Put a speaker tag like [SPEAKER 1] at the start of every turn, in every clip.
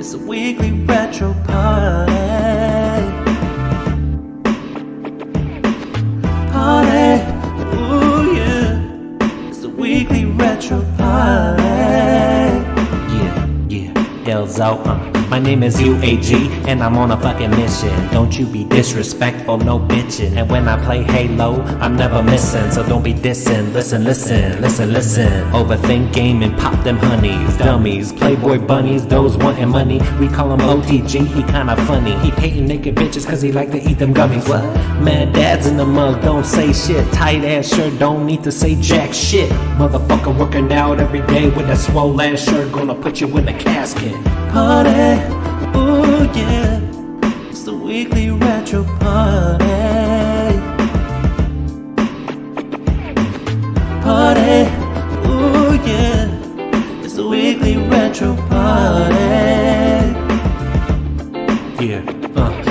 [SPEAKER 1] It's a weekly retro party. Party, ooh yeah. It's a weekly retro party. Elzo, my name is UAG, and I'm on a fucking mission. Don't you be disrespectful, no bitchin'. And when I play Halo, I'm never missing. So don't be dissing, listen. Overthink game and pop them honeys. Dummies, playboy bunnies, those wanting money. We call him OTG, he kinda funny. He hating naked bitches cause he like to eat them gummies. What? MadDad's in the mug, don't say shit. Tight ass shirt, don't need to say jack shit. Motherfucker working out every day with that swole ass shirt. Gonna put you in the casket. Party, ooh yeah, it's the weekly retro party. Party, ooh yeah, it's the weekly retro party. Yeah.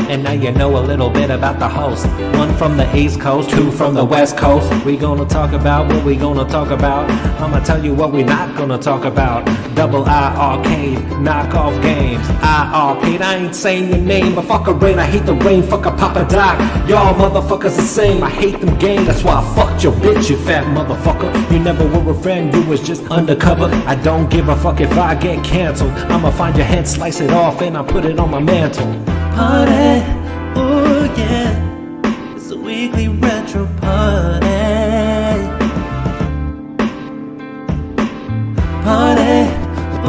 [SPEAKER 1] And now you know a little bit about the host. One from the East Coast, two from the West Coast. We gonna talk about what we gonna talk about. I'ma tell you what we not gonna talk about. Double I arcade, knockoff games. I arcade, I ain't saying your name, but fuck a rain, I hate the rain, fuck a Papa Doc. Y'all motherfuckers the same, I hate them games. That's why I fucked your bitch, you fat motherfucker. You never were a friend, you was just undercover. I don't give a fuck if I get canceled. I'ma find your head, slice it off, and I put it on my mantle. Party, ooh yeah, it's a weekly retro party. Party,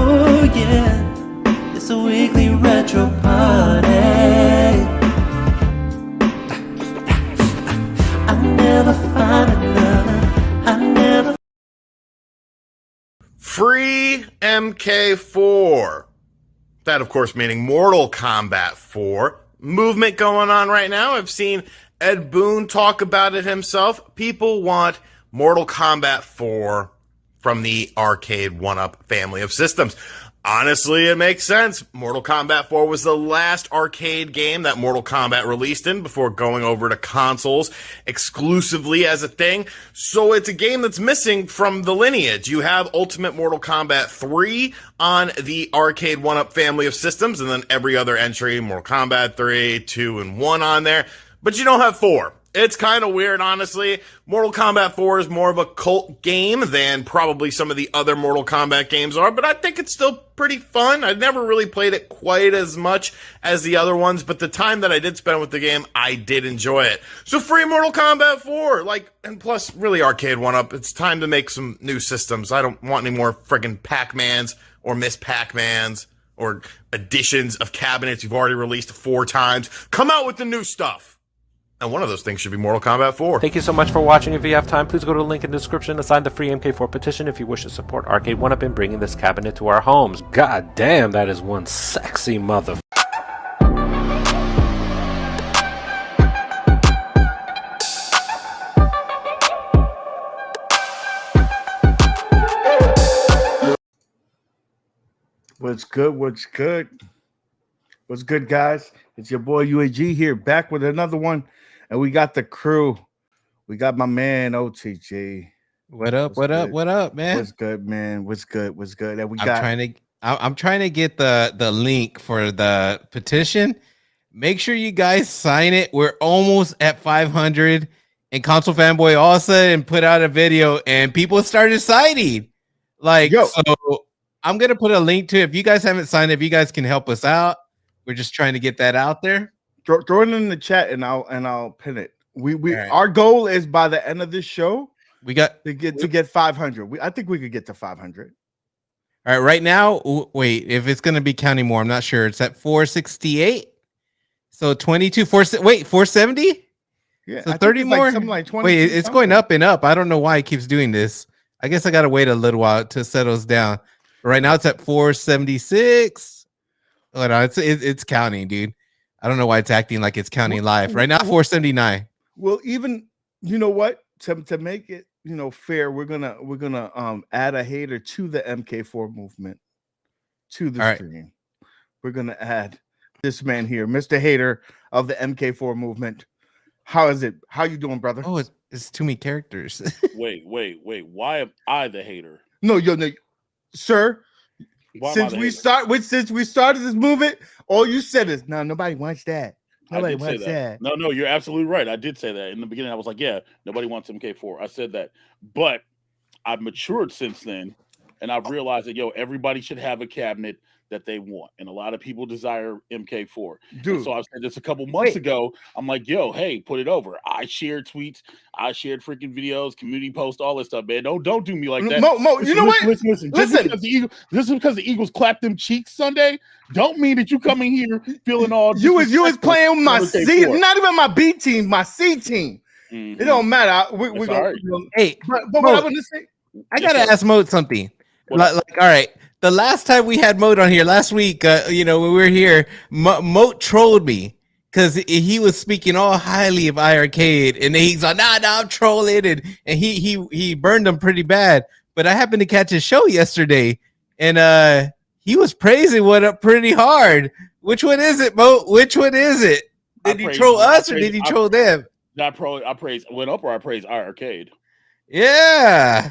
[SPEAKER 1] ooh yeah, it's a weekly retro party. I never find another, I never.
[SPEAKER 2] Free MK4. That, of course, meaning Mortal Kombat 4. Movement going on right now. I've seen Ed Boon talk about it himself. People want Mortal Kombat 4 from the arcade 1-up family of systems. Honestly, it makes sense. Mortal Kombat 4 was the last arcade game that Mortal Kombat released in before going over to consoles exclusively as a thing. So it's a game that's missing from the lineage. You have Ultimate Mortal Kombat 3 on the arcade 1-up family of systems, and then every other entry, Mortal Kombat 3, 2, and 1 on there. But you don't have 4. It's kind of weird, honestly. Mortal Kombat 4 is more of a cult game than probably some of the other Mortal Kombat games are, but I think it's still pretty fun. I never really played it quite as much as the other ones, but the time that I did spend with the game, I did enjoy it. So free Mortal Kombat 4, and plus, really arcade 1-up. It's time to make some new systems. I don't want any more friggin' Pac-Mans or Miss Pac-Mans or editions of cabinets you've already released 4 times. Come out with the new stuff. And one of those things should be Mortal Kombat 4.
[SPEAKER 3] Thank you so much for watching. If you have time, please go to the link in the description to sign the free MK4 petition if you wish to support Arcade 1-Up in bringing this cabinet to our homes. God damn, that is one sexy mother...
[SPEAKER 4] What's good? What's good? What's good, guys? It's your boy UAG here, back with another one. And we got the crew. We got my man OTG.
[SPEAKER 5] What up? What up, man?
[SPEAKER 4] What's good, man? What's good? And
[SPEAKER 5] I'm trying to get the link for the petition. Make sure you guys sign it. We're almost at 500. And Console Fanboy also and put out a video, and people started signing. So I'm gonna put a link to it. If you guys haven't signed it, if you guys can help us out, we're just trying to get that out there.
[SPEAKER 4] Throw it in the chat, and I'll pin it.
[SPEAKER 5] Right.
[SPEAKER 4] Our goal is by the end of this show,
[SPEAKER 5] we got
[SPEAKER 4] to get 500. I think we could get to 500.
[SPEAKER 5] All right, right now, wait, if it's gonna be counting more, I'm not sure. It's at 468. So 22, 470?
[SPEAKER 4] Yeah,
[SPEAKER 5] so 30 more.
[SPEAKER 4] Something like 20.
[SPEAKER 5] Wait, it's going up and up. I don't know why it keeps doing this. I guess I gotta wait a little while to settles down. Right now, it's at 476. Oh no, it's counting, dude. I don't know why it's acting like it's counting live. Right now, 479.
[SPEAKER 4] Well, even you know what? To make it fair, we're gonna add a hater to the MK4 movement to the stream. We're gonna add this man here, Mr. Hater of the MK4 movement. How is it? How you doing, brother?
[SPEAKER 5] Oh, it's too many characters.
[SPEAKER 6] Wait. Why am I the hater?
[SPEAKER 4] No, sir. Since we started this movement, all you said is, "No, nobody wants that. Nobody wants that."
[SPEAKER 6] No, you're absolutely right. I did say that in the beginning. I was like, yeah, nobody wants MK4. I said that, but I've matured since then, and I've realized that everybody should have a cabinet that they want, and a lot of people desire MK4.
[SPEAKER 4] Dude,
[SPEAKER 6] and so I said this a couple months ago. I'm like, hey, put it over. I shared tweets, I shared freaking videos, community posts, all this stuff, man. Don't do me like that.
[SPEAKER 4] Mo, you know what?
[SPEAKER 6] Listen. Just because the Eagles clapped them cheeks Sunday, don't mean that you coming here feeling all.
[SPEAKER 4] You was playing with my C, not even my B team, my C team.
[SPEAKER 6] Mm-hmm.
[SPEAKER 4] It don't matter. We're gonna.
[SPEAKER 5] Hey,
[SPEAKER 4] but what I want to say,
[SPEAKER 5] I gotta ask Mo something. Like, all right. The last time we had Moat on here last week, when we were here, Moat trolled me because he was speaking all highly of iArcade, and he's like, "Nah, I'm trolling," and he burned them pretty bad. But I happened to catch his show yesterday, and he was praising What Up pretty hard. Which one is it, Moat? Which one is it? Did he troll us or did he troll them?
[SPEAKER 6] I praise What Up or I praise iArcade.
[SPEAKER 5] Yeah.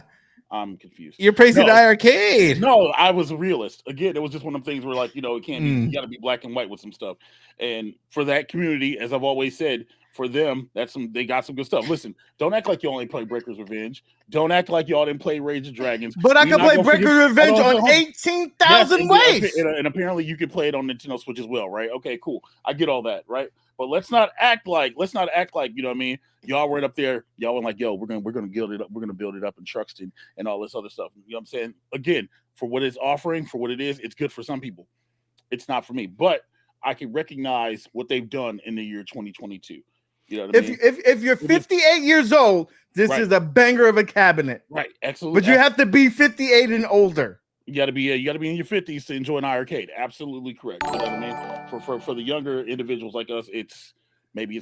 [SPEAKER 6] I'm confused.
[SPEAKER 5] You're praising iArcade.
[SPEAKER 6] No, I was a realist. Again, it was just one of them things where, like, it can't be, you got to be black and white with some stuff. And for that community, as I've always said, for them, they got some good stuff. Listen, don't act like you only play Breaker's Revenge. Don't act like y'all didn't play Rage of Dragons.
[SPEAKER 4] But I can play Breaker's Revenge on 18,000 ways.
[SPEAKER 6] And apparently you can play it on Nintendo Switch as well, right? Okay, cool. I get all that, right? But let's not act like, you know what I mean? Y'all went up there, y'all went like, we're gonna build it up, in Truxton and all this other stuff. You know what I'm saying? Again, for what it's offering, for what it is, it's good for some people. It's not for me. But I can recognize what they've done in the year 2022. You know what I mean?
[SPEAKER 4] If you're 58 years old, this is a banger of a cabinet.
[SPEAKER 6] Right, absolutely.
[SPEAKER 4] But you have to be 58 and older.
[SPEAKER 6] You gotta be in your 50s to enjoy an iArcade. Absolutely correct. You know what I mean? For the younger individuals like us, it's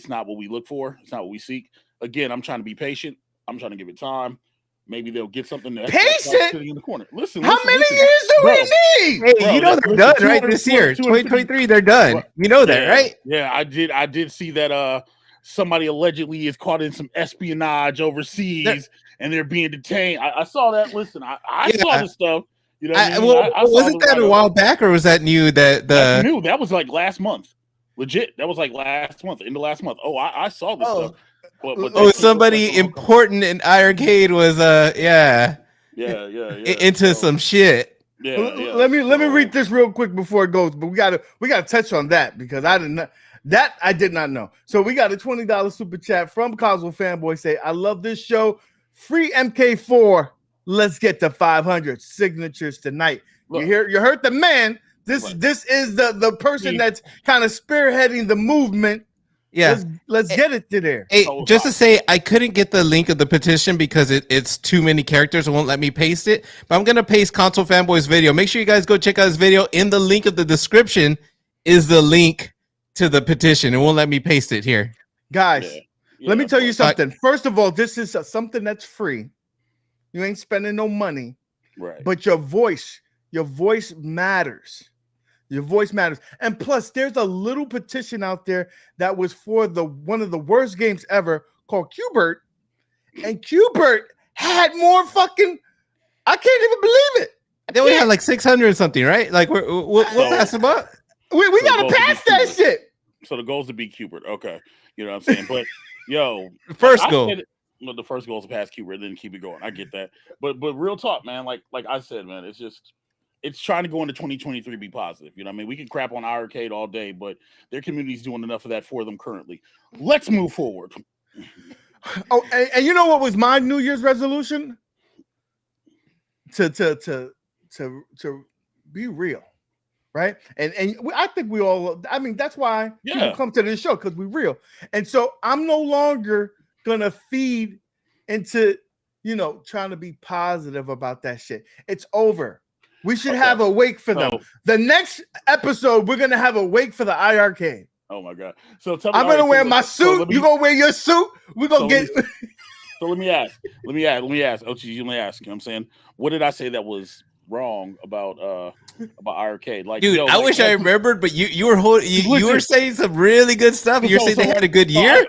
[SPEAKER 6] not what we look for. It's not what we seek. Again, I'm trying to be patient. I'm trying to give it time. Maybe they'll get something
[SPEAKER 4] patient
[SPEAKER 6] sitting in the corner. Listen,
[SPEAKER 4] how many years do we need?
[SPEAKER 5] Hey, they're done, right? This year, 2023, they're done. You know that, right?
[SPEAKER 6] Yeah, I did see that somebody allegedly is caught in some espionage overseas and they're being detained. I saw that. Listen, I saw this stuff. You know what I mean?
[SPEAKER 5] Wasn't that a while back, or was that new? That's
[SPEAKER 6] new. That was like last month. Legit. That was like last month, into last month. Oh, I saw this stuff. But
[SPEAKER 5] somebody important in iArcade was into some shit.
[SPEAKER 6] Yeah.
[SPEAKER 4] Let me read this real quick before it goes. But we gotta touch on that because I did not know. So we got a $20 super chat from Cosmo Fanboy. Say, I love this show. Free MK4. Let's get to 500 signatures tonight. Look, you heard the man. This is the person that's kind of spearheading the movement.
[SPEAKER 5] Yeah,
[SPEAKER 4] let's get it to there.
[SPEAKER 5] Hey, just to say, I couldn't get the link of the petition because it's too many characters. It won't let me paste it. But I'm gonna paste Console Fanboy's video. Make sure you guys go check out his video. In the link of the description is the link to the petition. It won't let me paste it here,
[SPEAKER 4] guys. Let me tell you something. First of all, this is something that's free. You ain't spending no money,
[SPEAKER 6] right?
[SPEAKER 4] But your voice matters. Your voice matters. And plus, there's a little petition out there that was for one of the worst games ever called Qbert. And Qbert had more fucking, I can't even believe it.
[SPEAKER 5] They only had like 600 or something, right? Like we'll pass them up.
[SPEAKER 4] We gotta pass that shit.
[SPEAKER 6] So the goal is to beat Qbert. Okay. You know what I'm saying? But
[SPEAKER 5] first goal.
[SPEAKER 6] The first goal is to pass Qbert, then keep it going. I get that. But real talk, man, like I said, man, it's trying to go into 2023 be positive. You know what I mean? We can crap on iArcade all day, but their community's doing enough of that for them currently. Let's move forward.
[SPEAKER 4] Oh, and you know what was my New Year's resolution? To be real, right? And I think we all. I mean, that's why people come to this show because we're real. And so I'm no longer gonna feed into trying to be positive about that shit. It's over. We should have a wake for them. The next episode, we're gonna have a wake for the iArcade.
[SPEAKER 6] Oh my god! So tell me,
[SPEAKER 4] I'm gonna wear my suit. You gonna wear your suit? We're gonna get.
[SPEAKER 6] So let me ask. OTG, let me ask. You know what I'm saying? What did I say that was wrong about iArcade? Like,
[SPEAKER 5] dude, I wish I remembered, but you were saying some really good stuff. You're saying they had a good year.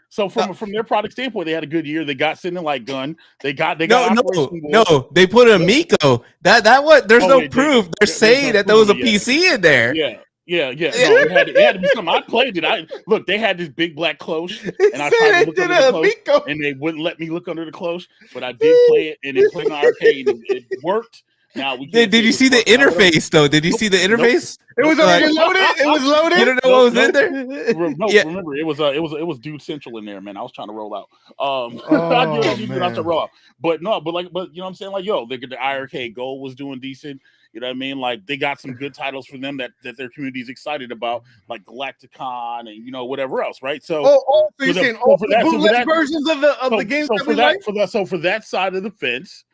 [SPEAKER 6] So from their product standpoint, they had a good year. They got Sitting Light Gun. They got
[SPEAKER 5] No. They put a Miko. That what? There's proof. They're saying that there was a PC in there.
[SPEAKER 6] Yeah. No, it had to be something. I played it. Look, they had this big black cloche, and I tried to look under the cloche, and they wouldn't let me look under the cloche. But I did play it, and it played in the arcade, and it worked. Now did
[SPEAKER 5] you see the interface though? Did you see the interface?
[SPEAKER 4] It was already loaded. It was loaded.
[SPEAKER 5] You don't know what was in there?
[SPEAKER 6] Remember, it was Dude Central in there, man. I was trying to roll out. I did to roll out. But you know what I'm saying? Like, yo, the IRK Gold was doing decent. You know what I mean? Like, they got some good titles for them that their community is excited about, like Galacticon and whatever else, right? So,
[SPEAKER 4] bootleg versions of the games that we like.
[SPEAKER 6] For that side of the fence,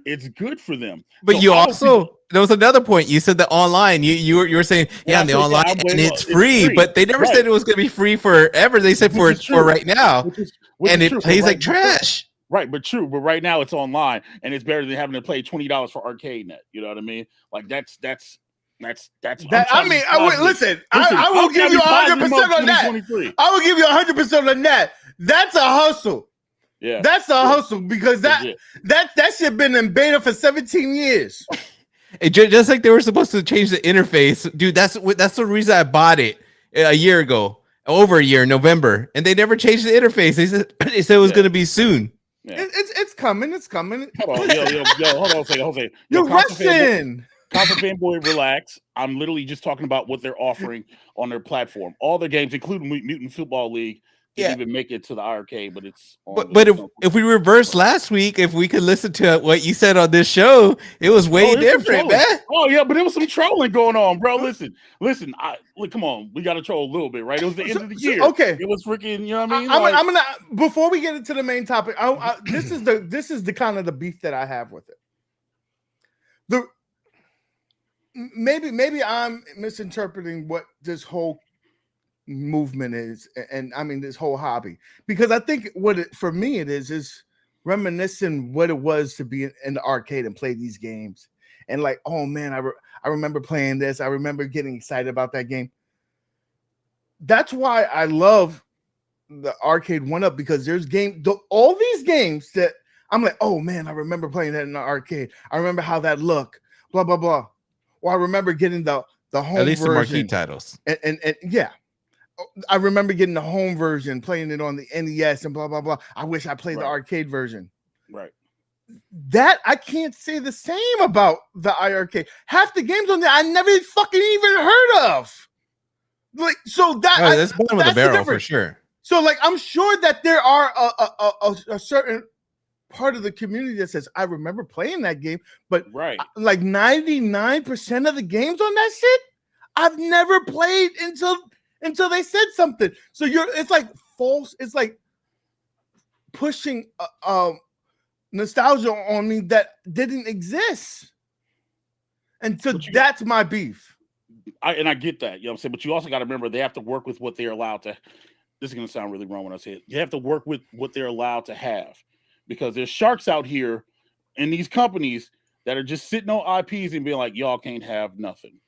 [SPEAKER 6] it's good for them.
[SPEAKER 5] But there was another point. You said that online. You were saying, the online and it's free, but they never said it was going to be free forever. They said for right now, and it plays like trash.
[SPEAKER 6] Right, but true. But right now it's online, and it's better than having to pay $20 for arcade net. You know what I mean? Like that's.
[SPEAKER 4] I will give you 100% on that. I will give you 100% on that. That's a hustle.
[SPEAKER 6] Yeah,
[SPEAKER 4] that's a hustle because that shit been in beta for 17 years.
[SPEAKER 5] Just like they were supposed to change the interface, dude. That's the reason I bought it a year ago, over a year, November, and they never changed the interface. They said it was going to be soon.
[SPEAKER 4] Yeah. It's coming.
[SPEAKER 6] Hold on, hold on a second.
[SPEAKER 4] You're rushing.
[SPEAKER 6] Console Fanboy, relax. I'm literally just talking about what they're offering on their platform. All their games, including Mutant Football League, didn't even make it to the arcade, but it's on.
[SPEAKER 5] But if we reversed last week, if we could listen to what you said on this show, it was way different, man.
[SPEAKER 6] Oh yeah, but there was some trolling going on, bro. Listen. Come on, we got to troll a little bit, right? It was the end of the year.
[SPEAKER 4] Okay,
[SPEAKER 6] it was freaking. You know what I mean?
[SPEAKER 4] I'm gonna before we get into the main topic. This is the kind of the beef that I have with it. Maybe I'm misinterpreting what this whole movement is, and I mean this whole hobby, because I think for me it is reminiscing what it was to be in the arcade and play these games, and like, oh man, I remember playing this. I remember getting excited about that game. That's why I love the arcade 1-up, because there's all these games that I'm like, oh man, I remember playing that in the arcade. I remember how that looked, blah blah blah. Or I remember getting the home
[SPEAKER 5] at least
[SPEAKER 4] version.
[SPEAKER 5] The marquee titles,
[SPEAKER 4] and yeah. I remember getting the home version, playing it on the NES and blah, blah, blah. I wish I played the arcade version.
[SPEAKER 6] Right.
[SPEAKER 4] That I can't say the same about the IRK. Half the games on there I never fucking even heard of. Like, so
[SPEAKER 5] that's bottom of the barrel for sure.
[SPEAKER 4] So like, I'm sure that there are a certain part of the community that says, I remember playing that game, but like 99% of the games on that shit, I've never played until they said something. So it's like false. It's like pushing nostalgia on me that didn't exist. And so that's my beef.
[SPEAKER 6] I get that, you know what I'm saying? But you also got to remember, they have to work with what they're allowed to. This is going to sound really wrong when I say it. You have to work with what they're allowed to have, because there's sharks out here in these companies that are just sitting on IPs and being like, y'all can't have nothing.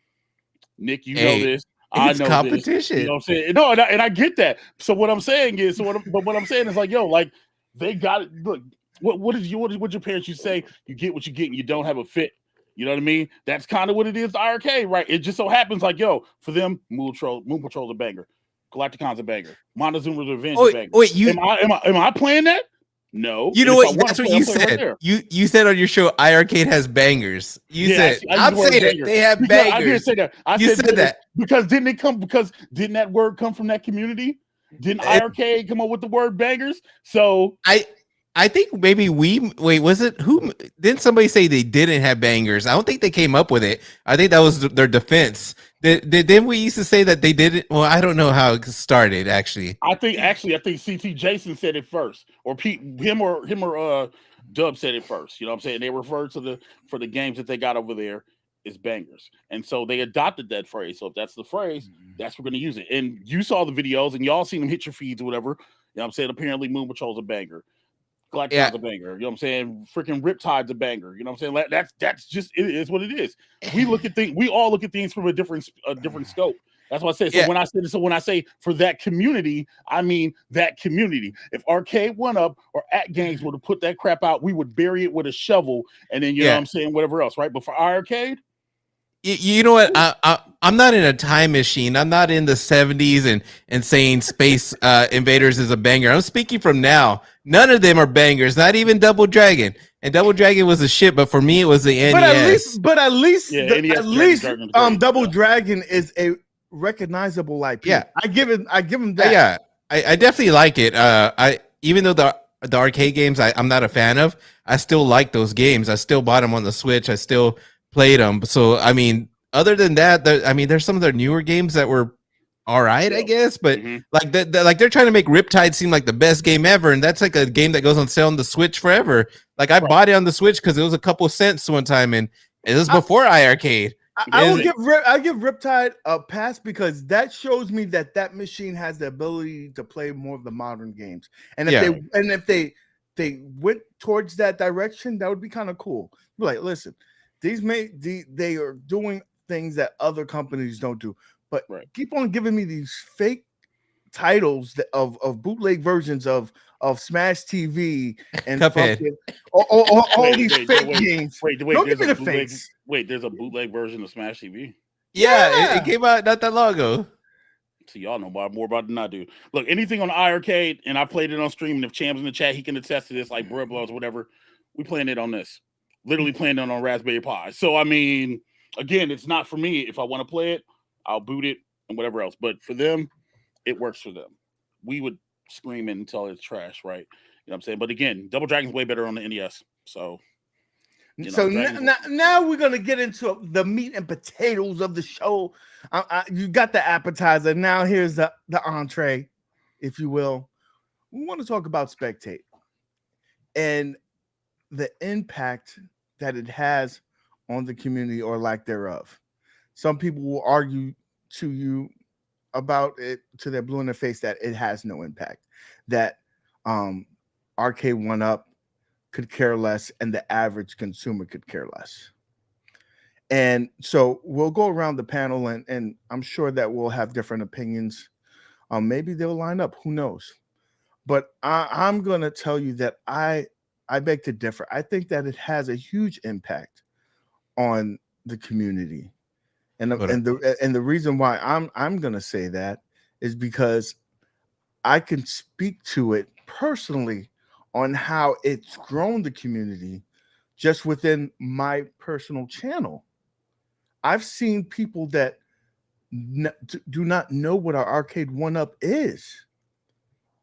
[SPEAKER 6] Nick, you know this.
[SPEAKER 5] It's
[SPEAKER 6] I know
[SPEAKER 5] competition.
[SPEAKER 6] This, you know what I'm saying? No, and I get that. So what I'm saying is, what I'm saying is like, yo, like they got it. Look, what your parents used to say? You get what you get, and you don't have a fit. You know what I mean? That's kind of what it is to IRK, right? It just so happens like, yo, for them, Moon Patrol's a banger, Galacticon's a banger, Montezuma's Revenge is a banger.
[SPEAKER 5] Wait,
[SPEAKER 6] am I playing that? No.
[SPEAKER 5] You know what? That's what you said. Right, you said on your show, IRK has bangers. You said, I'm saying it. They have bangers.
[SPEAKER 6] I didn't say that.
[SPEAKER 5] You said that
[SPEAKER 6] because didn't that word come from that community? Didn't IRK come up with the word bangers? So
[SPEAKER 5] I think maybe was it who? Didn't somebody say they didn't have bangers? I don't think they came up with it. I think that was their defense. Didn't we used to say that they didn't? Well, I don't know how it started. Actually,
[SPEAKER 6] I think CT Jason said it first, or him or Dub said it first. You know what I'm saying? They referred to for the games that they got over there is bangers, and so they adopted that phrase. So if that's the phrase, that's we're going to use it. And you saw the videos, and y'all seen them hit your feeds or whatever. You know what I'm saying? Apparently, Moon Patrol's a banger. Galacticon's a banger. You know what I'm saying? Freaking Riptide's a banger. You know what I'm saying? That's just it is what it is. We all look at things from a different scope. That's what I say. So when I say for that community, I mean that community. If Arcade 1UP or AtGames would have put that crap out, we would bury it with a shovel, and then you know what I'm saying, whatever else, right? But for our arcade,
[SPEAKER 5] you know what? I'm not in a time machine. I'm not in the 70s and saying Space Invaders is a banger. I'm speaking from now. None of them are bangers. Not even Double Dragon. And Double Dragon was a shit, but for me it was the NES.
[SPEAKER 4] But at least Double
[SPEAKER 6] Dragon
[SPEAKER 4] Dragon is a recognizable IP.
[SPEAKER 5] Yeah,
[SPEAKER 4] I give him that.
[SPEAKER 5] Yeah, I definitely like it. I even though the arcade games I'm not a fan of, I still like those games. I still bought them on the Switch. I still played them. So I mean, other than that, there's some of their newer games that were all right, I guess. But like they're trying to make Riptide seem like the best game ever, and that's like a game that goes on sale on the Switch forever. Like I bought it on the Switch because it was a couple cents one time, and it was before iArcade.
[SPEAKER 4] I give Riptide a pass because that shows me that machine has the ability to play more of the modern games, and if they went towards that direction, that would be kind of cool. Be like, listen, they are doing things that other companies don't do, but keep on giving me these fake titles of bootleg versions of Smash TV and
[SPEAKER 5] Cuphead.
[SPEAKER 4] all these fake games. Don't give me the fakes.
[SPEAKER 6] Wait, there's a bootleg version of Smash TV?
[SPEAKER 5] Yeah. It came out not that long ago.
[SPEAKER 6] So y'all know more about it than I do. Look, anything on iArcade, and I played it on stream, and if Cham's in the chat, he can attest to this, like Bro Blows or whatever. We playing it on this. Literally playing it on Raspberry Pi. So, I mean, again, it's not for me. If I want to play it, I'll boot it and whatever else. But for them, it works for them. We would scream it until it's trash, right? You know what I'm saying? But again, Double Dragon's way better on the NES. So,
[SPEAKER 4] now we're gonna get into the meat and potatoes of the show. You got the appetizer. Now here's the entree, if you will. We want to talk about Spectate and the impact that it has on the community or lack thereof. Some people will argue to you about it to their blue in the face that it has no impact, that Arcade 1UP could care less and the average consumer could care less. And so we'll go around the panel and I'm sure that we'll have different opinions. Maybe they'll line up, who knows? But I'm going to tell you that I beg to differ. I think that it has a huge impact on the community. And the reason why I'm going to say that is because I can speak to it personally on how it's grown the community just within my personal channel. I've seen people that do not know what our Arcade 1UP is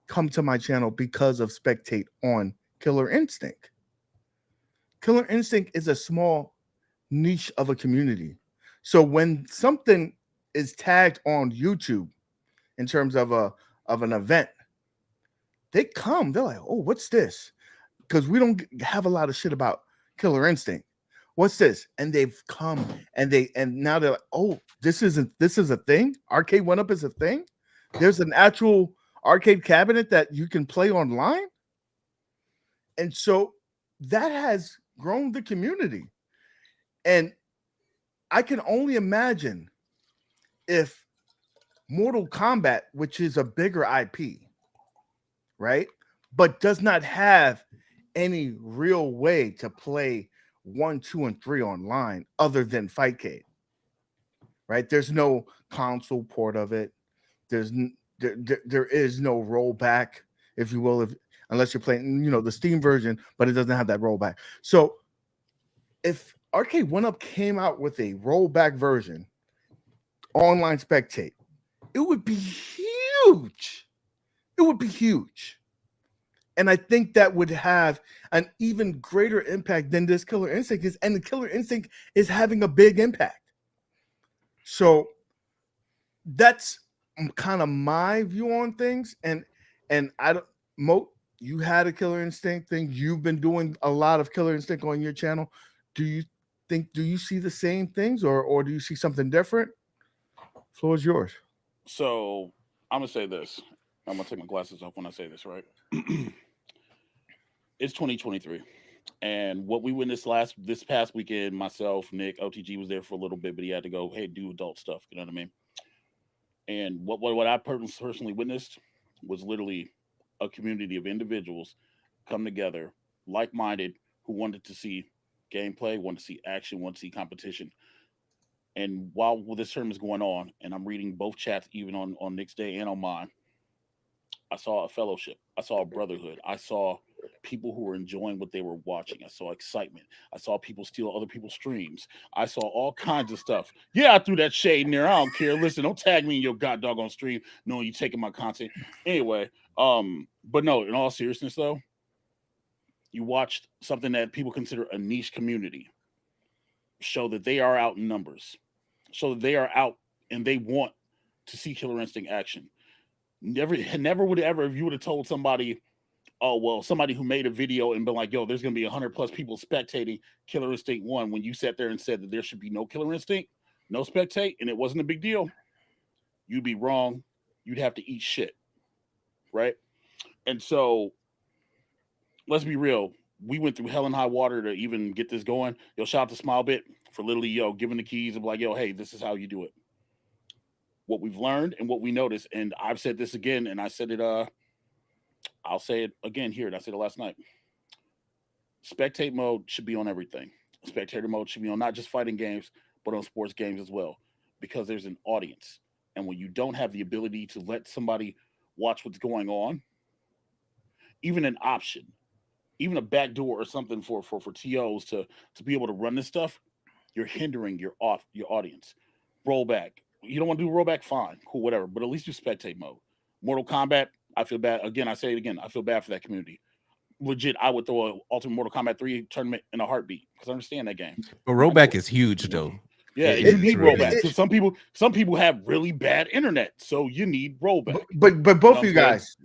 [SPEAKER 4] come to my channel because of Spectate on Killer Instinct. Killer Instinct is a small niche of a community. So when something is tagged on YouTube in terms of an event, they come, they're like, oh, what's this? Because we don't have a lot of shit about Killer Instinct. What's this? And they've come and now they're like, oh, this is a thing. Arcade 1UP is a thing. There's an actual arcade cabinet that you can play online. And so that has grown the community. And I can only imagine if Mortal Kombat, which is a bigger IP, right, but does not have any real way to play 1, 2, and 3 online other than Fightcade, right? There's no console port of it. There is no rollback, if you will, unless you're playing, the Steam version, but it doesn't have that rollback. So if Arcade 1UP came out with a rollback version, online Spectate, it would be huge. It would be huge. And I think that would have an even greater impact than this Killer Instinct is. And the Killer Instinct is having a big impact. So that's kind of my view on things. And I don't, Mo, you had a Killer Instinct thing. You've been doing a lot of Killer Instinct on your channel. Do you see the same things or do you see something different? Floor is yours.
[SPEAKER 6] So I'm gonna say this. I'm gonna take my glasses off when I say this, right? It's 2023. And what we witnessed this past weekend, myself, Nick, OTG was there for a little bit, but he had to go, hey, do adult stuff. You know what I mean? And what I personally witnessed was literally a community of individuals come together, like-minded, who wanted to see gameplay, wanted to see action, wanted to see competition. And while this term is going on, and I'm reading both chats, even on Nick's day and on mine, I saw a fellowship. I saw a brotherhood. I saw people who were enjoying what they were watching. I saw excitement. I saw people steal other people's streams. I saw all kinds of stuff. Yeah, I threw that shade in there. I don't care. Listen, don't tag me in your god doggone stream knowing you taking my content. Anyway, but no, in all seriousness though, you watched something that people consider a niche community show that they are out in numbers, show that they are out and they want to see Killer Instinct action. Never would ever, if you would have told somebody, oh, well, somebody who made a video and been like, yo, there's going to be 100 plus people spectating Killer Instinct 1, when you sat there and said that there should be no Killer Instinct, no spectate, and it wasn't a big deal, you'd be wrong. You'd have to eat shit. Right? And so, let's be real. We went through hell and high water to even get this going. Yo, shout out to Smilebit for literally, giving the keys and be like, yo, hey, this is how you do it. What we've learned and what we noticed, and I've said this again, and I said it, I'll say it again here, and I said it last night. Spectate mode should be on everything. Spectator mode should be on not just fighting games, but on sports games as well, because there's an audience. And when you don't have the ability to let somebody watch what's going on, even an option, even a backdoor or something for TOs to be able to run this stuff, you're hindering your audience. Rollback. You don't want to do rollback? Fine, cool, whatever. But at least do spectate mode. Mortal Kombat, I feel bad. Again, I say it again. I feel bad for that community. Legit, I would throw an Ultimate Mortal Kombat 3 tournament in a heartbeat because I understand that game.
[SPEAKER 5] But rollback is huge, though.
[SPEAKER 6] Yeah, you need rollback. Because some people have really bad internet, so you need rollback.
[SPEAKER 4] But both of you guys,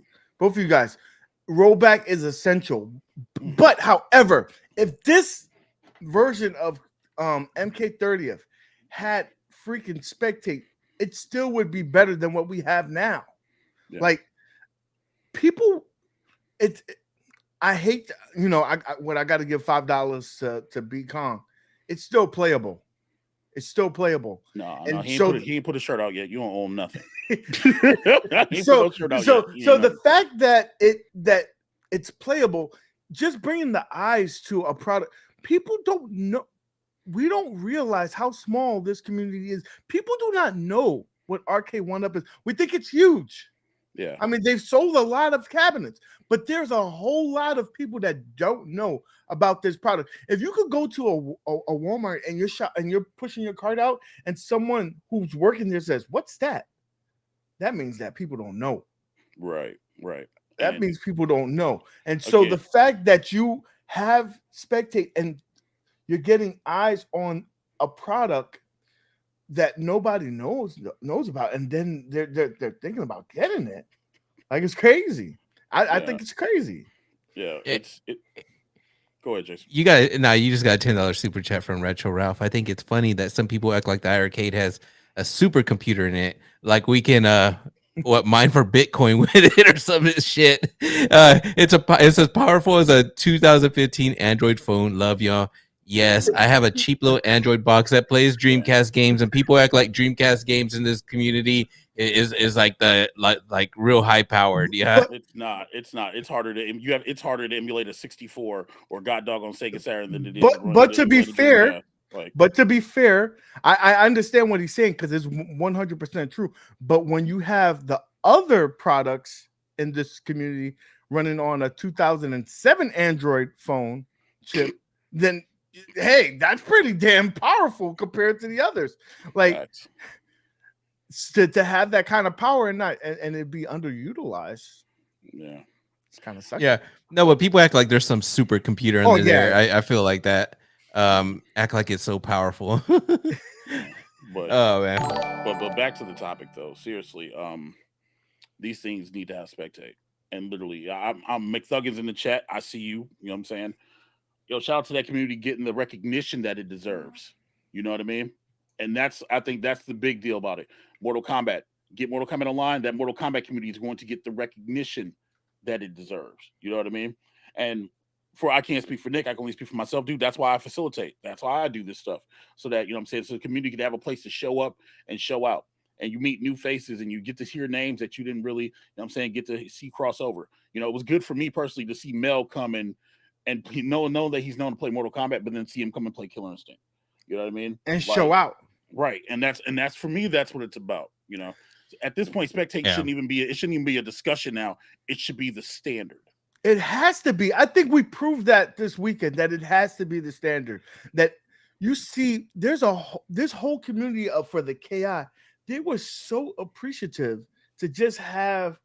[SPEAKER 4] rollback is essential. But however, if this version of MK30th had freaking spectate, it still would be better than what we have now. Yeah. Like people, I hate, when I got to give $5 to beat Kong, it's still playable. It's still playable.
[SPEAKER 6] No, he ain't put a shirt out yet. You don't own nothing.
[SPEAKER 4] So the fact that it's playable, just bringing the eyes to a product, people don't know. We don't realize how small this community is. People do not know what Arcade 1-Up is. We think it's huge.
[SPEAKER 6] Yeah.
[SPEAKER 4] I mean, they've sold a lot of cabinets, but there's a whole lot of people that don't know about this product. If you could go to a Walmart and you're pushing your cart out and someone who's working there says, "What's that?" That means that people don't know.
[SPEAKER 6] Right.
[SPEAKER 4] That means people don't know. And so the fact that you have spectate and you're getting eyes on a product that nobody knows about, and then they're thinking about getting it. Like, it's crazy. I think it's crazy.
[SPEAKER 6] Yeah. Go ahead, Jason.
[SPEAKER 5] You just got a $10 super chat from Retro Ralph. I think it's funny that some people act like the arcade has a supercomputer in it. Like we can mine for Bitcoin with it or some shit. It's as powerful as a 2015 Android phone. Love y'all. Yes, I have a cheap little Android box that plays Dreamcast games, and people act like Dreamcast games in this community is like like real high powered. Yeah,
[SPEAKER 6] it's not. It's harder to emulate a 64 or god dog on Sega Saturn than it is.
[SPEAKER 4] But to be fair, I understand what he's saying because it's 100% true. But when you have the other products in this community running on a 2007 Android phone chip, then hey, that's pretty damn powerful compared to the others. Like to have that kind of power and it be underutilized.
[SPEAKER 6] Yeah,
[SPEAKER 4] it's kind of sucky.
[SPEAKER 5] Yeah, no, but people act like there's some super computer under there. I feel like that. Act like it's so powerful.
[SPEAKER 6] But
[SPEAKER 5] oh man.
[SPEAKER 6] But back to the topic though. Seriously, these things need to have spectate. And literally, I'm McThuggins in the chat. I see you. You know what I'm saying? Yo, shout out to that community getting the recognition that it deserves. You know what I mean? And I think that's the big deal about it. Mortal Kombat. Get Mortal Kombat online. That Mortal Kombat community is going to get the recognition that it deserves. You know what I mean? And I can't speak for Nick. I can only speak for myself, dude. That's why I facilitate. That's why I do this stuff. So that, you know what I'm saying? So the community can have a place to show up and show out. and you meet new faces and you get to hear names that you didn't really, you know what I'm saying, get to see crossover. You know, it was good for me personally to see Mel come and know that he's known to play Mortal Kombat, but then see him come and play Killer Instinct. You know what I mean?
[SPEAKER 4] And show out.
[SPEAKER 6] Right. And that's for me, that's what it's about. You know, at this point, Spectate shouldn't even be a discussion now. It should be the standard.
[SPEAKER 4] It has to be. I think we proved that this weekend, that it has to be the standard. That you see, there's this whole community for the KI. They were so appreciative to just have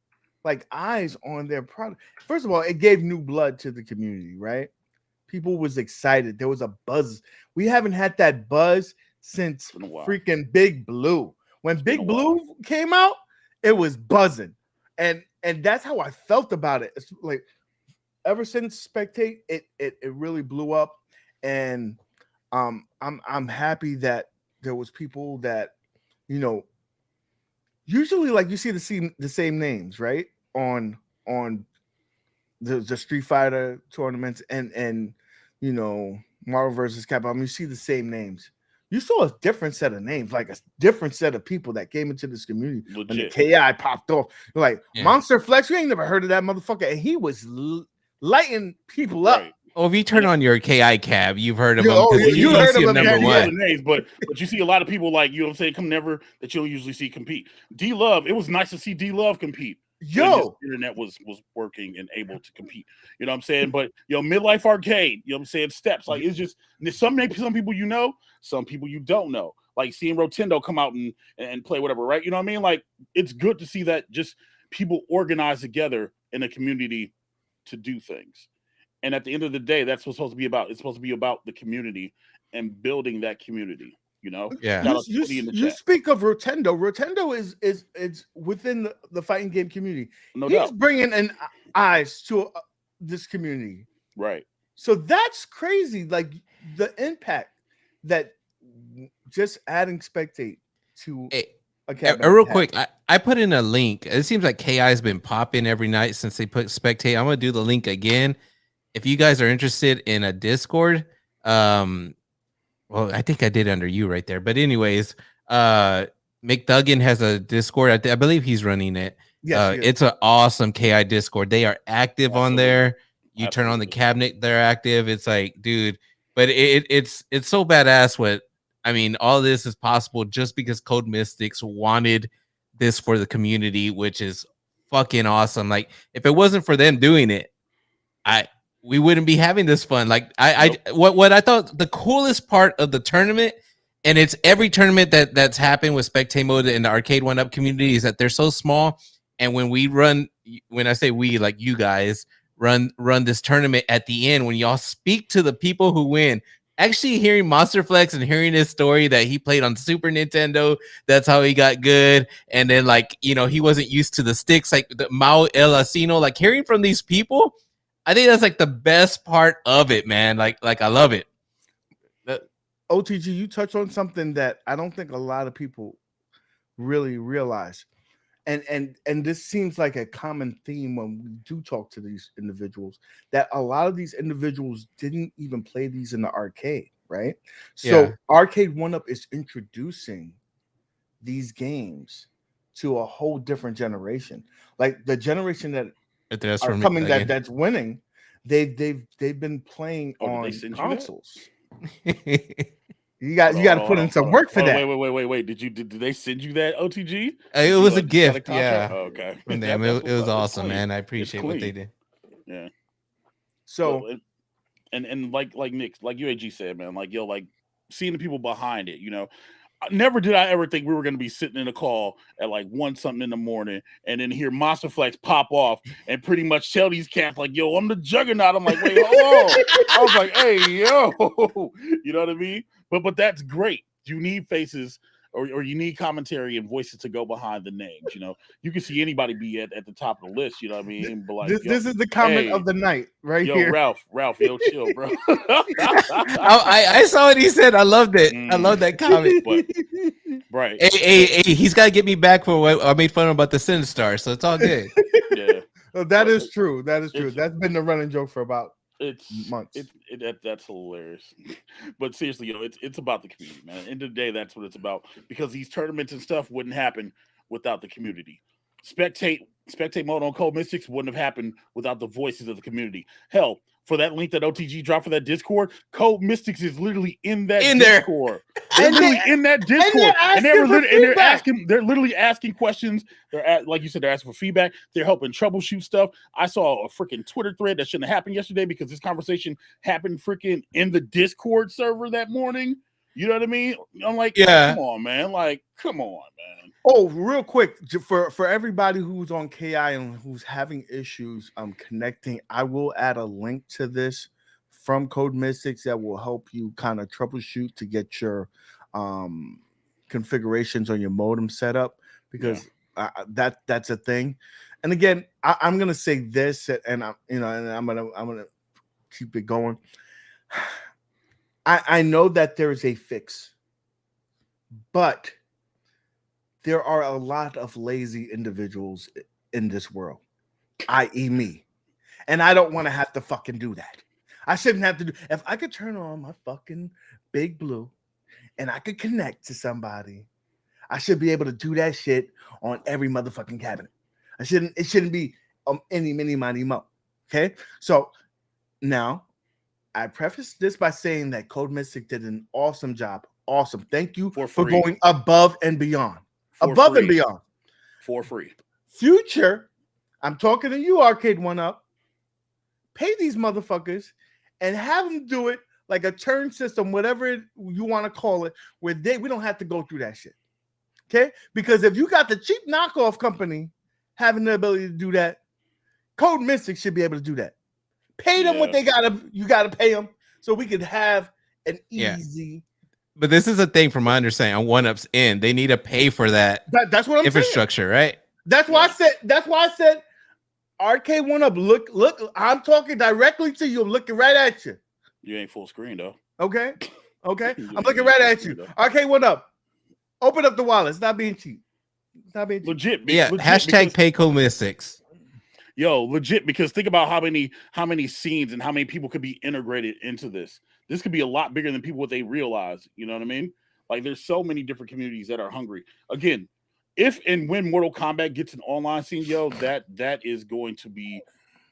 [SPEAKER 4] like eyes on their product. First of all, it gave new blood to the community, right? People was excited. There was a buzz. We haven't had that buzz since freaking Big Blue. When Big Blue came out, it was buzzing. And that's how I felt about it. It's like ever since Spectate, it really blew up. And I'm happy that there was people that, you know, usually like you see the same names, right? On the Street Fighter tournaments and you know, Marvel versus Capcom, you see the same names. You saw a different set of names, like a different set of people that came into this community. Legit. When the KI popped off, like Monster Flex, we ain't never heard of that motherfucker, and he was lighting people up. Right.
[SPEAKER 5] Oh, if you turn on your KI cab, you've heard of him.
[SPEAKER 6] You heard of him, number one. Names, but you see a lot of people like, you know what I'm saying, come never that you don't usually see compete. D Love, it was nice to see D Love compete. Yo, internet was working and able to compete. You know what I'm saying? But Midlife Arcade, you know what I'm saying? Steps, like it's just some people you know, some people you don't know. Like seeing Rotendo come out and play whatever, right? You know what I mean? Like it's good to see that just people organize together in a community to do things. And at the end of the day, that's what's supposed to be about. It's supposed to be about the community and building that community. You know,
[SPEAKER 4] you speak of Rotendo. Rotendo is within the fighting game community.
[SPEAKER 6] No
[SPEAKER 4] He's
[SPEAKER 6] doubt.
[SPEAKER 4] bringing an eyes to this community,
[SPEAKER 6] right?
[SPEAKER 4] So that's crazy. Like the impact that just adding Spectate to.
[SPEAKER 5] Real quick, I put in a link. It seems like KI has been popping every night since they put Spectate. I'm gonna do the link again. If you guys are interested in a Discord, well, I think I did under you right there. But anyways, McDuggan has a Discord. I believe he's running it. Yes. It's an awesome KI Discord. They are active on there. You turn on the cabinet, they're active. It's like, dude, but it's so badass. All this is possible just because Code Mystics wanted this for the community, which is fucking awesome. Like, if it wasn't for them doing it, we wouldn't be having this fun. Like what I thought the coolest part of the tournament, and it's every tournament that's happened with Spectate mode in the Arcade 1-Up community, is that they're so small. And when I say we, like you guys run this tournament at the end, when y'all speak to the people who win, actually hearing Monster Flex and hearing his story that he played on Super Nintendo, that's how he got good. And then he wasn't used to the sticks, like the Mao El Asino, like hearing from these people, I think that's like the best part of it, man. Like I love it.
[SPEAKER 4] OTG, you touched on something that I don't think a lot of people really realize. And this seems like a common theme when we do talk to these individuals, that a lot of these individuals didn't even play these in the arcade, right? So Arcade 1-Up is introducing these games to a whole different generation. Like the generation that that's winning, they've been playing on consoles. You got to put in some work for that.
[SPEAKER 6] Wait. Did they send you that, OTG?
[SPEAKER 5] It was a gift. Yeah.
[SPEAKER 6] Oh, okay.
[SPEAKER 5] From them. It was awesome, man. I appreciate what they did.
[SPEAKER 6] Yeah.
[SPEAKER 4] So
[SPEAKER 6] and like Nick, like UAG said, man, like seeing the people behind it, never did I ever think we were going to be sitting in a call at like 1 something in the morning and then hear Monster Flex pop off and pretty much tell these cats like, yo, I'm the juggernaut. I'm like, wait, hold on. I was like, hey, yo, you know what I mean? But that's great. You need faces or you need commentary and voices to go behind the names. You can see anybody be at the top of the list. You know what I mean? But like,
[SPEAKER 4] this is the comment of the night right here.
[SPEAKER 6] Ralph, yo, chill, bro.
[SPEAKER 5] I saw what he said. I loved it. I love that comment.
[SPEAKER 6] But, right.
[SPEAKER 5] Hey, he's got to get me back for what I made fun of about the Sinistar, so it's all good.
[SPEAKER 6] Yeah.
[SPEAKER 4] Well, that is true. That is true. That's been the running joke for about months.
[SPEAKER 6] That's hilarious. But seriously, it's about the community, man. End of the day, that's what it's about. Because these tournaments and stuff wouldn't happen without the community. Spectate mode on Cold Mystics wouldn't have happened without the voices of the community. Hell, for that link that OTG dropped for that Discord, Cold Mystics is literally in that Discord. They're literally in that Discord, and they're literally asking questions. Like you said, they're asking for feedback. They're helping troubleshoot stuff. I saw a freaking Twitter thread that shouldn't have happened yesterday because this conversation happened freaking in the Discord server that morning. You know what I mean? I'm like, come on, man. Like, come on, man.
[SPEAKER 4] Oh, real quick, for everybody who's on KI and who's having issues connecting, I will add a link to this from Code Mystics that will help you kind of troubleshoot to get your configurations on your modem set up, because that's a thing. And again, I'm gonna say this, and I'm gonna keep it going. I know that there is a fix, but there are a lot of lazy individuals in this world, i.e. me. And I don't want to have to fucking do that. I shouldn't have to do. If I could turn on my fucking Big Blue and I could connect to somebody, I should be able to do that shit on every motherfucking cabinet. It shouldn't be any, mini, money, mo. Okay? So now I preface this by saying that Code Mystic did an awesome job. Awesome. Thank you for going above and beyond. Above and beyond.
[SPEAKER 6] For free.
[SPEAKER 4] Future, I'm talking to you, Arcade 1-Up. Pay these motherfuckers and have them do it like a turn system, whatever you want to call it, where we don't have to go through that shit. Okay? Because if you got the cheap knockoff company having the ability to do that, Code Mystic should be able to do that. Pay them what you gotta pay them so we could have an easy.
[SPEAKER 5] But this is a thing from my understanding on 1-Up's end. They need to pay for that.
[SPEAKER 4] That's what I'm
[SPEAKER 5] infrastructure,
[SPEAKER 4] saying.
[SPEAKER 5] Right?
[SPEAKER 4] That's why I said Arcade 1-Up. Look, I'm talking directly to you. I'm looking right at you.
[SPEAKER 6] You ain't full screen though.
[SPEAKER 4] Okay. I'm looking right at you. Arcade 1-Up. Open up the wallet. It's not being cheap. It's not being cheap.
[SPEAKER 6] Legit.
[SPEAKER 5] Hashtag pay Code Mystics.
[SPEAKER 6] Yo, legit, because think about how many scenes and how many people could be integrated into this. This could be a lot bigger than people what they realize. You know what I mean? Like, there's so many different communities that are hungry. Again, if and when Mortal Kombat gets an online scene, yo, that is going to be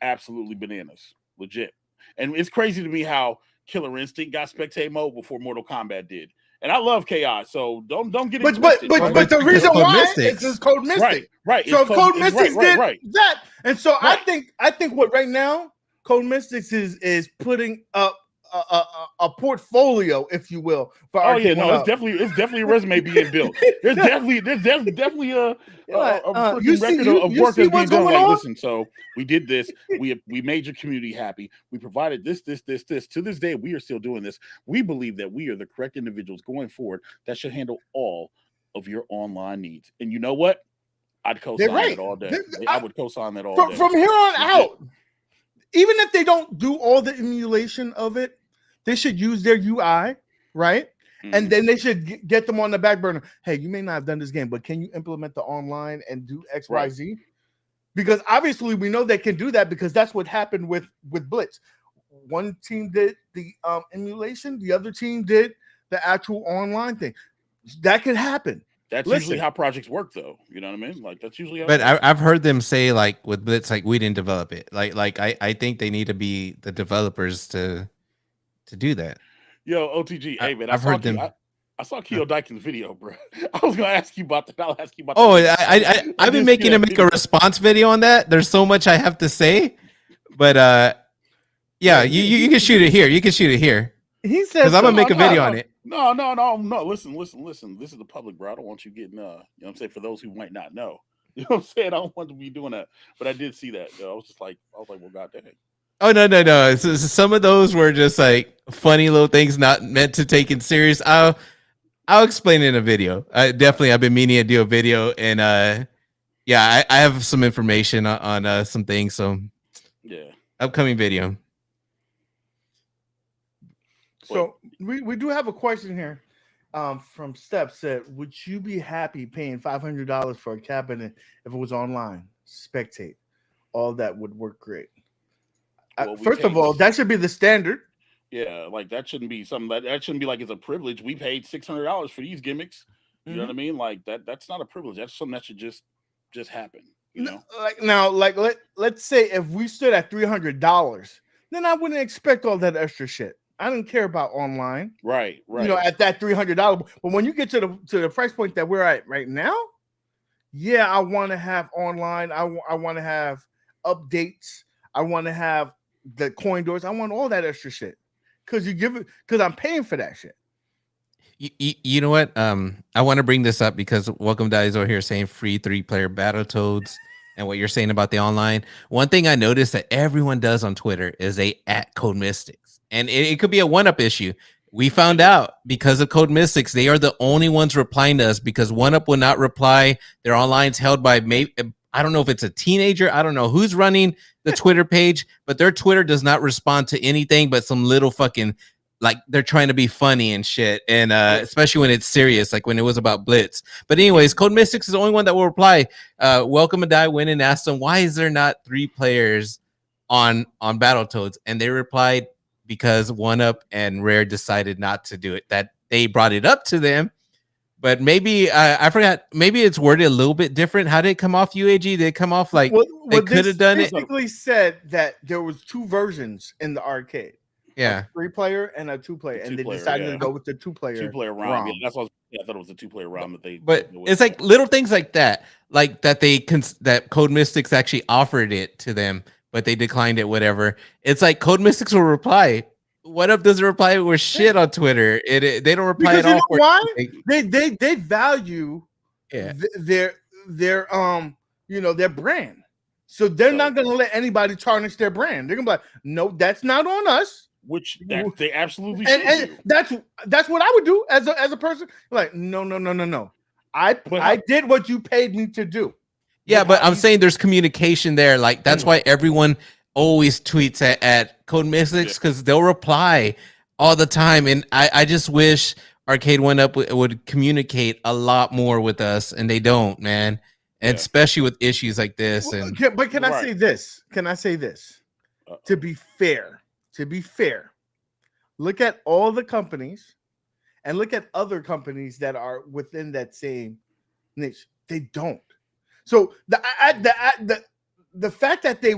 [SPEAKER 6] absolutely bananas. Legit. And it's crazy to me how Killer Instinct got spectate mode before Mortal Kombat did. And I love KI, so don't get it twisted.
[SPEAKER 4] But the reason why is just Code Mystic.
[SPEAKER 6] Right.
[SPEAKER 4] So Code Mystics did that. And so I think what right now Code Mystics is putting up a portfolio, if you will, for
[SPEAKER 6] it's definitely a resume being built. There's definitely a record of work that's being done. Like, listen, so we did this. We made your community happy. We provided this. To this day, we are still doing this. We believe that we are the correct individuals going forward that should handle all of your online needs. And you know what? I'd co-sign it all day. I would co-sign that all day.
[SPEAKER 4] From here on out, even if they don't do all the emulation of it, they should use their UI, right? Mm-hmm. And then they should get them on the back burner. Hey, you may not have done this game, but can you implement the online and do X, Y, Z? Because obviously we know they can do that because that's what happened with Blitz. One team did the emulation, the other team did the actual online thing. That could happen.
[SPEAKER 6] That's usually how projects work, though. You know what I mean? Like, that's usually how.
[SPEAKER 5] But I've heard them say, like, with Blitz, like, we didn't develop it. Like I think they need to be the developers to do that.
[SPEAKER 6] Yo, OTG, hey man,
[SPEAKER 5] I've heard them.
[SPEAKER 6] I saw Keo Dykin's video, bro. I was gonna ask you about that. I'll ask you about.
[SPEAKER 5] Oh, I've been making him make a response video on that. There's so much I have to say, but yeah, you can shoot it here. You can shoot it here.
[SPEAKER 4] He said,
[SPEAKER 5] because I'm gonna make a video on it.
[SPEAKER 6] No. Listen. This is the public, bro. I don't want you getting you know what I'm saying, for those who might not know. You know what I'm saying? I don't want to be doing that, but I did see that. I was like, well, god dang.
[SPEAKER 5] Oh no! Some of those were just like funny little things, not meant to take it serious. I'll explain it in a video. I've been meaning to do a video, and I have some information on some things. So
[SPEAKER 6] yeah,
[SPEAKER 5] upcoming video.
[SPEAKER 4] So we do have a question here from Steph. Said, would you be happy paying $500 for a cabinet if it was online? Spectate, all that would work great. First of all, that should be the standard.
[SPEAKER 6] Yeah, like that shouldn't be something that shouldn't be like it's a privilege. We paid $600 for these gimmicks. You know what I mean? Like that's not a privilege. That's something that should just happen. You know,
[SPEAKER 4] Let's say if we stood at $300, then I wouldn't expect all that extra shit. I don't care about online.
[SPEAKER 6] Right.
[SPEAKER 4] You know, at that $300. But when you get to the price point that we're at right now, yeah, I want to have online. I want to have updates. I want to have the coin doors. I want all that extra shit because I'm paying for that shit.
[SPEAKER 5] You know what? I want to bring this up because Welcome Dies over here saying free 3-player Battletoads and what you're saying about the online. One thing I noticed that everyone does on Twitter is they @ Code Mystics, and it could be a 1UP issue. We found out because of Code Mystics, they are the only ones replying to us because 1UP will not reply. Their online's held by maybe, I don't know if it's a teenager. I don't know who's running the Twitter page, but their Twitter does not respond to anything but some little fucking, like they're trying to be funny and shit. And especially when it's serious, like when it was about Blitz. But anyways, Code Mystics is the only one that will reply. Welcome and Die went and asked them, why is there not 3 players on Battletoads? And they replied, because 1UP and Rare decided not to do it. That they brought it up to them, but maybe I forgot. Maybe it's worded a little bit different. How did it come off, UAG? Did it come off like they could have done it?
[SPEAKER 4] Basically said that there was 2 versions in the arcade.
[SPEAKER 5] Yeah,
[SPEAKER 4] a 3-player and a 2-player, and they decided to go with the 2-player
[SPEAKER 6] ROM. Yeah, that's what I thought it was a 2-player ROM that they.
[SPEAKER 5] But it's like little things like that that Code Mystics actually offered it to them, but they declined it. Whatever. It's like Code Mystics will reply. 1UP doesn't reply with shit on Twitter. They don't reply
[SPEAKER 4] because
[SPEAKER 5] at all.
[SPEAKER 4] You know why? They value their their brand, so they're not going to let anybody tarnish their brand. They're going to be like, no, that's not on us.
[SPEAKER 6] Which they absolutely
[SPEAKER 4] and that's what I would do as a person. Like, no. I did what you paid me to do.
[SPEAKER 5] Yeah, but I'm saying there's communication there. Like that's why everyone always tweets at Code Mystics because they'll reply all the time. And I just wish Arcade 1UP would communicate a lot more with us, and they don't, man. And especially with issues like this. And
[SPEAKER 4] but can I say this? Can I say this? To be fair, look at all the companies and look at other companies that are within that same niche. They don't. So the fact that they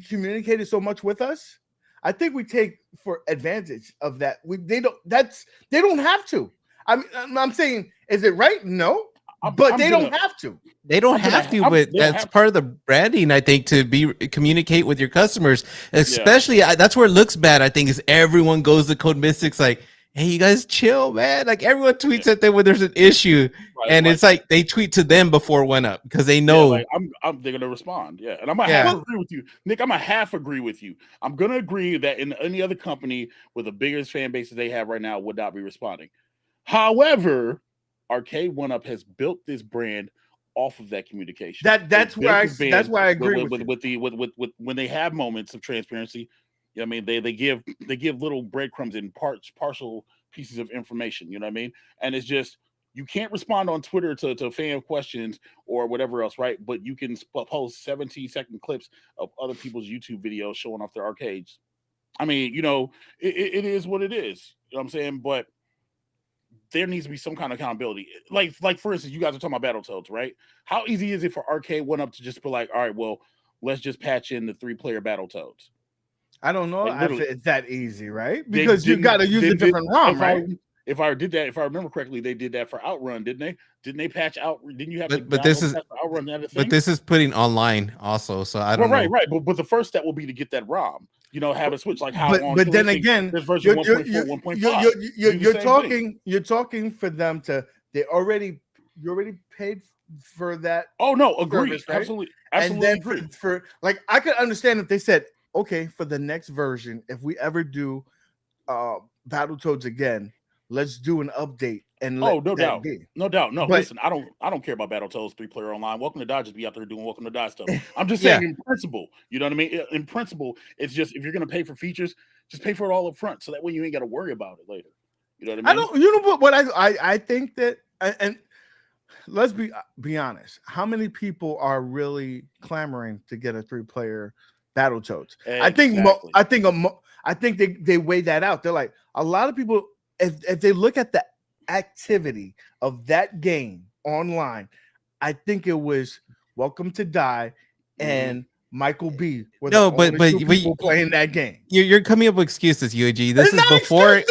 [SPEAKER 4] communicated so much with us, I think we take for advantage of that. They don't have to. I'm saying, is it right? No. But they don't have to.
[SPEAKER 5] They don't have to, but that's part of the branding, I think, to communicate with your customers. Especially, that's where it looks bad, I think, is everyone goes to Code Mystics like, hey, you guys chill, man. Like, everyone tweets at them when there's an issue. Right, and it's like they tweet to them before 1UP because they know.
[SPEAKER 6] They're going to respond. Yeah. And I'm going to half agree with you. Nick, I'm going to half agree with you. I'm going to agree that in any other company with the biggest fan bases they have right now would not be responding. However, Arcade 1UP has built this brand off of that communication.
[SPEAKER 4] That's why I agree
[SPEAKER 6] with when they have moments of transparency. You know what I mean? They give little breadcrumbs and partial pieces of information. You know what I mean? And it's just, you can't respond on Twitter to fan questions or whatever else, right? But you can post 17-second clips of other people's YouTube videos showing off their arcades. I mean, it is what it is. You know what I'm saying? But there needs to be some kind of accountability. Like for instance, you guys are talking about Battletoads, right? How easy is it for Arcade 1UP to just be like, all right, well, let's just patch in the 3-player Battletoads?
[SPEAKER 4] I don't know if it's that easy, right? Because you got to use a different ROM, right?
[SPEAKER 6] If I remember correctly, they did that for Outrun, didn't they? Didn't they patch out? Didn't you have to?
[SPEAKER 5] But this is
[SPEAKER 6] Outrun.
[SPEAKER 5] But this is putting online also, so I don't know.
[SPEAKER 6] Right. But the first step will be to get that ROM. Have it switch like how.
[SPEAKER 4] But then again,
[SPEAKER 6] there's version 1.4, 1.5.
[SPEAKER 4] You're talking for them to. You already paid for that.
[SPEAKER 6] Oh no, agree.
[SPEAKER 4] Service, right?
[SPEAKER 6] Absolutely.
[SPEAKER 4] And then for like, I could understand if they said, okay, for the next version, if we ever do Battletoads again, let's do an update and
[SPEAKER 6] no doubt. No, listen, I don't care about Battletoads 3-player online. Welcome to Die just be out there doing Welcome to Die stuff. I'm just saying in principle, you know what I mean? In principle, it's just, if you're gonna pay for features, just pay for it all up front, so that way you ain't got to worry about it later. You know what I mean?
[SPEAKER 4] What I think that, and let's be honest. How many people are really clamoring to get a 3-player Battletoads?
[SPEAKER 6] Exactly.
[SPEAKER 4] I think they weigh that out. They're like, a lot of people, if they look at the activity of that game online, I think it was Welcome to Die and Michael B. were the only two people playing that game.
[SPEAKER 5] You're coming up with excuses, UAG. This is before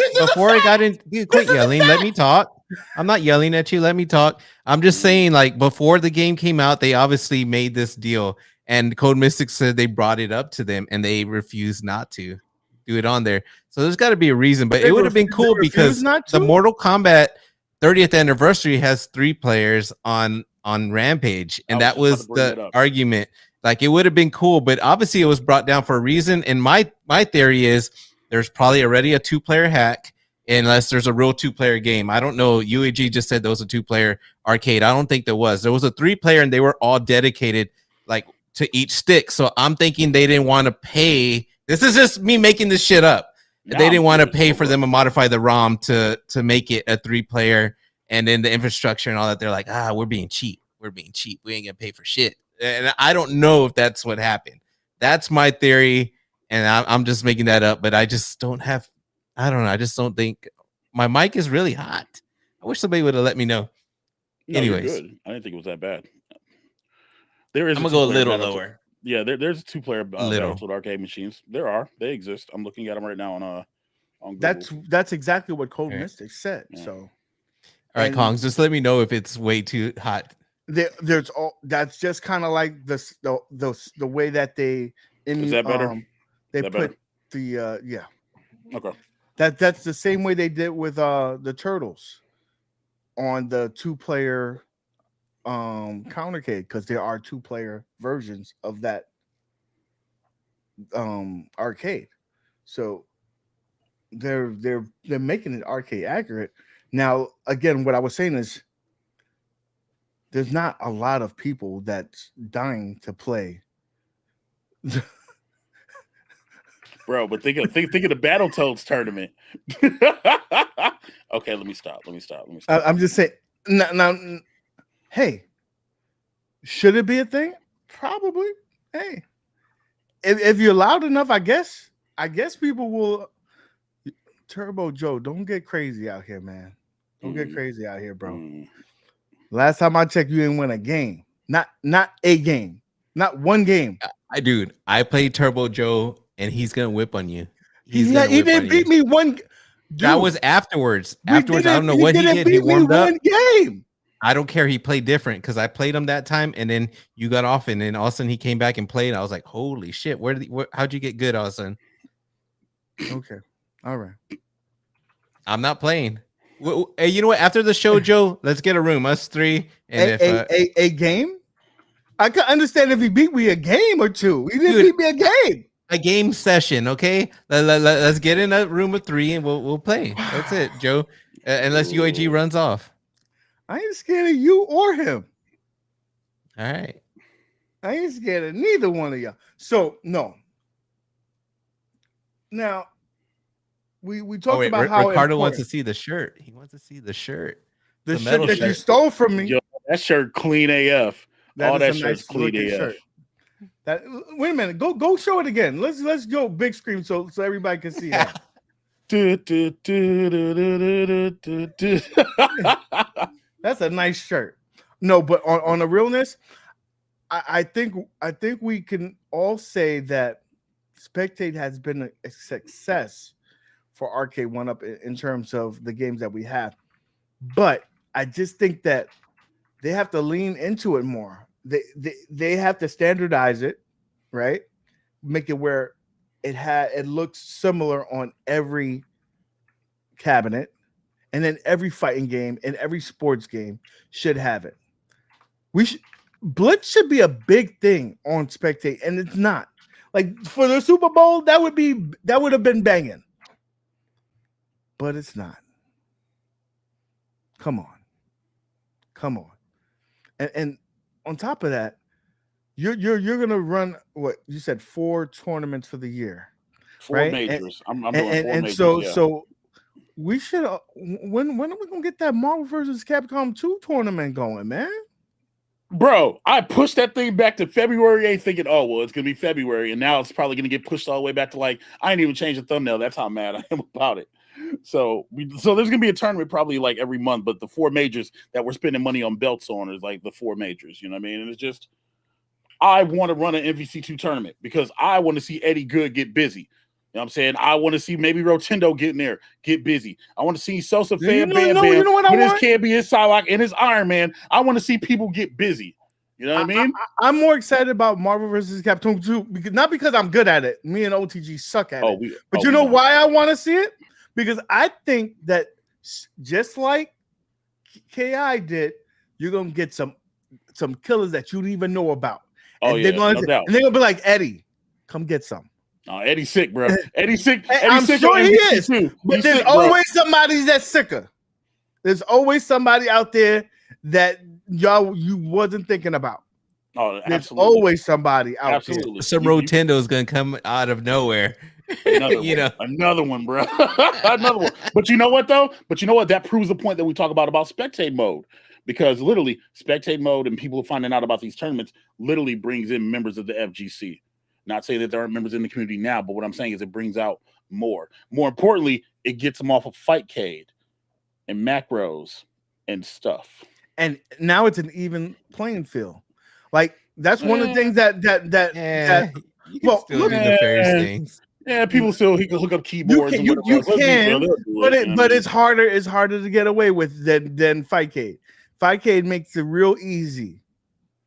[SPEAKER 5] I got in. Dude, quit yelling. Let me talk. I'm not yelling at you. Let me talk. I'm just saying, like, before the game came out, they obviously made this deal, and Code Mystic said they brought it up to them, and they refused not to do it on there. So there's got to be a reason. But it would have been cool because the Mortal Kombat 30th anniversary has 3 players on Rampage, and that was the argument. Like, it would have been cool, but obviously it was brought down for a reason. And my theory is there's probably already a 2-player hack, unless there's a real 2-player game. I don't know. UAG just said there was a 2-player arcade. I don't think there was. There was a 3-player, and they were all dedicated like to each stick. So I'm thinking they didn't want to pay. This is just me making this shit up. They didn't want to pay for them to modify the ROM to make it a 3-player, and then the infrastructure and all that. They're like, we're being cheap. We're being cheap. We ain't gonna pay for shit. And I don't know if that's what happened. That's my theory, and I'm just making that up. But I just don't have. I don't know. I just don't think my mic is really hot. I wish somebody would have let me know.
[SPEAKER 6] No,
[SPEAKER 5] anyways,
[SPEAKER 6] I didn't think it was that bad. There is.
[SPEAKER 5] I'm gonna go a little lower.
[SPEAKER 6] Yeah, there's a 2-player Battletoad arcade machines. They exist. I'm looking at them right now on Google.
[SPEAKER 4] That's exactly what Code Mystic said.
[SPEAKER 6] Yeah.
[SPEAKER 4] So,
[SPEAKER 5] all right, Kongs, just let me know if it's way too hot.
[SPEAKER 4] There's all that's just kind of like the way that they
[SPEAKER 6] is that better?
[SPEAKER 4] They put
[SPEAKER 6] better?
[SPEAKER 4] The yeah.
[SPEAKER 6] Okay.
[SPEAKER 4] That's the same way they did with the Turtles on the 2-player countercade, because there are 2-player versions of that arcade. So they're making it arcade accurate. Now, again, what I was saying is there's not a lot of people that's dying to play.
[SPEAKER 6] Bro, but think of the Battletoads tournament. Okay, let me stop.
[SPEAKER 4] I'm just saying. Now, hey, should it be a thing? Probably. Hey, if you're loud enough, I guess people will. Turbo Joe, don't get crazy out here, man. Don't get crazy out here, bro. Last time I checked, you didn't win a game. Not a game. Not one game.
[SPEAKER 5] I played Turbo Joe, and he's gonna whip on you.
[SPEAKER 4] He didn't beat me one. Dude,
[SPEAKER 5] that was afterwards. I don't know what he did. He warmed up.
[SPEAKER 4] One game.
[SPEAKER 5] I don't care. He played different because I played him that time, and then you got off, and then all of a sudden he came back and played. I was like, "Holy shit! How'd you get good all of a sudden?"
[SPEAKER 4] Okay, all right.
[SPEAKER 5] I'm not playing. Hey, you know what? After the show, Joe, let's get a room, us 3. And
[SPEAKER 4] a game. I can understand if he beat me a game or 2. He didn't beat me a game.
[SPEAKER 5] A game session, okay? Let's get in a room of 3 and we'll play. That's it, Joe. Unless UAG runs off.
[SPEAKER 4] I ain't scared of you or him.
[SPEAKER 5] All right.
[SPEAKER 4] I ain't scared of neither one of y'all. So no. Now we talked about how
[SPEAKER 5] Ricardo wants to see the shirt. He wants to see the shirt.
[SPEAKER 4] The shirt that you stole from me.
[SPEAKER 6] Yo, that shirt clean AF. All that shirt's clean AF.
[SPEAKER 4] Shirt. Wait a minute. Go show it again. Let's go big screen so everybody can see that. That's a nice shirt. No, but on the realness, I think we can all say that Spectate has been a success for Arcade 1-Up in terms of the games that we have. But I just think that they have to lean into it more. They have to standardize it, right? Make it where it looks similar on every cabinet, and then every fighting game and every sports game should have it. Blitz should be a big thing on Spectate, and it's not. Like for the Super Bowl, that would have been banging, but it's not. Come on, and on top of that, you're gonna run what you said 4 tournaments for the year,
[SPEAKER 6] 4
[SPEAKER 4] right?
[SPEAKER 6] majors. I'm doing 4 majors.
[SPEAKER 4] So we should. When are we gonna get that Marvel vs. Capcom 2 tournament going, man?
[SPEAKER 6] Bro, I pushed that thing back to February 8th thinking, oh, well, it's going to be February. And now it's probably going to get pushed all the way back to like, I ain't even changed the thumbnail. That's how mad I am about it. So there's going to be a tournament probably like every month. But the 4 majors that we're spending money on belts on is like the 4 majors. You know what I mean? And it's just, I want to run an MVC2 tournament because I want to see Eddie Good get busy. You know what I'm saying? I want to see maybe Rotendo get in there, get busy. I want to see Sosa Fan Bam Bam
[SPEAKER 4] you know what I
[SPEAKER 6] with his
[SPEAKER 4] want?
[SPEAKER 6] Canby, his Psylocke, and his Iron Man. I want to see people get busy. You know what I mean?
[SPEAKER 4] I'm more excited about Marvel vs. Capcom 2 because not because I'm good at it. Me and OTG suck at it. But you know why I want to see it? Because I think that just like KI did, you're gonna get some killers that you don't even know about.
[SPEAKER 6] Oh,
[SPEAKER 4] and
[SPEAKER 6] yeah,
[SPEAKER 4] they're gonna be like, Eddie, come get some.
[SPEAKER 6] Oh, Eddie's sick, bro. Eddie's sick.
[SPEAKER 4] I'm
[SPEAKER 6] sick
[SPEAKER 4] sure he
[SPEAKER 6] MVC
[SPEAKER 4] is.
[SPEAKER 6] too.
[SPEAKER 4] But there's always somebody that's sicker. There's always somebody out there that you wasn't thinking about.
[SPEAKER 6] Oh,
[SPEAKER 4] there's
[SPEAKER 6] absolutely.
[SPEAKER 4] always somebody out there.
[SPEAKER 5] Some Rotendo is gonna come out of nowhere.
[SPEAKER 6] Another one, bro. Another one. But you know what though? That proves the point that we talk about spectate mode. Because literally, spectate mode and people finding out about these tournaments literally brings in members of the FGC. Not saying that there aren't members in the community now, but what I'm saying is it brings out more. More importantly, it gets them off of Fightcade and macros and stuff.
[SPEAKER 4] And now it's an even playing field. Like that's one of the things that
[SPEAKER 5] you can still do nefarious things.
[SPEAKER 6] Yeah, people still he can hook up keyboards.
[SPEAKER 4] You can, but it's harder. It's harder to get away with than Fightcade. Fightcade makes it real easy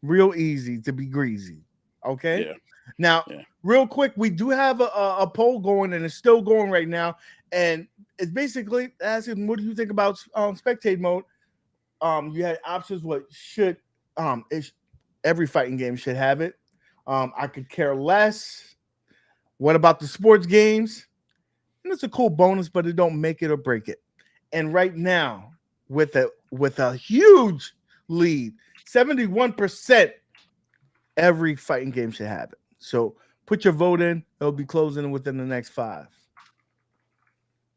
[SPEAKER 4] to be greasy. Okay.
[SPEAKER 6] Yeah.
[SPEAKER 4] Now, real quick, we do have a poll going, and it's still going right now, and it's basically asking, what do you think about spectate mode? You had options. What should every fighting game should have it? I could care less. What about the sports games? And it's a cool bonus, but it don't make it or break it. And right now, with a huge lead, 71%, every fighting game should have it. So put your vote in. It'll be closing within the next 5.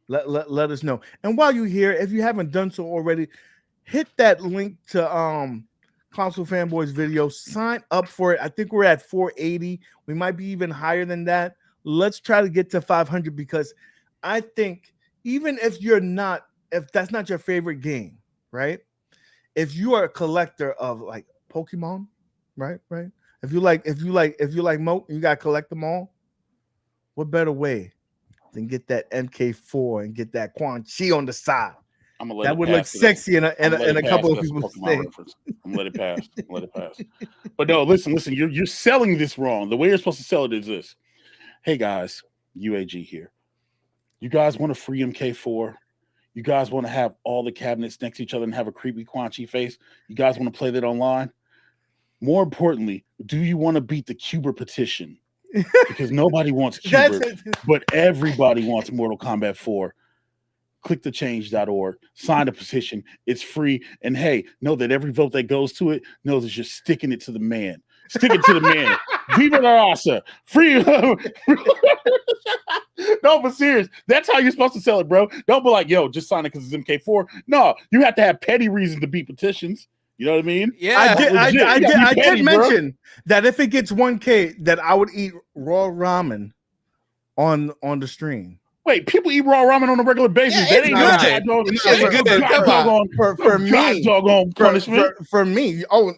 [SPEAKER 4] Let us know. And while you're here, if you haven't done so already, hit that link to Console Fanboys video. Sign up for it. I think we're at 480. We might be even higher than that. Let's try to get to 500 because I think even if that's not your favorite game, right? If you are a collector of like Pokemon, right? If you like Moat and you gotta collect them all, what better way than get that MK4 and get that Quan Chi on the side? That would look sexy in a couple of people's things.
[SPEAKER 6] I'm gonna let it pass. But no, listen. You're selling this wrong. The way you're supposed to sell it is this. Hey guys, UAG here. You guys want a free MK4? You guys want to have all the cabinets next to each other and have a creepy Quan Chi face? You guys want to play that online? More importantly, do you want to beat the Cuber petition? Because nobody wants Cuber, but everybody wants Mortal Kombat 4. Click thechange.org, sign the petition. It's free. And hey, know that every vote that goes to it knows that you're sticking it to the man. Stick it to the man. Viva la raza. Free. No, but serious. That's how you're supposed to sell it, bro. Don't be like, yo, just sign it because it's MK4. No, you have to have petty reasons to beat petitions. You know what I mean?
[SPEAKER 5] Yeah.
[SPEAKER 4] I did mention that if it gets 1K, that I would eat raw ramen on the stream.
[SPEAKER 6] Wait, people eat raw ramen on a regular basis.
[SPEAKER 5] Yeah,
[SPEAKER 4] For me. Oh,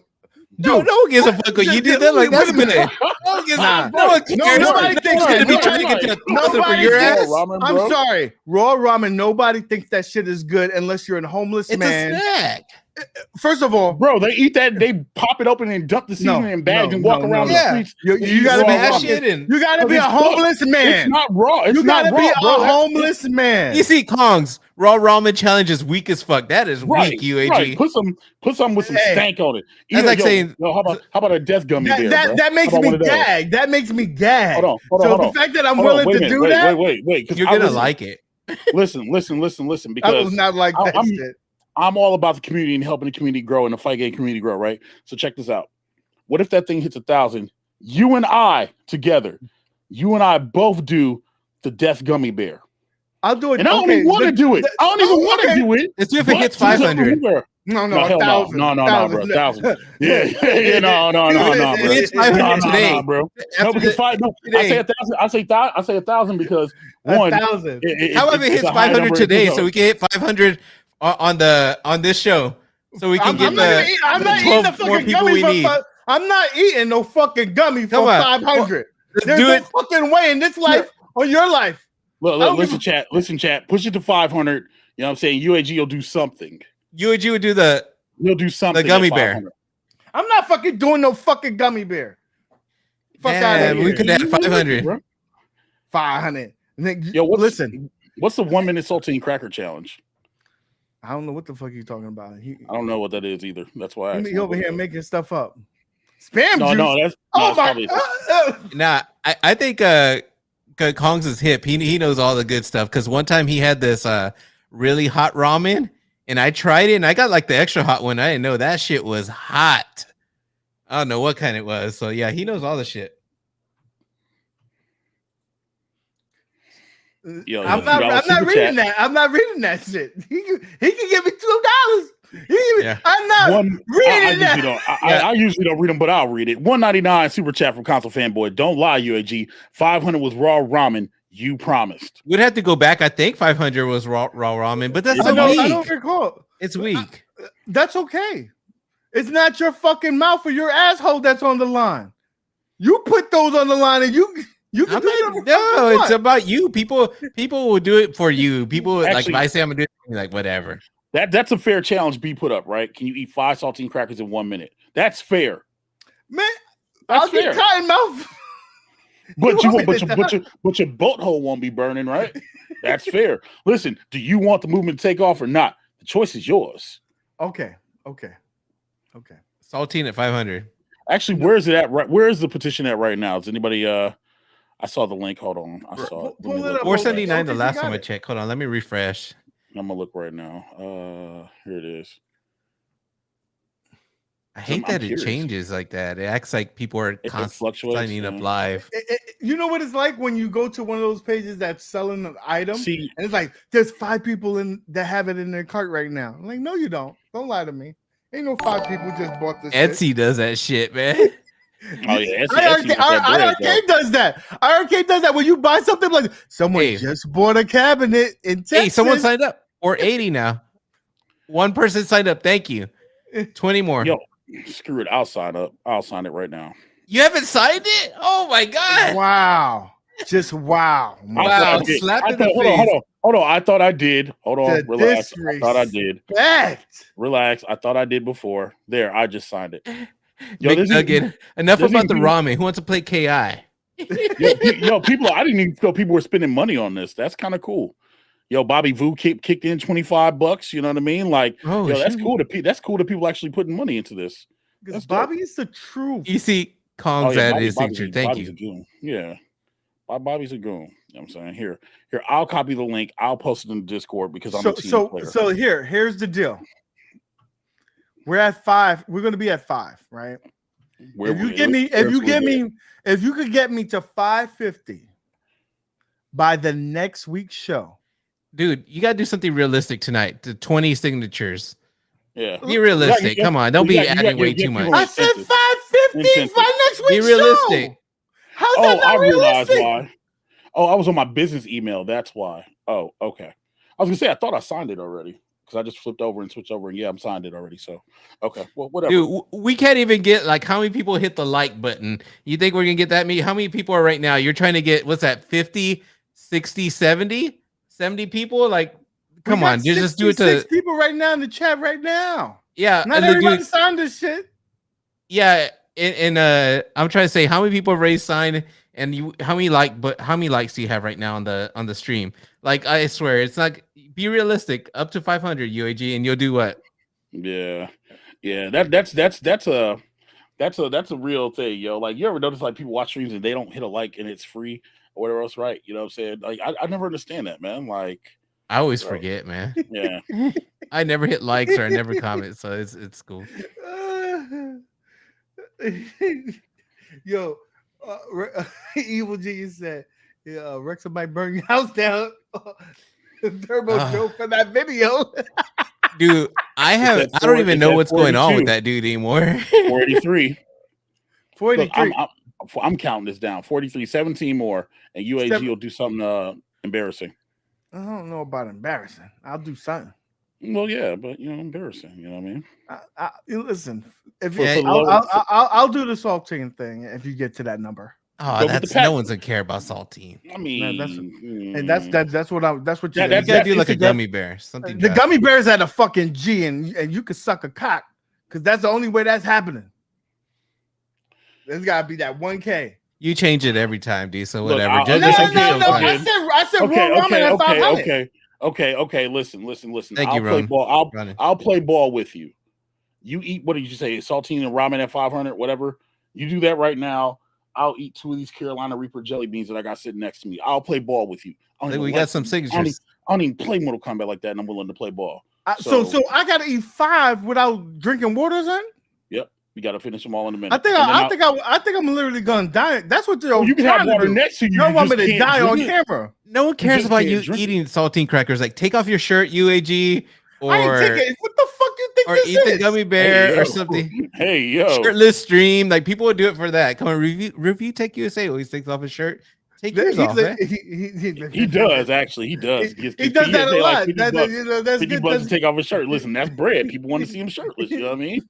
[SPEAKER 5] dude, no one gives a fuck what you did that. Like that's minute.
[SPEAKER 4] Nobody thinks that.
[SPEAKER 5] Be trying to get your for your ass.
[SPEAKER 4] I'm sorry, raw ramen. Nobody thinks that shit is good unless you're a homeless man.
[SPEAKER 5] It's a snack.
[SPEAKER 4] First of all,
[SPEAKER 6] bro, they eat that. They pop it open and dump the seasoning in bags and walk around the streets.
[SPEAKER 4] You gotta be a homeless man.
[SPEAKER 6] It's not raw.
[SPEAKER 4] You gotta be a homeless man.
[SPEAKER 5] You see, Kong's raw ramen challenge is weak as fuck. That is weak, UAG.
[SPEAKER 6] Right. Put some with some stank on it.
[SPEAKER 5] That's like saying,
[SPEAKER 6] how about a death gummy bear?
[SPEAKER 4] That makes me gag. That makes me gag.
[SPEAKER 6] Hold
[SPEAKER 4] on. The fact that I'm willing to do that,
[SPEAKER 6] wait,
[SPEAKER 5] you're gonna like it.
[SPEAKER 6] Listen. Because
[SPEAKER 4] I was not like that shit.
[SPEAKER 6] I'm all about the community and helping the community grow and the fight game community grow, right? So check this out. What if that thing hits 1,000? You and I together, you and I both do the death gummy bear.
[SPEAKER 4] I'll do it.
[SPEAKER 6] And I don't even want to do it. I don't even want to do it.
[SPEAKER 5] Let's do it if it hits 500.
[SPEAKER 4] No,
[SPEAKER 6] hell
[SPEAKER 4] 1,000.
[SPEAKER 6] no, bro, 1,000. Yeah, no, bro.
[SPEAKER 5] It hits 500 today.
[SPEAKER 6] Bro. No, because I say 1,000. I say 1,000 because one.
[SPEAKER 4] 1,000.
[SPEAKER 5] How about if it hits 500 today, so we can hit 500 on this show, so we can get
[SPEAKER 4] I'm not eating the fucking gummy for I'm not eating no fucking gummy for 500. There's no fucking way in this life or your life.
[SPEAKER 6] Look, listen, chat. Push it to 500. You know what I'm saying? UAG will do something.
[SPEAKER 5] UAG would do
[SPEAKER 6] He'll do something.
[SPEAKER 5] The gummy bear.
[SPEAKER 4] I'm not fucking doing no fucking gummy bear. Fuck out of here.
[SPEAKER 5] We could have 500.
[SPEAKER 4] 500.
[SPEAKER 6] Yo,
[SPEAKER 4] listen.
[SPEAKER 6] What's the 1 minute saltine cracker challenge?
[SPEAKER 4] I don't know what the fuck you're talking about.
[SPEAKER 6] I don't know what that is either. That's why I
[SPEAKER 4] he over here making stuff up. Spam juice.
[SPEAKER 6] No, that's
[SPEAKER 5] Nah, I think Kong's is hip. He knows all the good stuff because one time he had this really hot ramen and I tried it and I got like the extra hot one. I didn't know that shit was hot. I don't know what kind it was. So yeah, he knows all the shit.
[SPEAKER 6] Yo,
[SPEAKER 4] I'm not reading that. I'm not reading that shit. He can give me $2. I'm not reading that.
[SPEAKER 6] I usually don't read them, but I'll read it. $1.99 super chat from Console Fanboy. Don't lie, UAG. 500 was raw ramen. You promised.
[SPEAKER 5] We'd have to go back. I think 500 was raw ramen, but that's weak.
[SPEAKER 4] I don't recall.
[SPEAKER 5] It's weak.
[SPEAKER 4] That's okay. It's not your fucking mouth or your asshole that's on the line. You put those on the line, and you can do it.
[SPEAKER 5] No, it's about you. People will do it for you. People actually, like if I say I'm gonna do it, like whatever.
[SPEAKER 6] That's a fair challenge. B put up, right? Can you eat 5 saltine crackers in 1 minute? That's fair,
[SPEAKER 4] man.
[SPEAKER 6] That's
[SPEAKER 4] I'll
[SPEAKER 6] fair.
[SPEAKER 4] get cotton mouth.
[SPEAKER 6] But your butthole won't be burning, right? That's fair. Listen, do you want the movement to take off or not? The choice is yours.
[SPEAKER 4] Okay.
[SPEAKER 5] Saltine at 500.
[SPEAKER 6] Actually, where is it at? Right, where is the petition at right now? Is anybody? I saw the link. Hold on, I saw it.
[SPEAKER 5] 479. The last time I checked. Hold on, let me refresh.
[SPEAKER 6] I'm gonna look right now. Here it is.
[SPEAKER 5] I hate that it changes like that. It acts like people are constantly signing up live.
[SPEAKER 4] You know what it's like when you go to one of those pages that's selling an item,
[SPEAKER 6] and
[SPEAKER 4] it's like there's 5 people that have it in their cart right now. I'm like, no, you don't. Don't lie to me. Ain't no 5 people just bought this.
[SPEAKER 5] Etsy does that shit, man.
[SPEAKER 6] Oh yeah,
[SPEAKER 4] Arcade does that. Arcade does that when you buy something like someone just bought a cabinet in Texas.
[SPEAKER 5] Hey, someone signed up. Or 80 now. One person signed up. Thank you. 20 more.
[SPEAKER 6] Yo, screw it. I'll sign up. I'll sign it right now.
[SPEAKER 5] You haven't signed it? Oh my god!
[SPEAKER 4] Wow! Just wow!
[SPEAKER 5] Wow! Slap in the face.
[SPEAKER 6] Hold on. I thought I did. Hold on. Relax. I thought I did. Relax. I thought I did before. There. I just signed it.
[SPEAKER 5] Yo, again. Enough about the ramen. Who wants to play KI?
[SPEAKER 6] yo, people. I didn't even know people were spending money on this. That's kind of cool. Yo, Bobby Vu kicked in $25. You know what I mean? Like, that's cool. That's cool that people actually putting money into this.
[SPEAKER 4] Because Bobby is the truth.
[SPEAKER 5] You see, Kong's at his signature. Thank you.
[SPEAKER 6] Yeah, Bobby's a goon. You know what I'm saying? Here, I'll copy the link. I'll post it in the Discord because I'm a team player.
[SPEAKER 4] So here's the deal. We're at 5. We're going to be at 5, right? If you could get me to 550 by the next week's show.
[SPEAKER 5] Dude, you got to do something realistic tonight. The 20 signatures.
[SPEAKER 6] Yeah.
[SPEAKER 5] Be realistic. Come on. Don't be adding way too much.
[SPEAKER 4] I said 550 by next week's
[SPEAKER 5] Be realistic.
[SPEAKER 4] Show. How's that not realistic?
[SPEAKER 6] Realized why. Oh, I was on my business email. That's why. Oh, okay. I was going to say, I thought I signed it already because I just flipped over and switched over. And yeah, I'm signed it already. So, okay. Well, whatever.
[SPEAKER 5] Dude, we can't even get like how many people hit the like button. You think we're going to get that many? How many people are right now? You're trying to get, what's that, 50, 60, 70? 70 people, like, come on, just do it to
[SPEAKER 4] people right now in the chat right now.
[SPEAKER 5] Yeah,
[SPEAKER 4] not everybody signed this shit.
[SPEAKER 5] Yeah, and I'm trying to say how many people have already signed, and how many likes do you have right now on the stream? Like, I swear, it's not. Be realistic. Up to 500 UAG, and you'll do what?
[SPEAKER 6] Yeah. That's a real thing, yo. Like, you ever notice like people watch streams and they don't hit a like and it's free? Or whatever else, right? You know what I'm saying? Like, I never understand that, man. Like,
[SPEAKER 5] I always forget, man.
[SPEAKER 6] Yeah.
[SPEAKER 5] I never hit likes or I never comment, so it's cool.
[SPEAKER 4] Yo, Evil Genius said, Rex might burn your house down. Turbo Joe for that video.
[SPEAKER 5] Dude, I don't even know what's going on with that dude anymore.
[SPEAKER 6] 43.
[SPEAKER 4] 43.
[SPEAKER 6] Look, I'm counting this down. 43, 17 more, and UAG will do something embarrassing.
[SPEAKER 4] I don't know about embarrassing. I'll do something.
[SPEAKER 6] Well, yeah, but embarrassing. You know what I mean?
[SPEAKER 4] Listen, if I'll do the saltine thing if you get to that number.
[SPEAKER 5] Oh, no one's gonna care about saltine.
[SPEAKER 6] I mean,
[SPEAKER 4] that's what you
[SPEAKER 5] gotta do, like a gummy bear. Something.
[SPEAKER 4] The gummy bear's at a fucking G, and you can suck a cock because that's the only way that's happening. There's gotta be that 1K.
[SPEAKER 5] You change it every time, D. So whatever.
[SPEAKER 4] I said
[SPEAKER 6] okay. Listen.
[SPEAKER 5] Thank you, Ron.
[SPEAKER 6] I'll play ball with you. You eat, what did you say? Saltine and ramen at 500, whatever. You do that right now. I'll eat 2 of these Carolina Reaper jelly beans that I got sitting next to me. I'll play ball with you.
[SPEAKER 5] We got some signatures.
[SPEAKER 6] I don't even play Mortal Kombat like that, and I'm willing to play ball.
[SPEAKER 4] So I gotta eat 5 without drinking water, son?
[SPEAKER 6] Yep. We gotta finish them all in a minute.
[SPEAKER 4] I think I'm literally gonna die. That's what you
[SPEAKER 6] can have water next to you.
[SPEAKER 4] You don't want me to die on camera.
[SPEAKER 5] No one cares about you eating saltine crackers. Like, take off your shirt, UAG, or
[SPEAKER 4] I ain't take it. What the fuck you think this
[SPEAKER 5] eat the gummy bear or something.
[SPEAKER 6] Hey, yo.
[SPEAKER 5] Shirtless stream. Like, people would do it for that. Come on, review Tech USA. Always takes off his shirt. Take yours off, man.
[SPEAKER 6] He does, actually. He does.
[SPEAKER 4] He does that a lot. That's
[SPEAKER 6] $50
[SPEAKER 4] good.
[SPEAKER 6] to take off his shirt. Listen, that's bread. People want to see him shirtless. You know what I mean?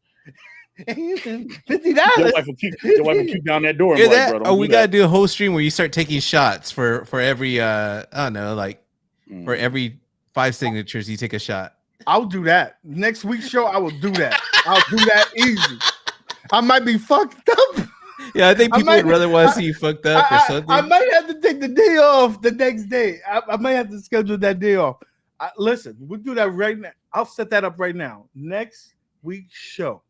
[SPEAKER 4] $50.
[SPEAKER 6] Your wife will keep down that door.
[SPEAKER 5] Hear that? Oh, we gotta do a whole stream where you start taking shots for every I don't know, like for every 5 signatures you take a shot.
[SPEAKER 4] I'll do that. Next week's show, I will do that. I'll do that easy. I might be fucked up.
[SPEAKER 5] Yeah, I think people would rather want to see you fucked up or something.
[SPEAKER 4] I might have to take the day off the next day. I might have to schedule that day off. Listen, we'll do that right now. I'll set that up right now. Next week's show,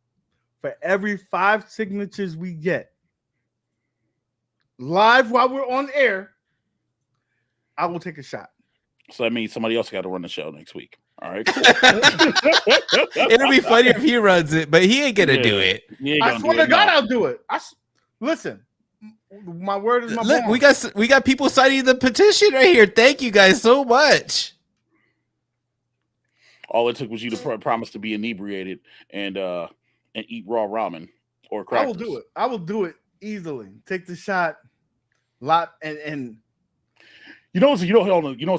[SPEAKER 4] for every 5 signatures we get live while we're on air, I will take a shot.
[SPEAKER 6] So that means somebody else got to run the show next week. All right, cool.
[SPEAKER 5] It'll be funny if he runs it, but he ain't gonna do it.
[SPEAKER 4] I swear to God, I'll do it. Listen, my word is my
[SPEAKER 5] Look,
[SPEAKER 4] bond.
[SPEAKER 5] we got people signing the petition right here. Thank you guys so much.
[SPEAKER 6] All it took was you to promise to be inebriated and eat raw ramen or crackers.
[SPEAKER 4] I will do it. I will do it easily. Take the shot, lot and.
[SPEAKER 6] You know what's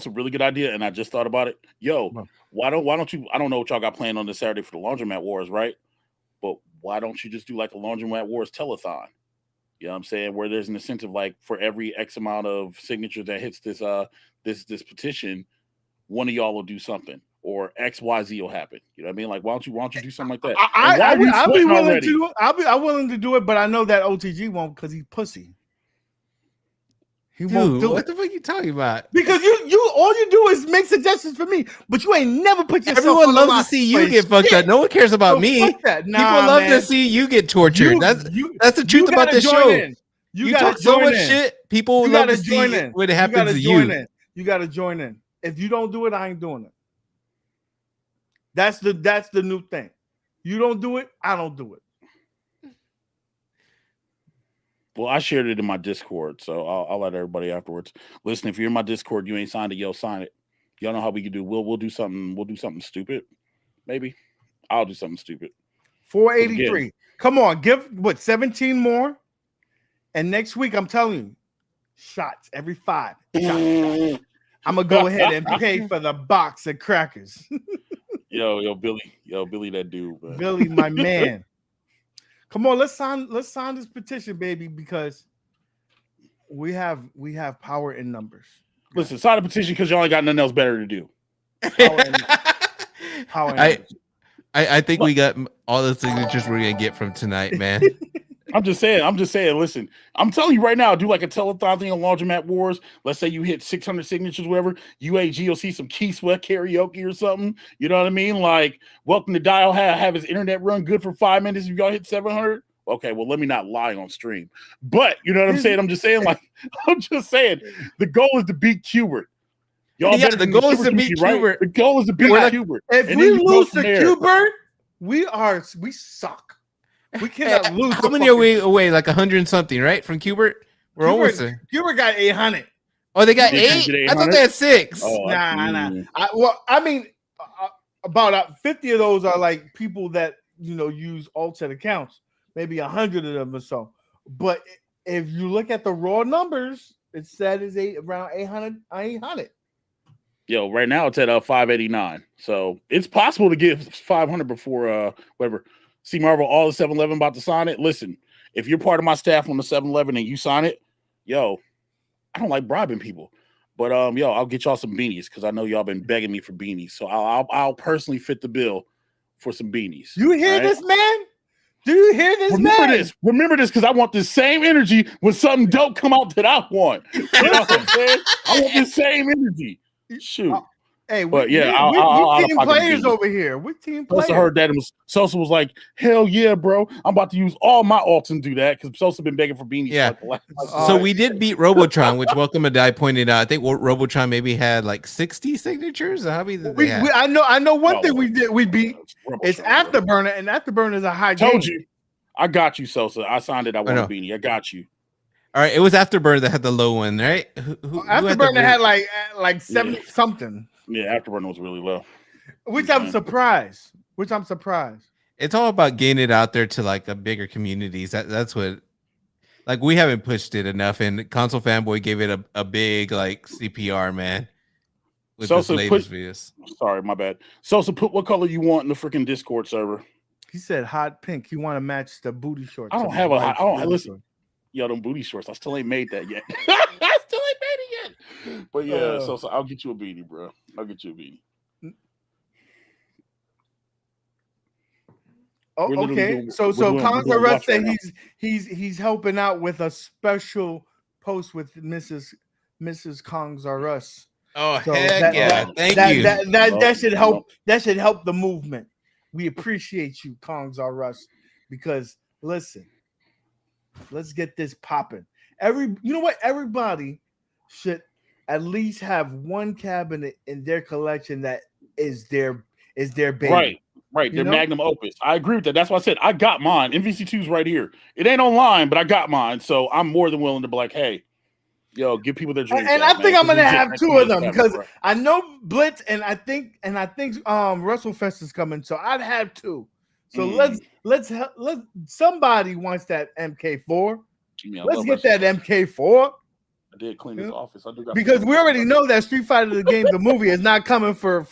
[SPEAKER 6] a really good idea, and I just thought about it. Yo, why don't you? I don't know what y'all got planned on this Saturday for the Laundromat Wars, right? But why don't you just do like a Laundromat Wars telethon? You know what I'm saying? Where there's an incentive, like for every X amount of signatures that hits this petition, one of y'all will do something, or XYZ will happen. You know what I mean? Like, why don't you do something like that?
[SPEAKER 4] I'll be willing to. I'm willing to do it, but I know that OTG won't because he's pussy. He won't do
[SPEAKER 5] what
[SPEAKER 4] it.
[SPEAKER 5] the fuck are you talking about?
[SPEAKER 4] Because you all you do is make suggestions for me, but you ain't never put yourself.
[SPEAKER 5] Everyone loves to see you get fucked up. No one cares about me.
[SPEAKER 4] Nah,
[SPEAKER 5] people love to see you get tortured. That's the truth about this show. You talk so much shit. People love to see what happens to you.
[SPEAKER 4] You got to join in. If you don't do it, I ain't doing it. That's the new thing. You don't do it, I don't do it.
[SPEAKER 6] Well, I shared it in my Discord, so I'll let everybody afterwards. Listen, if you're in my Discord, you ain't signed it, yo, sign it. Y'all know how we can do. We'll do something. We'll do something stupid. Maybe I'll do something stupid.
[SPEAKER 4] 483. Come on, give 17 more, and next week I'm telling you, shots every 5. Shots. I'm gonna go ahead and pay for the box of crackers.
[SPEAKER 6] Yo, Billy, that dude. Man.
[SPEAKER 4] Billy, my man. Come on, let's sign this petition, baby, because we have power in numbers.
[SPEAKER 6] Listen, sign a petition because y'all ain't got nothing else better to do.
[SPEAKER 4] Power in numbers.
[SPEAKER 5] I think we got all the signatures we're gonna get from tonight, man.
[SPEAKER 6] I'm just saying. Listen, I'm telling you right now. Do like a telethon thing on Laundromat Wars. Let's say you hit 600 signatures, whatever. UAG will see some Key Sweat karaoke or something. You know what I mean? Like, welcome to Dial. Have his internet run good for 5 minutes. If y'all hit 700, okay. Well, let me not lie on stream. But you know what I'm saying? I'm just saying. The goal is to beat Qbert.
[SPEAKER 5] Y'all the goal is to beat Qbert.
[SPEAKER 6] Right? The goal is to beat Qbert.
[SPEAKER 4] If we lose to Qbert, we suck. We cannot lose.
[SPEAKER 5] How many are we away? Like 100 and something, right? From Qbert? We're almost there.
[SPEAKER 4] Qbert got 800.
[SPEAKER 5] Oh, they got
[SPEAKER 6] They changed
[SPEAKER 5] 8?
[SPEAKER 6] it to
[SPEAKER 5] I thought
[SPEAKER 6] 800?
[SPEAKER 5] they had 6.
[SPEAKER 6] Oh,
[SPEAKER 4] Nah. I mean, about 50 of those are like people that use alternate accounts. Maybe 100 of them or so. But if you look at the raw numbers, it said is around 800.
[SPEAKER 6] Yo, right now it's at 589. So it's possible to get 500 before whatever. See Marvel, all the 7-Eleven about to sign it. Listen, if you're part of my staff on the 7-Eleven and you sign it, yo, I don't like bribing people. But yo, I'll get y'all some beanies because I know y'all been begging me for beanies. So I'll personally fit the bill for some beanies.
[SPEAKER 4] You hear this, man? Do you hear this, man?
[SPEAKER 6] Remember this, because I want the same energy when something dope come out that I want. You know what I'm saying? I want the same energy. Shoot.
[SPEAKER 4] Hey,
[SPEAKER 6] but yeah,
[SPEAKER 4] we're team players over here. We're team players.
[SPEAKER 6] Sosa heard that and Sosa was like, "Hell yeah, bro! I'm about to use all my alts and do that," because Sosa been begging for beanies.
[SPEAKER 5] Yeah. So we did beat Robotron, which Welcome to Die pointed out. I think Robotron maybe had like 60 signatures. How many did they have?
[SPEAKER 4] I know one thing we did. We beat. It's Afterburner, and Afterburner is a high game.
[SPEAKER 6] Told you, I got you, Sosa. I signed it. I want a beanie. I got you.
[SPEAKER 5] All right, it was Afterburner that had the low one, right?
[SPEAKER 4] Afterburner had like 70 something.
[SPEAKER 6] Yeah, Afterburner was really low.
[SPEAKER 4] Which I'm surprised.
[SPEAKER 5] It's all about getting it out there to like a bigger communities. That's what, like, we haven't pushed it enough, and Console Fanboy gave it a big like CPR, man. With
[SPEAKER 6] Sosa
[SPEAKER 5] this latest videos.
[SPEAKER 6] Sorry, my bad. Sosa, put what color you want in the freaking Discord server.
[SPEAKER 4] He said hot pink. You want to match the booty shorts.
[SPEAKER 6] I don't have a hot. I don't listen. Yo, them booty shorts. I still ain't made that yet. I still ain't made it yet. But yeah, so I'll get you a beanie, bro. I'll get you a beanie.
[SPEAKER 4] Oh, okay. So Conquer Russ said he's helping out with a special post with Mrs. Kongs R Us.
[SPEAKER 5] Oh, so heck yeah! Thank you.
[SPEAKER 4] That should help. That should help the movement. We appreciate you, Kongs R Us, because listen, let's get this popping. You know what? Everybody should at least have one cabinet in their collection that is their baby.
[SPEAKER 6] Right. Their magnum opus. I agree with that. That's why I said I got mine. MVC2's right here. It ain't online, but I got mine. So I'm more than willing to be like, hey, yo, give people their dreams.
[SPEAKER 4] And I think I'm gonna have 2 of them because I know Blitz and I think WrestleFest is coming. So I'd have 2. So let's somebody wants that MK4. Let's get that MK4.
[SPEAKER 6] I did clean his office. I do got
[SPEAKER 4] because we already know that Street Fighter the game, the movie, is not coming for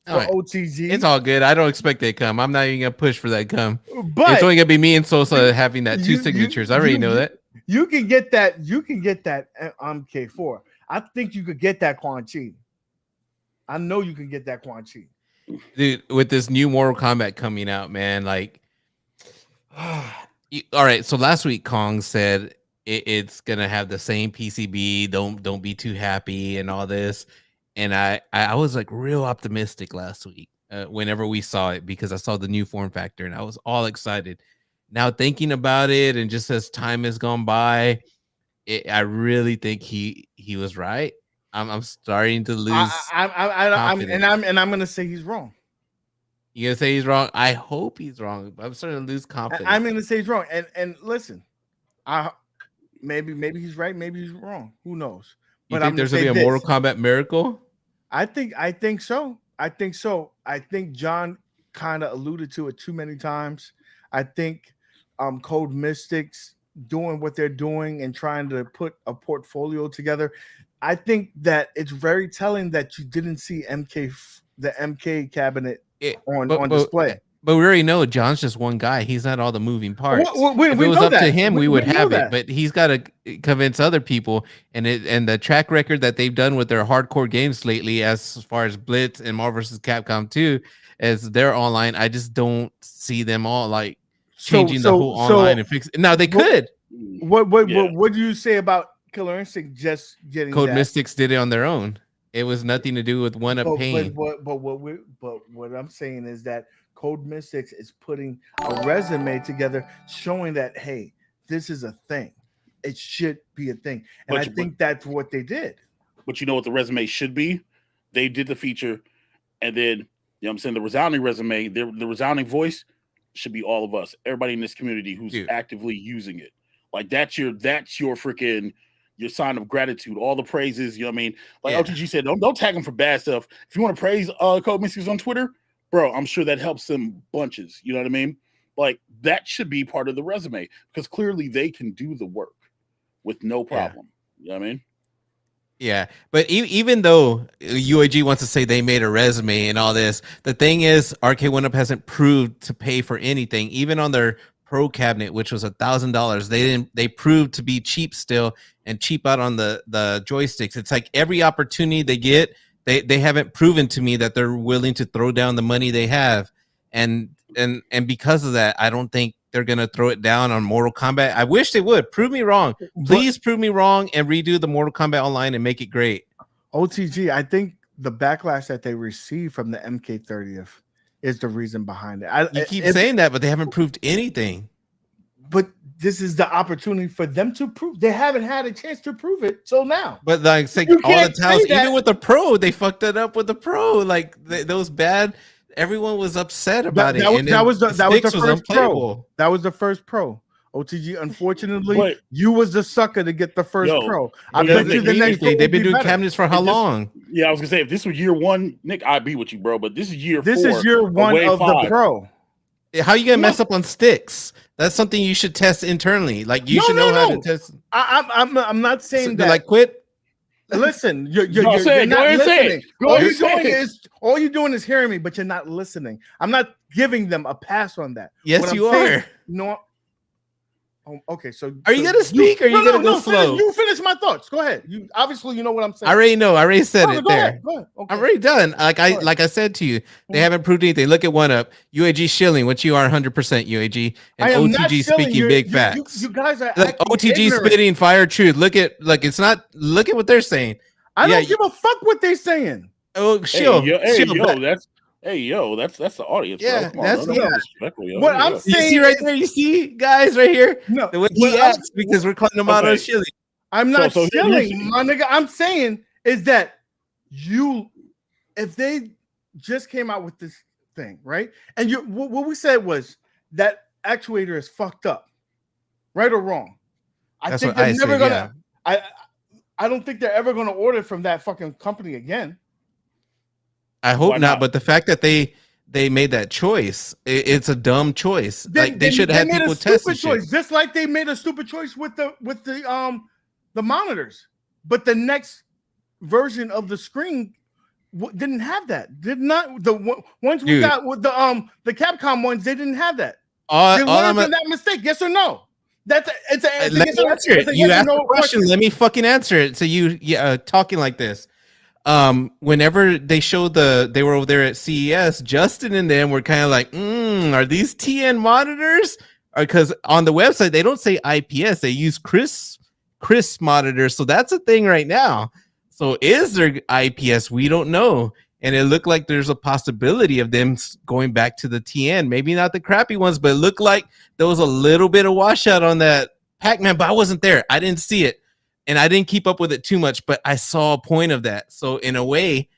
[SPEAKER 4] OTG.
[SPEAKER 5] It's all good. I don't expect they come. I'm not even gonna push for that come.
[SPEAKER 4] But
[SPEAKER 5] it's only gonna be me and Sosa having that 2 signatures. I already know that.
[SPEAKER 4] You can get that. You can get that MK4. I think you could get that Quan Chi. I know you can get that Quan Chi.
[SPEAKER 5] Dude, with this new Mortal Kombat coming out, man, like, all right. So last week, Kong said it's gonna have the same PCB. Don't be too happy and all this. And I was like real optimistic last week whenever we saw it because I saw the new form factor and I was all excited. Now thinking about it and just as time has gone by, I really think he was right. I'm starting to lose.
[SPEAKER 4] I'm gonna say he's wrong.
[SPEAKER 5] You gonna say he's wrong? I hope he's wrong. But I'm starting to lose confidence.
[SPEAKER 4] I'm gonna say he's wrong. And listen, maybe he's right. Maybe he's wrong. Who knows?
[SPEAKER 5] You think there's gonna be a Mortal Kombat miracle?
[SPEAKER 4] I think so. I think John kind of alluded to it too many times. I think Code Mystics doing what they're doing and trying to put a portfolio together. I think that it's very telling that you didn't see the MK cabinet on display.
[SPEAKER 5] But we already know John's just one guy. He's not all the moving parts. If it was up to him, we would have it. But he's got to convince other people. And the track record that they've done with their hardcore games lately, as far as Blitz and Marvel vs. Capcom 2, as they're online, I just don't see them all like changing the whole online and fix it. Now they could.
[SPEAKER 4] What do you say about Killer Instinct just getting
[SPEAKER 5] Code Mystics did it on their own? It was nothing to do with one up paying.
[SPEAKER 4] But what I'm saying is that Code Mystics is putting a resume together showing that, hey, this is a thing. It should be a thing. And I think that's what they did.
[SPEAKER 6] But you know what the resume should be? They did the feature, and then, you know what I'm saying, the resounding resume, the resounding voice should be all of us. Everybody in this community who's actively using it. Like that's your freaking your sign of gratitude, all the praises. You know what I mean? Like
[SPEAKER 5] Yeah.
[SPEAKER 6] LTG said, don't tag them for bad stuff. If you want to praise Code Mystics on Twitter, bro, I'm sure that helps them bunches. You know what I mean? Like that should be part of the resume because clearly they can do the work with no problem. You know what I mean?
[SPEAKER 5] Yeah, but even though UAG wants to say they made a resume and all this, the thing is, Arcade One Up hasn't proved to pay for anything. Even on their Pro cabinet, which was $1,000, they proved to be cheap still and cheap out on the joysticks. It's like every opportunity they get, they haven't proven to me that they're willing to throw down the money they have, and because of that, I don't think they're gonna throw it down on Mortal Kombat. I wish they would. Prove me wrong. Please prove me wrong and redo the Mortal Kombat Online and make it great.
[SPEAKER 4] OTG, I think the backlash that they received from the MK30th is the reason behind it.
[SPEAKER 5] You keep saying that, but they haven't proved anything.
[SPEAKER 4] But this is the opportunity for them to prove. They haven't had a chance to prove it till now.
[SPEAKER 5] But like all the times, even with the Pro, they fucked it up with the Pro. Like those bad. Everyone was upset about it.
[SPEAKER 4] That was the first Pro.
[SPEAKER 5] unplayable.
[SPEAKER 4] That was the first Pro. OTG, unfortunately, you was the sucker to get the first Pro. I bet you the next
[SPEAKER 5] they've been doing cabinets for how long?
[SPEAKER 6] Yeah, I was gonna say if this was year one, Nick, I'd be with you, bro. But this is year 4.
[SPEAKER 4] This is year 1 of the Pro.
[SPEAKER 5] How are you gonna mess up on sticks? That's something you should test internally. Like you should know how to test.
[SPEAKER 4] I'm not saying that.
[SPEAKER 5] Like quit.
[SPEAKER 4] Listen, you're not listening. All you're doing is hearing me, but you're not listening. I'm not giving them a pass on that.
[SPEAKER 5] Yes, you are.
[SPEAKER 4] No. Oh, okay, so
[SPEAKER 5] are you gonna speak or are you gonna go slow?
[SPEAKER 4] You finish my thoughts. Go ahead. You obviously you know what I'm saying.
[SPEAKER 5] I already know. I already said it there.
[SPEAKER 4] Go ahead. Okay.
[SPEAKER 5] I'm already done. Like I said to you, they haven't proved anything. Look at One Up, UAG shilling, which you are 100% UAG, and OTG speaking big facts.
[SPEAKER 4] You guys are
[SPEAKER 5] like OTG spitting fire truth. Look at it's not. Look at what they're saying.
[SPEAKER 4] I don't give a fuck what they're saying.
[SPEAKER 5] Oh, shill.
[SPEAKER 6] That's the audience.
[SPEAKER 5] Yeah,
[SPEAKER 6] bro. That's
[SPEAKER 4] what I'm saying.
[SPEAKER 5] You see right there. You see, guys, right here.
[SPEAKER 4] No,
[SPEAKER 5] the way he acts because we're calling him out on shilling.
[SPEAKER 4] I'm not shilling, my nigga. I'm saying is that if they just came out with this thing, right? And what we said was that actuator is fucked up, right or wrong. I think they're never gonna. I don't think they're ever gonna order from that fucking company again.
[SPEAKER 5] I hope not, but the fact that they made that choice, it's a dumb choice. They should have people test the choice,
[SPEAKER 4] just like they made a stupid choice with the monitors. But the next version of the screen didn't have that. Did not the ones we got with the Capcom ones, they didn't have that. They learned from that mistake. Yes or no? You asked
[SPEAKER 5] a question. Let me fucking answer it. So you talking like this. Whenever they showed they were over there at CES, Justin and them were kind of like, are these TN monitors? Because on the website they don't say IPS, they use crisp monitors. So that's a thing right now. So is there IPS? We don't know. And it looked like there's a possibility of them going back to the TN. Maybe not the crappy ones, but it looked like there was a little bit of washout on that Pac-Man, but I wasn't there. I didn't see it. And I didn't keep up with it too much, but I saw a point of that. So in a way,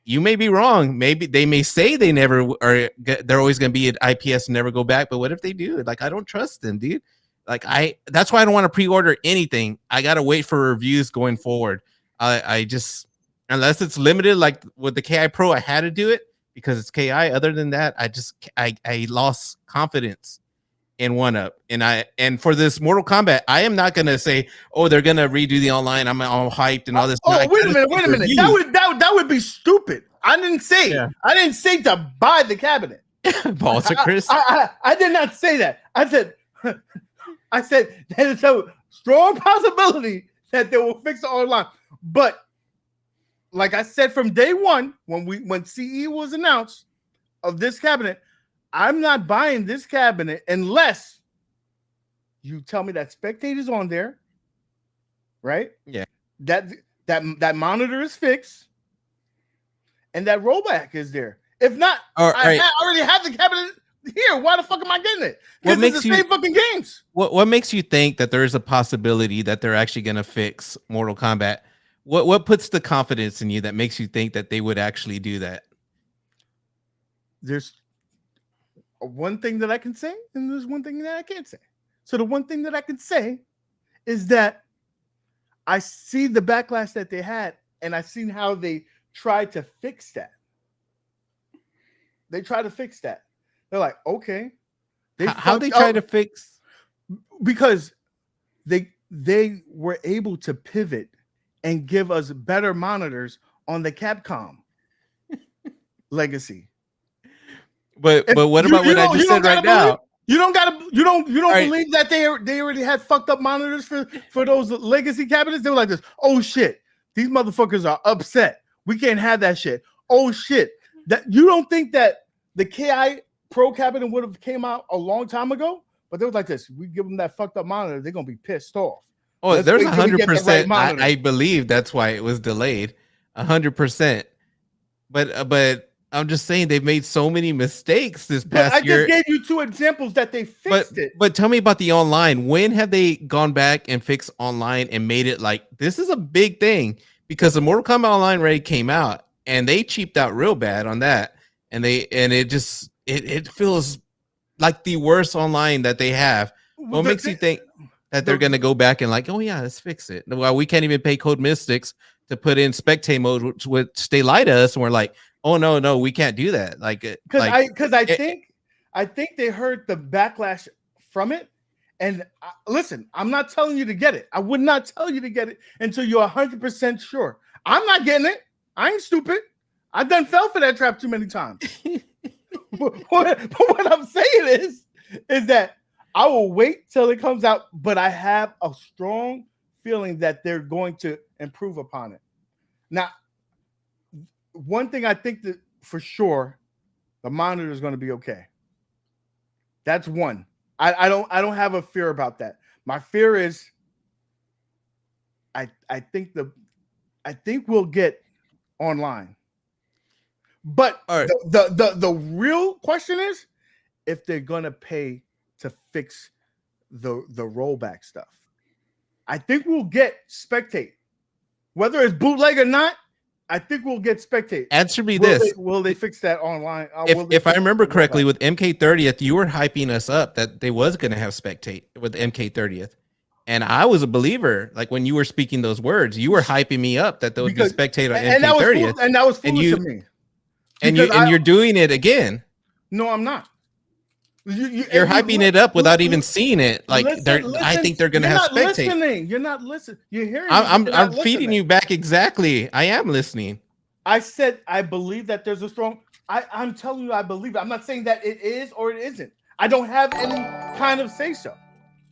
[SPEAKER 5] you may be wrong. Maybe they may say they never are. They're always going to be at IPS and never go back. But what if they do? Like, I don't trust them, dude. Like that's why I don't want to pre-order anything. I got to wait for reviews going forward. I just, unless it's limited, like with the KI Pro, I had to do it because it's KI. Other than that, I lost confidence in One Up. And for this Mortal Kombat, I am not gonna say, oh, they're gonna redo the online. I'm all hyped and all this.
[SPEAKER 4] Oh, wait a minute. That would be stupid. I didn't say to buy the cabinet.
[SPEAKER 5] Balls of Chris.
[SPEAKER 4] I did not say that. I said there's a strong possibility that they will fix it online. But like I said from day one, when CE was announced of this cabinet, I'm not buying this cabinet unless you tell me that Spectate is on there, right?
[SPEAKER 5] Yeah.
[SPEAKER 4] That monitor is fixed, and that rollback is there. If not, I already have the cabinet here. Why the fuck am I getting it? Because it's the same fucking games.
[SPEAKER 5] What makes you think that there is a possibility that they're actually going to fix Mortal Kombat? What puts the confidence in you that makes you think that they would actually do that?
[SPEAKER 4] There's one thing that I can say, and there's one thing that I can't say. So the one thing that I can say is that I see the backlash that they had, and I seen how they tried to fix that. They tried to fix that. They're like, okay.
[SPEAKER 5] How they try to fix?
[SPEAKER 4] Because they were able to pivot and give us better monitors on the Capcom legacy.
[SPEAKER 5] But what about what I just said right now?
[SPEAKER 4] You don't
[SPEAKER 5] right.
[SPEAKER 4] believe that they already had fucked up monitors for those legacy cabinets? They were like this. Oh shit, these motherfuckers are upset. We can't have that shit. Oh shit. That you don't think that the KI Pro cabinet would have came out a long time ago? But they was like this. We give them that fucked up monitor, they're gonna be pissed off.
[SPEAKER 5] Oh, there's 100%. I believe that's why it was delayed. 100%. But I'm just saying they've made so many mistakes this past year.
[SPEAKER 4] I just gave you 2 examples that they fixed it.
[SPEAKER 5] But tell me about the online. When have they gone back and fixed online and made it like this is a big thing? Because the Mortal Kombat Online raid came out and they cheaped out real bad on that. And it feels like the worst online that they have. What makes you think that they're going to go back and like, oh yeah, let's fix it? Well, we can't even pay Code Mystics to put in Spectate mode, which would stay lie to us, and we're like, oh no, we can't do that.
[SPEAKER 4] I think they heard the backlash from it. And listen, I'm not telling you to get it. I would not tell you to get it until you're 100% sure. I'm not getting it. I ain't stupid. I done fell for that trap too many times. but what I'm saying is that I will wait till it comes out, but I have a strong feeling that they're going to improve upon it. Now, one thing I think that for sure, the monitor is going to be okay. That's one. I don't have a fear about that. My fear is I think we'll get online. But
[SPEAKER 5] right.
[SPEAKER 4] the real question is if they're gonna pay to fix the rollback stuff. I think we'll get Spectate. Whether it's bootleg or not, I think we'll get Spectate.
[SPEAKER 5] Answer me this.
[SPEAKER 4] Will they fix that online?
[SPEAKER 5] If I remember correctly, with MK30th, you were hyping us up that they was going to have Spectate with MK30th. And I was a believer. Like when you were speaking those words, you were hyping me up that there would be Spectate on MK30th.
[SPEAKER 4] And that was foolish of me.
[SPEAKER 5] And you're doing it again.
[SPEAKER 4] No, I'm not.
[SPEAKER 5] You're hyping it up without even seeing it. Like I think they're gonna have Spectate.
[SPEAKER 4] You're not listening. You're hearing.
[SPEAKER 5] I'm feeding you back exactly. I am listening.
[SPEAKER 4] I said I believe that there's a strong. I'm telling you, I believe it. I'm not saying that it is or it isn't. I don't have any kind of say so.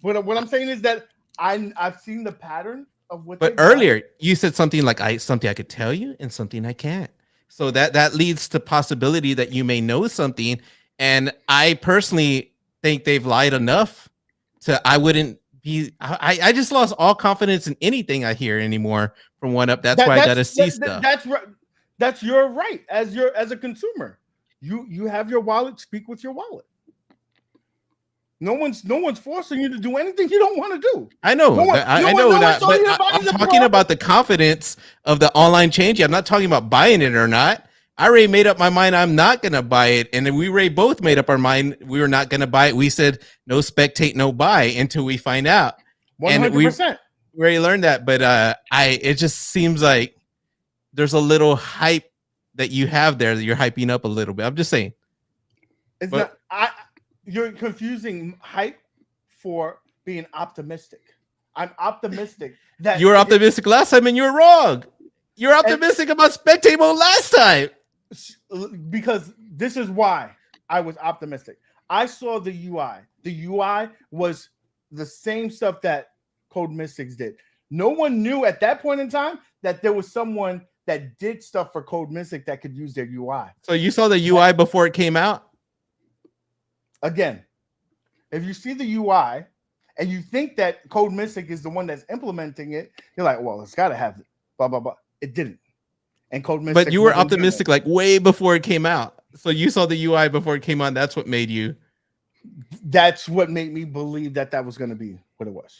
[SPEAKER 4] What I'm saying is that I've seen the pattern of what.
[SPEAKER 5] But earlier you said something like something I could tell you and something I can't. So that leads to possibility that you may know something. And I personally think they've lied enough to I wouldn't be. I just lost all confidence in anything I hear anymore from One Up. That's why I got to see stuff.
[SPEAKER 4] That's right. That's your right as a consumer. You have your wallet. Speak with your wallet. No one's forcing you to do anything you don't want to do.
[SPEAKER 5] I know. I know that. But I'm talking about the confidence of the online change. I'm not talking about buying it or not. I already made up my mind I'm not going to buy it. And then we already both made up our mind we were not going to buy it. We said no Spectate, no buy until we find out.
[SPEAKER 4] 100%.
[SPEAKER 5] And we already learned that. But it just seems like there's a little hype that you have there that you're hyping up a little bit. I'm just saying.
[SPEAKER 4] You're confusing hype for being optimistic. I'm optimistic that
[SPEAKER 5] you were optimistic last time and you were wrong. You're optimistic about Spectate mode last time.
[SPEAKER 4] Because this is why I was optimistic. I saw the UI. The UI was the same stuff that Code Mystics did. No one knew at that point in time that there was someone that did stuff for Code Mystic that could use their UI.
[SPEAKER 5] So you saw the UI before it came out?
[SPEAKER 4] Again, if you see the UI and you think that Code Mystic is the one that's implementing it, you're like, well, it's got to have it. Blah, blah, blah. It didn't. And Code Mystic.
[SPEAKER 5] But you were optimistic like way before it came out. So you saw the UI before it came on. That's what made you.
[SPEAKER 4] That's what made me believe that was going to be what it was.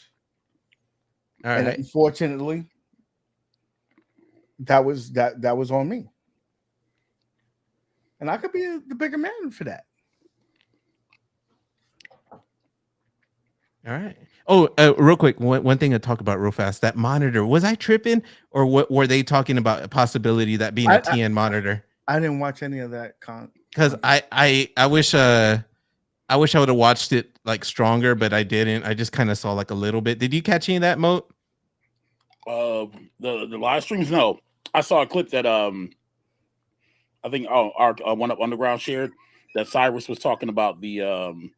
[SPEAKER 5] All right.
[SPEAKER 4] And unfortunately, that was on me. And I could be the bigger man for that.
[SPEAKER 5] All right. Oh, real quick, one thing to talk about real fast. That monitor, was I tripping, or what were they talking about a possibility that being a TN monitor?
[SPEAKER 4] I didn't watch any of that
[SPEAKER 5] because I wish I would have watched it like stronger, but I didn't. I just kind of saw like a little bit. Did you catch any of that, Moat?
[SPEAKER 6] The live streams, no. I saw a clip that I think our One Up Underground shared that Cyrus was talking about the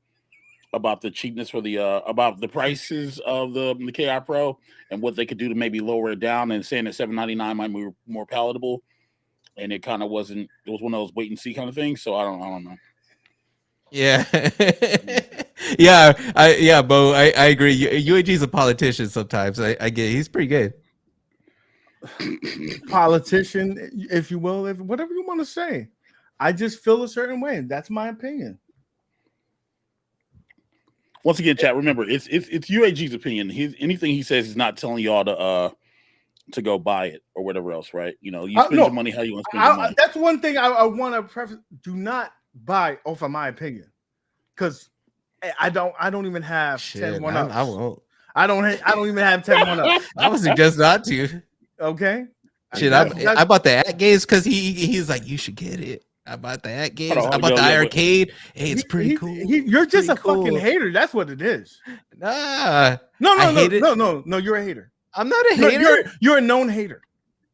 [SPEAKER 6] cheapness for the about the prices of the KI Pro and what they could do to maybe lower it down, and saying that $799 might be more palatable. And it kind of wasn't. It was one of those wait and see kind of things. So I don't know.
[SPEAKER 5] Yeah, Bo. I agree. UAG's a politician sometimes. I get. He's pretty good.
[SPEAKER 4] Politician, if you will, whatever you want to say. I just feel a certain way. That's my opinion.
[SPEAKER 6] Once again, chat. Remember, it's UAG's opinion. Anything he says is not telling y'all to go buy it or whatever else, right? You know, you spend your money how you want to spend your money.
[SPEAKER 4] That's one thing I want to preface. Do not buy off of my opinion, because I don't even have 10 1-ups.
[SPEAKER 5] I won't.
[SPEAKER 4] I don't even have 10 1-ups.
[SPEAKER 5] I would suggest not to.
[SPEAKER 4] Okay.
[SPEAKER 5] Shit, I bought the AtGames because he's like, you should get it. I bought the AtGames. I bought the arcade. Hey, it's pretty cool.
[SPEAKER 4] You're just a fucking hater. That's what it is.
[SPEAKER 5] Nah.
[SPEAKER 4] No. You're a hater.
[SPEAKER 5] I'm not a hater.
[SPEAKER 4] You're a known hater.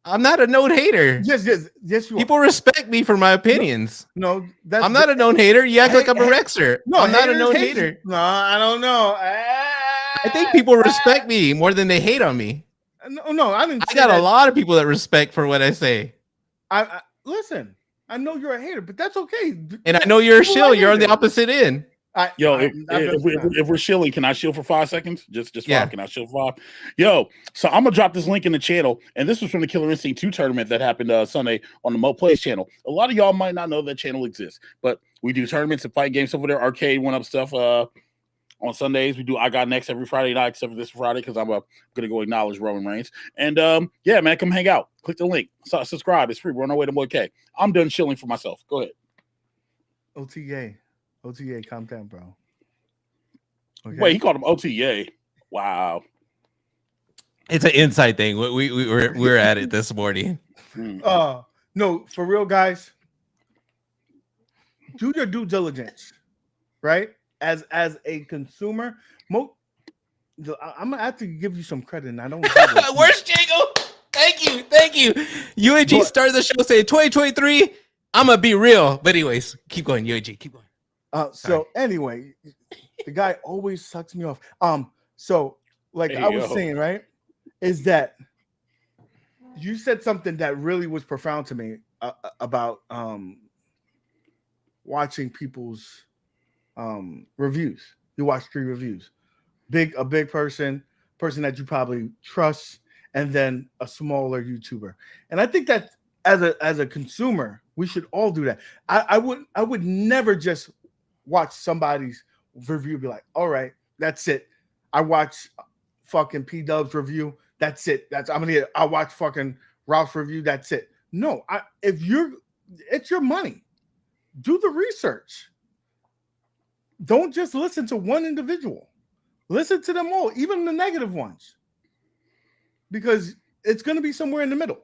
[SPEAKER 5] I'm not a known hater.
[SPEAKER 4] Yes, you are.
[SPEAKER 5] People respect me for my opinions.
[SPEAKER 4] No,
[SPEAKER 5] I'm not a known hater. You act like I'm a Rexer. No, I'm not a known hater.
[SPEAKER 4] No, I don't know.
[SPEAKER 5] I think people respect me more than they hate on me.
[SPEAKER 4] No, I didn't.
[SPEAKER 5] I got a lot of people that respect for what I say.
[SPEAKER 4] I listen. I know you're a hater, but that's okay.
[SPEAKER 5] And I know you're a shill. You're on the opposite end.
[SPEAKER 6] If we're shilling, can I shill for 5 seconds? Just 5. Can I shill for 5? Yo, so I'm gonna drop this link in the channel, and this was from the Killer Instinct 2 tournament that happened Sunday on the Mo Plays channel. A lot of y'all might not know that channel exists, but we do tournaments and fight games over there, arcade one-up stuff. On Sundays, we do I Got Next every Friday night, except for this Friday, because I'm gonna go acknowledge Roman Reigns. And yeah, man, come hang out. Click the link. Subscribe. It's free. We're on our way to K. I'm done chilling for myself. Go ahead.
[SPEAKER 4] OTA, calm down, bro.
[SPEAKER 6] Okay. Wait, he called him OTA. Wow.
[SPEAKER 5] It's an inside thing. We're at it this morning.
[SPEAKER 4] No, for real, guys. Do your due diligence, right? As a consumer, I'm gonna have to give you some credit. And I don't.
[SPEAKER 5] Where's Jago? Thank you. UAG started the show saying 2023. I'm gonna be real, but anyways, keep going, UAG. Keep going.
[SPEAKER 4] So anyway, the guy always sucks me off. So like I was saying, right, is that you said something that really was profound to me about watching people's reviews. You watch 3 reviews, a big person that you probably trust, and then a smaller YouTuber. And I think that as a consumer, we should all do that. I would never just watch somebody's review, be like, all right, that's it. I watch fucking P Dub's review. That's it. I watch fucking Ralph's review. That's it. No, it's your money. Do the research. Don't just listen to one individual. Listen to them all, even the negative ones, because it's going to be somewhere in the middle.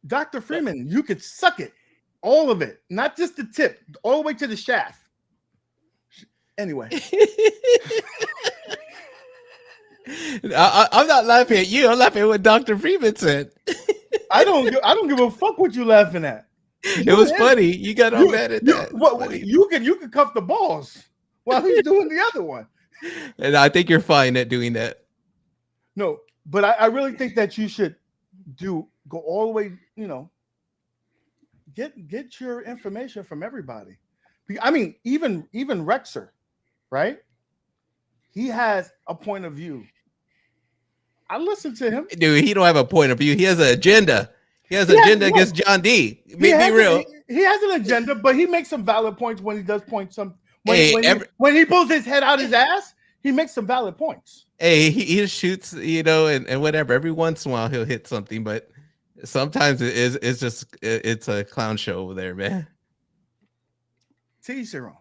[SPEAKER 4] Dr. Freeman, you could suck it, all of it, not just the tip, all the way to the shaft. Anyway.
[SPEAKER 5] I'm not laughing at you. I'm laughing at what Dr. Freeman said.
[SPEAKER 4] I don't give a fuck what you laughing at.
[SPEAKER 5] It was funny. You got all mad at that.
[SPEAKER 4] You can cuff the balls while he's doing the other one.
[SPEAKER 5] And I think you're fine at doing that.
[SPEAKER 4] No, but I really think that you should go all the way, get your information from everybody. I mean, even Rexer, right? He has a point of view. I listen to him.
[SPEAKER 5] Dude, he don't have a point of view. He has an agenda. He has an agenda against John D. Be real.
[SPEAKER 4] He has an agenda, but he makes some valid points when he does point some. When he pulls his head out his ass, he makes some valid points.
[SPEAKER 5] Hey, he shoots, and whatever. Every once in a while, he'll hit something, but sometimes it's a clown show over there, man.
[SPEAKER 4] Tease your own.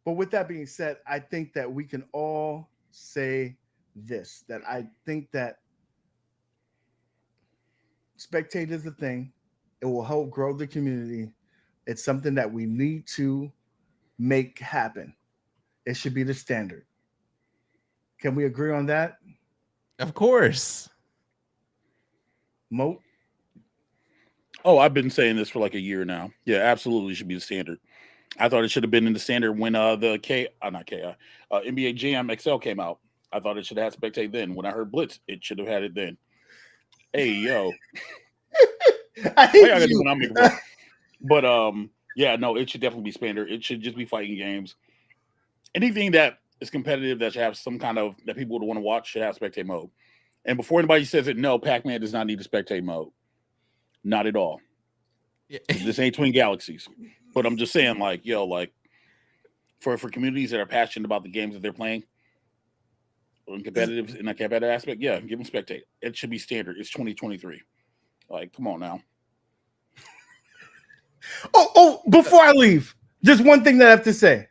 [SPEAKER 4] But with that being said, I think that we can all say this, that I think that Spectate is the thing. It will help grow the community. It's something that we need to make happen. It should be the standard. Can we agree on that?
[SPEAKER 5] Of course.
[SPEAKER 4] Moat?
[SPEAKER 6] Oh, I've been saying this for like a year now. Yeah, absolutely should be the standard. I thought it should have been in the standard when the NBA Jam XL came out. I thought it should have had Spectate then. When I heard Blitz, it should have had it then. Hey, yo.
[SPEAKER 4] I hate you.
[SPEAKER 6] But yeah, no, it should definitely be standard. It should just be fighting games. Anything that is competitive that should have some kind of that people would want to watch should have Spectate mode. And before anybody says it, no, Pac-Man does not need a Spectate mode. Not at all. Yeah. This ain't Twin Galaxies. But I'm just saying, like, yo, like, for communities that are passionate about the games that they're playing, in competitive in a competitive aspect, yeah, give them Spectate. It should be standard. It's 2023. Like, come on now.
[SPEAKER 4] Before I leave, just one thing that I have to say.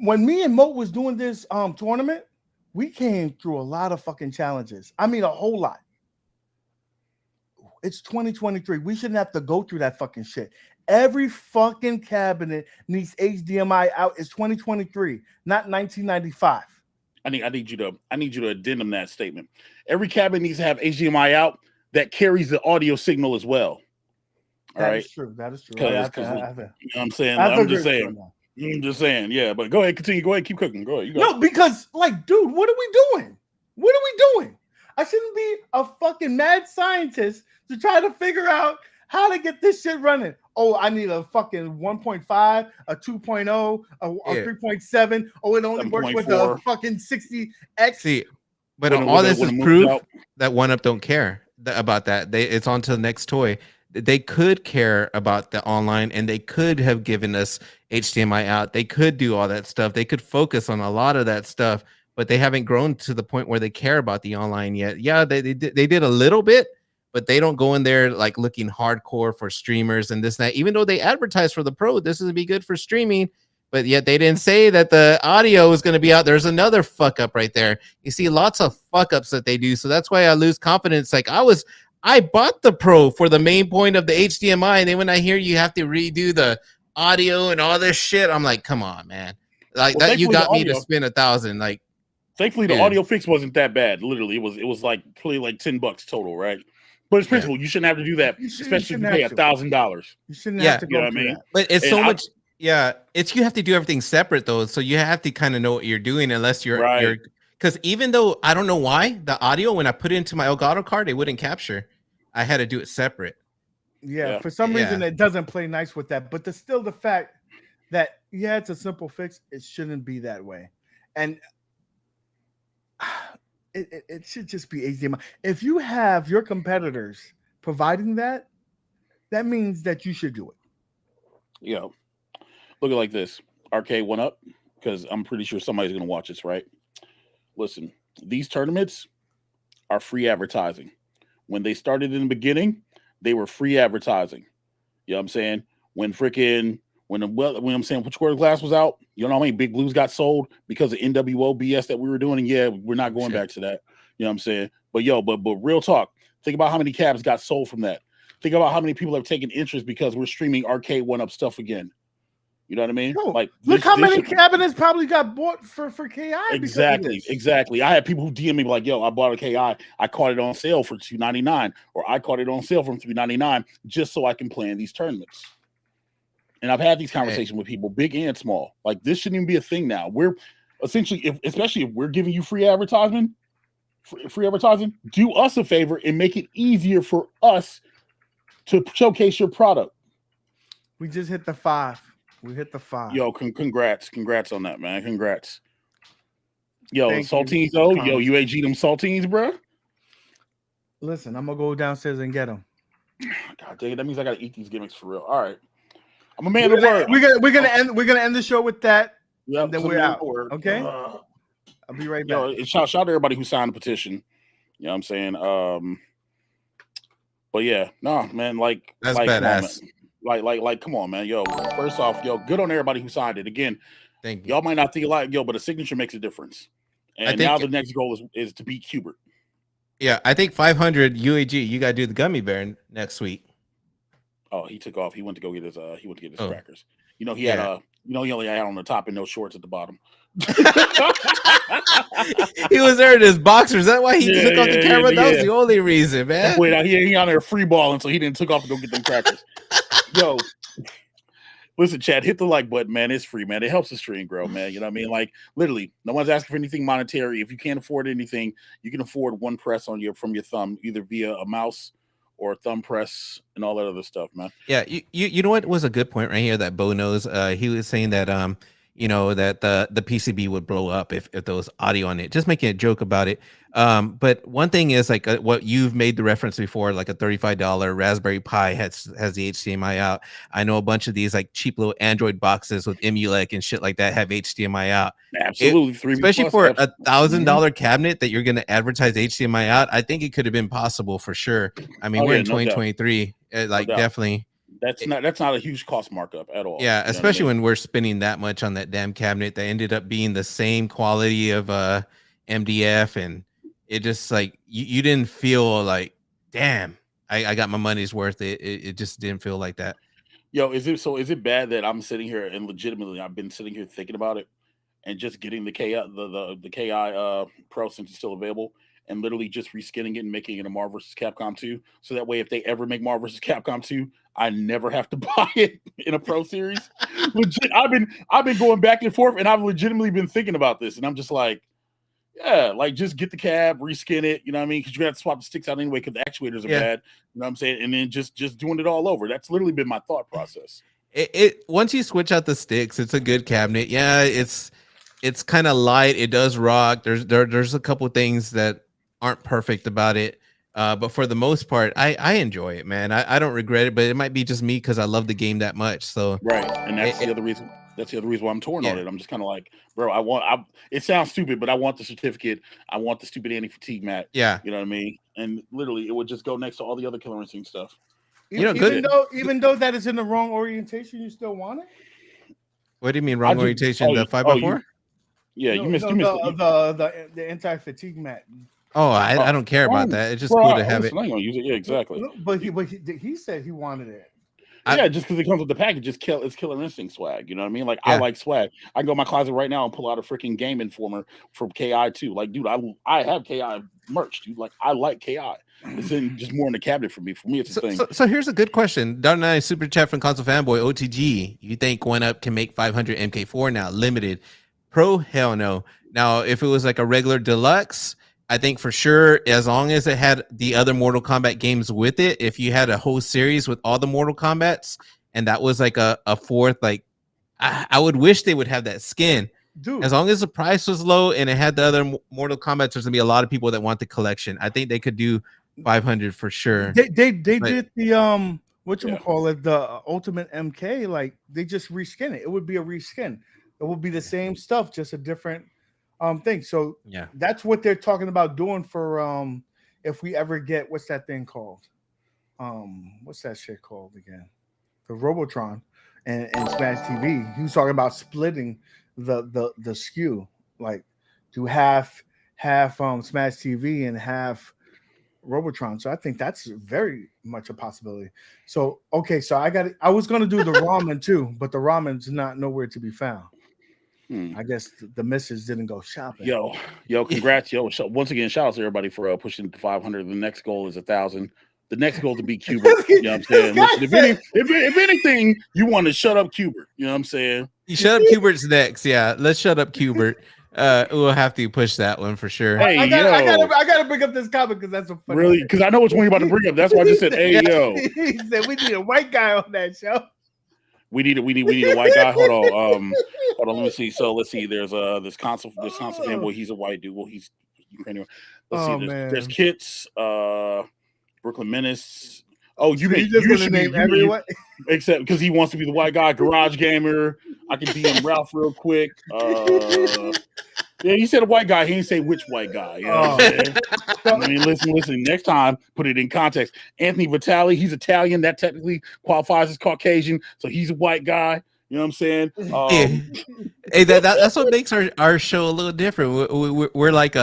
[SPEAKER 4] When me and Moat was doing this tournament, we came through a lot of fucking challenges. I mean, a whole lot. It's 2023. We shouldn't have to go through that fucking shit. Every fucking cabinet needs HDMI out. It's 2023, not 1995.
[SPEAKER 6] I need you to addendum that statement. Every cabinet needs to have HDMI out that carries the audio signal as well.
[SPEAKER 4] That is true. That is true.
[SPEAKER 6] You know what I'm saying? I'm just saying. Yeah, but go ahead, continue. Go ahead, keep cooking. Go ahead.
[SPEAKER 4] No, because, like, dude, what are we doing? What are we doing? I shouldn't be a fucking mad scientist to try to figure out how to get this shit running. Oh, I need a fucking 1.5, a 2.0, a 3.7. Oh, it only works with a fucking 60X.
[SPEAKER 5] See, but all this is proof that OneUp don't care about that. It's on to the next toy. They could care about the online, and they could have given us HDMI out. They could do all that stuff. They could focus on a lot of that stuff, but they haven't grown to the point where they care about the online yet. Yeah, they did a little bit, but they don't go in there like looking hardcore for streamers and this and that. Even though they advertise for the Pro, this is to be good for streaming, but yet they didn't say that the audio is going to be out. There's another fuck up right there. You see lots of fuck ups that they do, so that's why I lose confidence. Like I bought the Pro for the main point of the HDMI, and then when I hear you have to redo the audio and all this shit, I'm like, come on, man. Like that, you got me to spend $1,000. Like,
[SPEAKER 6] thankfully, the audio fix wasn't that bad. Literally, it was like probably like $10 total, right? But it's principle. You shouldn't have to do that, especially if you pay $1,000.
[SPEAKER 4] You shouldn't have to go.
[SPEAKER 6] You know what I mean?
[SPEAKER 5] But it's so much. Yeah, you have to do everything separate though, so you have to kind of know what you're doing, unless you're because even though I don't know why the audio, when I put it into my Elgato card, it wouldn't capture. I had to do it separate.
[SPEAKER 4] Yeah, for some reason it doesn't play nice with that. But still the fact that it's a simple fix. It shouldn't be that way, and it should just be HDMI. If you have your competitors providing that, that means that you should do it.
[SPEAKER 6] Yeah, look at it like this. Arcade went up because I'm pretty sure somebody's going to watch this, right? Listen, these tournaments are free advertising. When they started in the beginning, they were free advertising. You know what I'm saying? When I'm saying which quarter glass was out, you know how many Big Blues got sold because of NWO BS that we were doing? And yeah, we're not going back to that. You know what I'm saying? But but real talk, think about how many cabs got sold from that. Think about how many people have taken interest because we're streaming Arcade OneUp stuff again. You know what I mean?
[SPEAKER 4] No, like, look how many cabinets probably got bought for KI.
[SPEAKER 6] Exactly. I had people who DM me like, "Yo, I bought a KI. I caught it on sale for $299, or I caught it on sale from $399, just so I can play in these tournaments." And I've had these conversations with people, big and small. Like, this shouldn't even be a thing now. We're essentially, especially if we're giving you free advertising, do us a favor and make it easier for us to showcase your product.
[SPEAKER 4] We just hit the 5. We hit the 5.
[SPEAKER 6] Yo, congrats on that, man. Congrats. Yo, saltines though. Yo, UAG them saltines, bro.
[SPEAKER 4] Listen, I'm gonna go downstairs and get them.
[SPEAKER 6] God dang it, that means I gotta eat these gimmicks for real. All right, I'm a man of word.
[SPEAKER 4] We're gonna end the show with that.
[SPEAKER 6] Yeah,
[SPEAKER 4] then we're out. Okay. I'll be right back.
[SPEAKER 6] Yo, shout out to everybody who signed the petition. You know what I'm saying? But yeah, no, man, like
[SPEAKER 5] that's
[SPEAKER 6] like,
[SPEAKER 5] badass.
[SPEAKER 6] Like, come on, man. Yo, first off, yo, good on everybody who signed it. Again,
[SPEAKER 5] Thank you.
[SPEAKER 6] y'all might not think like, yo, but a signature makes a difference. And now the next goal is to beat Cubert.
[SPEAKER 5] Yeah, I think 500 UAG. You got to do the gummy bear next week.
[SPEAKER 6] Oh, he took off. He went to go get his crackers. You know, he had he only had on the top and no shorts at the bottom.
[SPEAKER 5] He was there in his boxers. Is that why he took off the camera? That was the only reason, man.
[SPEAKER 6] Wait, he on there free balling, so he didn't took off to go get them crackers. Yo, listen, Chad, hit the like button, man. It's free, man. It helps the stream grow, man. You know what I mean? Like, literally, no one's asking for anything monetary. If you can't afford anything, you can afford one press from your thumb, either via a mouse or a thumb press and all that other stuff, man.
[SPEAKER 5] Yeah, you know what was a good point right here that Bo knows. He was saying that you know, that the PCB would blow up if there was audio on it. Just making a joke about it. But one thing is like what you've made the reference before, like a $35 Raspberry Pi has the HDMI out. I know a bunch of these like cheap little Android boxes with Emulate and shit like that have HDMI out.
[SPEAKER 6] Absolutely,
[SPEAKER 5] especially for a $1,000 cabinet that you're going to advertise HDMI out. I think it could have been possible for sure. I mean, we're in 2023, like definitely.
[SPEAKER 6] That's not a huge cost markup at all.
[SPEAKER 5] Yeah, especially when we're spending that much on that damn cabinet that ended up being the same quality of MDF, and it just like you didn't feel like, damn, I got my money's worth. It just didn't feel like that.
[SPEAKER 6] Yo, is it bad that I'm sitting here and legitimately I've been sitting here thinking about it and just getting the KI Pro since it's still available, and literally just reskinning it and making it a Marvel vs. Capcom 2. So that way, if they ever make Marvel vs. Capcom 2, I never have to buy it in a Pro Series. Legit, I've been going back and forth, and I've legitimately been thinking about this. And I'm just like, yeah, like just get the cab, reskin it. You know what I mean? Because you got to swap the sticks out anyway because the actuators are bad. You know what I'm saying? And then just doing it all over. That's literally been my thought process.
[SPEAKER 5] It once you switch out the sticks, it's a good cabinet. Yeah, it's kind of light. It does rock. There's a couple things that aren't perfect about it, but for the most part, I enjoy it, man. I don't regret it, but it might be just me because I love the game that much. So
[SPEAKER 6] right, and that's the other reason. That's the other reason why I'm torn on it. I'm just kind of like, bro, it sounds stupid, but I want the certificate. I want the stupid anti-fatigue mat.
[SPEAKER 5] Yeah,
[SPEAKER 6] you know what I mean. And literally, it would just go next to all the other Killer Instinct stuff.
[SPEAKER 4] Even though that is in the wrong orientation, you still want it.
[SPEAKER 5] What do you mean wrong orientation? The 5x4?
[SPEAKER 6] You missed
[SPEAKER 4] the anti-fatigue mat.
[SPEAKER 5] Oh, I don't care about that. It's just cool to have it.
[SPEAKER 6] I'm gonna use it. Yeah, exactly.
[SPEAKER 4] But he said he wanted it.
[SPEAKER 6] Just because it comes with the package, it's Killer Instinct swag. You know what I mean? Like I like swag. I can go in my closet right now and pull out a freaking Game Informer from KI too. Like, dude, I have KI merch, dude. Like I like KI. It's just more in the cabinet for me. For me, it's a thing. So
[SPEAKER 5] here's a good question. Darn super chat from Console Fanboy OTG. You think One Up can make 500 MK4 now limited? Pro, hell no. Now, if it was like a regular deluxe, I think for sure, as long as it had the other Mortal Kombat games with it, if you had a whole series with all the Mortal Kombats, and that was like a fourth, like I would wish they would have that skin. Dude. As long as the price was low and it had the other Mortal Kombats, there's gonna be a lot of people that want the collection. I think they could do 500 for sure.
[SPEAKER 4] They did the whatchamacallit, the Ultimate MK, like they just reskin it. It would be a reskin. It would be the same stuff, just a different thing. So yeah, that's what they're talking about doing for if we ever get, what's that thing called? What's that shit called again? The Robotron and Smash TV. He was talking about splitting the SKU, like do half Smash TV and half Robotron. So I think that's very much a possibility. So okay, so I was gonna do the ramen too, but the ramen's not nowhere to be found. I guess the missus didn't go shopping.
[SPEAKER 6] Yo, congrats, yo! Once again, shout out to everybody for pushing to 500. The next goal is 1,000. The next goal is to beat Cubert. You know what I'm saying? Listen, if anything, you want to shut up Cubert. You know what I'm saying?
[SPEAKER 5] You shut up Cubert's next. Yeah, let's shut up Cubert. We'll have to push that one for sure.
[SPEAKER 6] Hey,
[SPEAKER 4] I gotta bring up this comment because that's a funny
[SPEAKER 6] really because I know which one you're about to bring up. That's why I just said, "Hey, yo."
[SPEAKER 4] He said we need a white guy on that show.
[SPEAKER 6] We need a white guy. Hold on. Let me see. So let's see. There's this console fanboy. He's a white dude. Well, he's Ukrainian. Let's see. There's Kits, Brooklyn Menace. Oh, you just gonna name everyone except because he wants to be the white guy. Garage Gamer. I can DM Ralph real quick. Yeah, he said a white guy. He didn't say which white guy. You know what I'm saying? I mean, listen. Next time, put it in context. Anthony Vitale, he's Italian. That technically qualifies as Caucasian, so he's a white guy. You know what I'm saying?
[SPEAKER 5] Hey, that's what makes our show a little different. We're like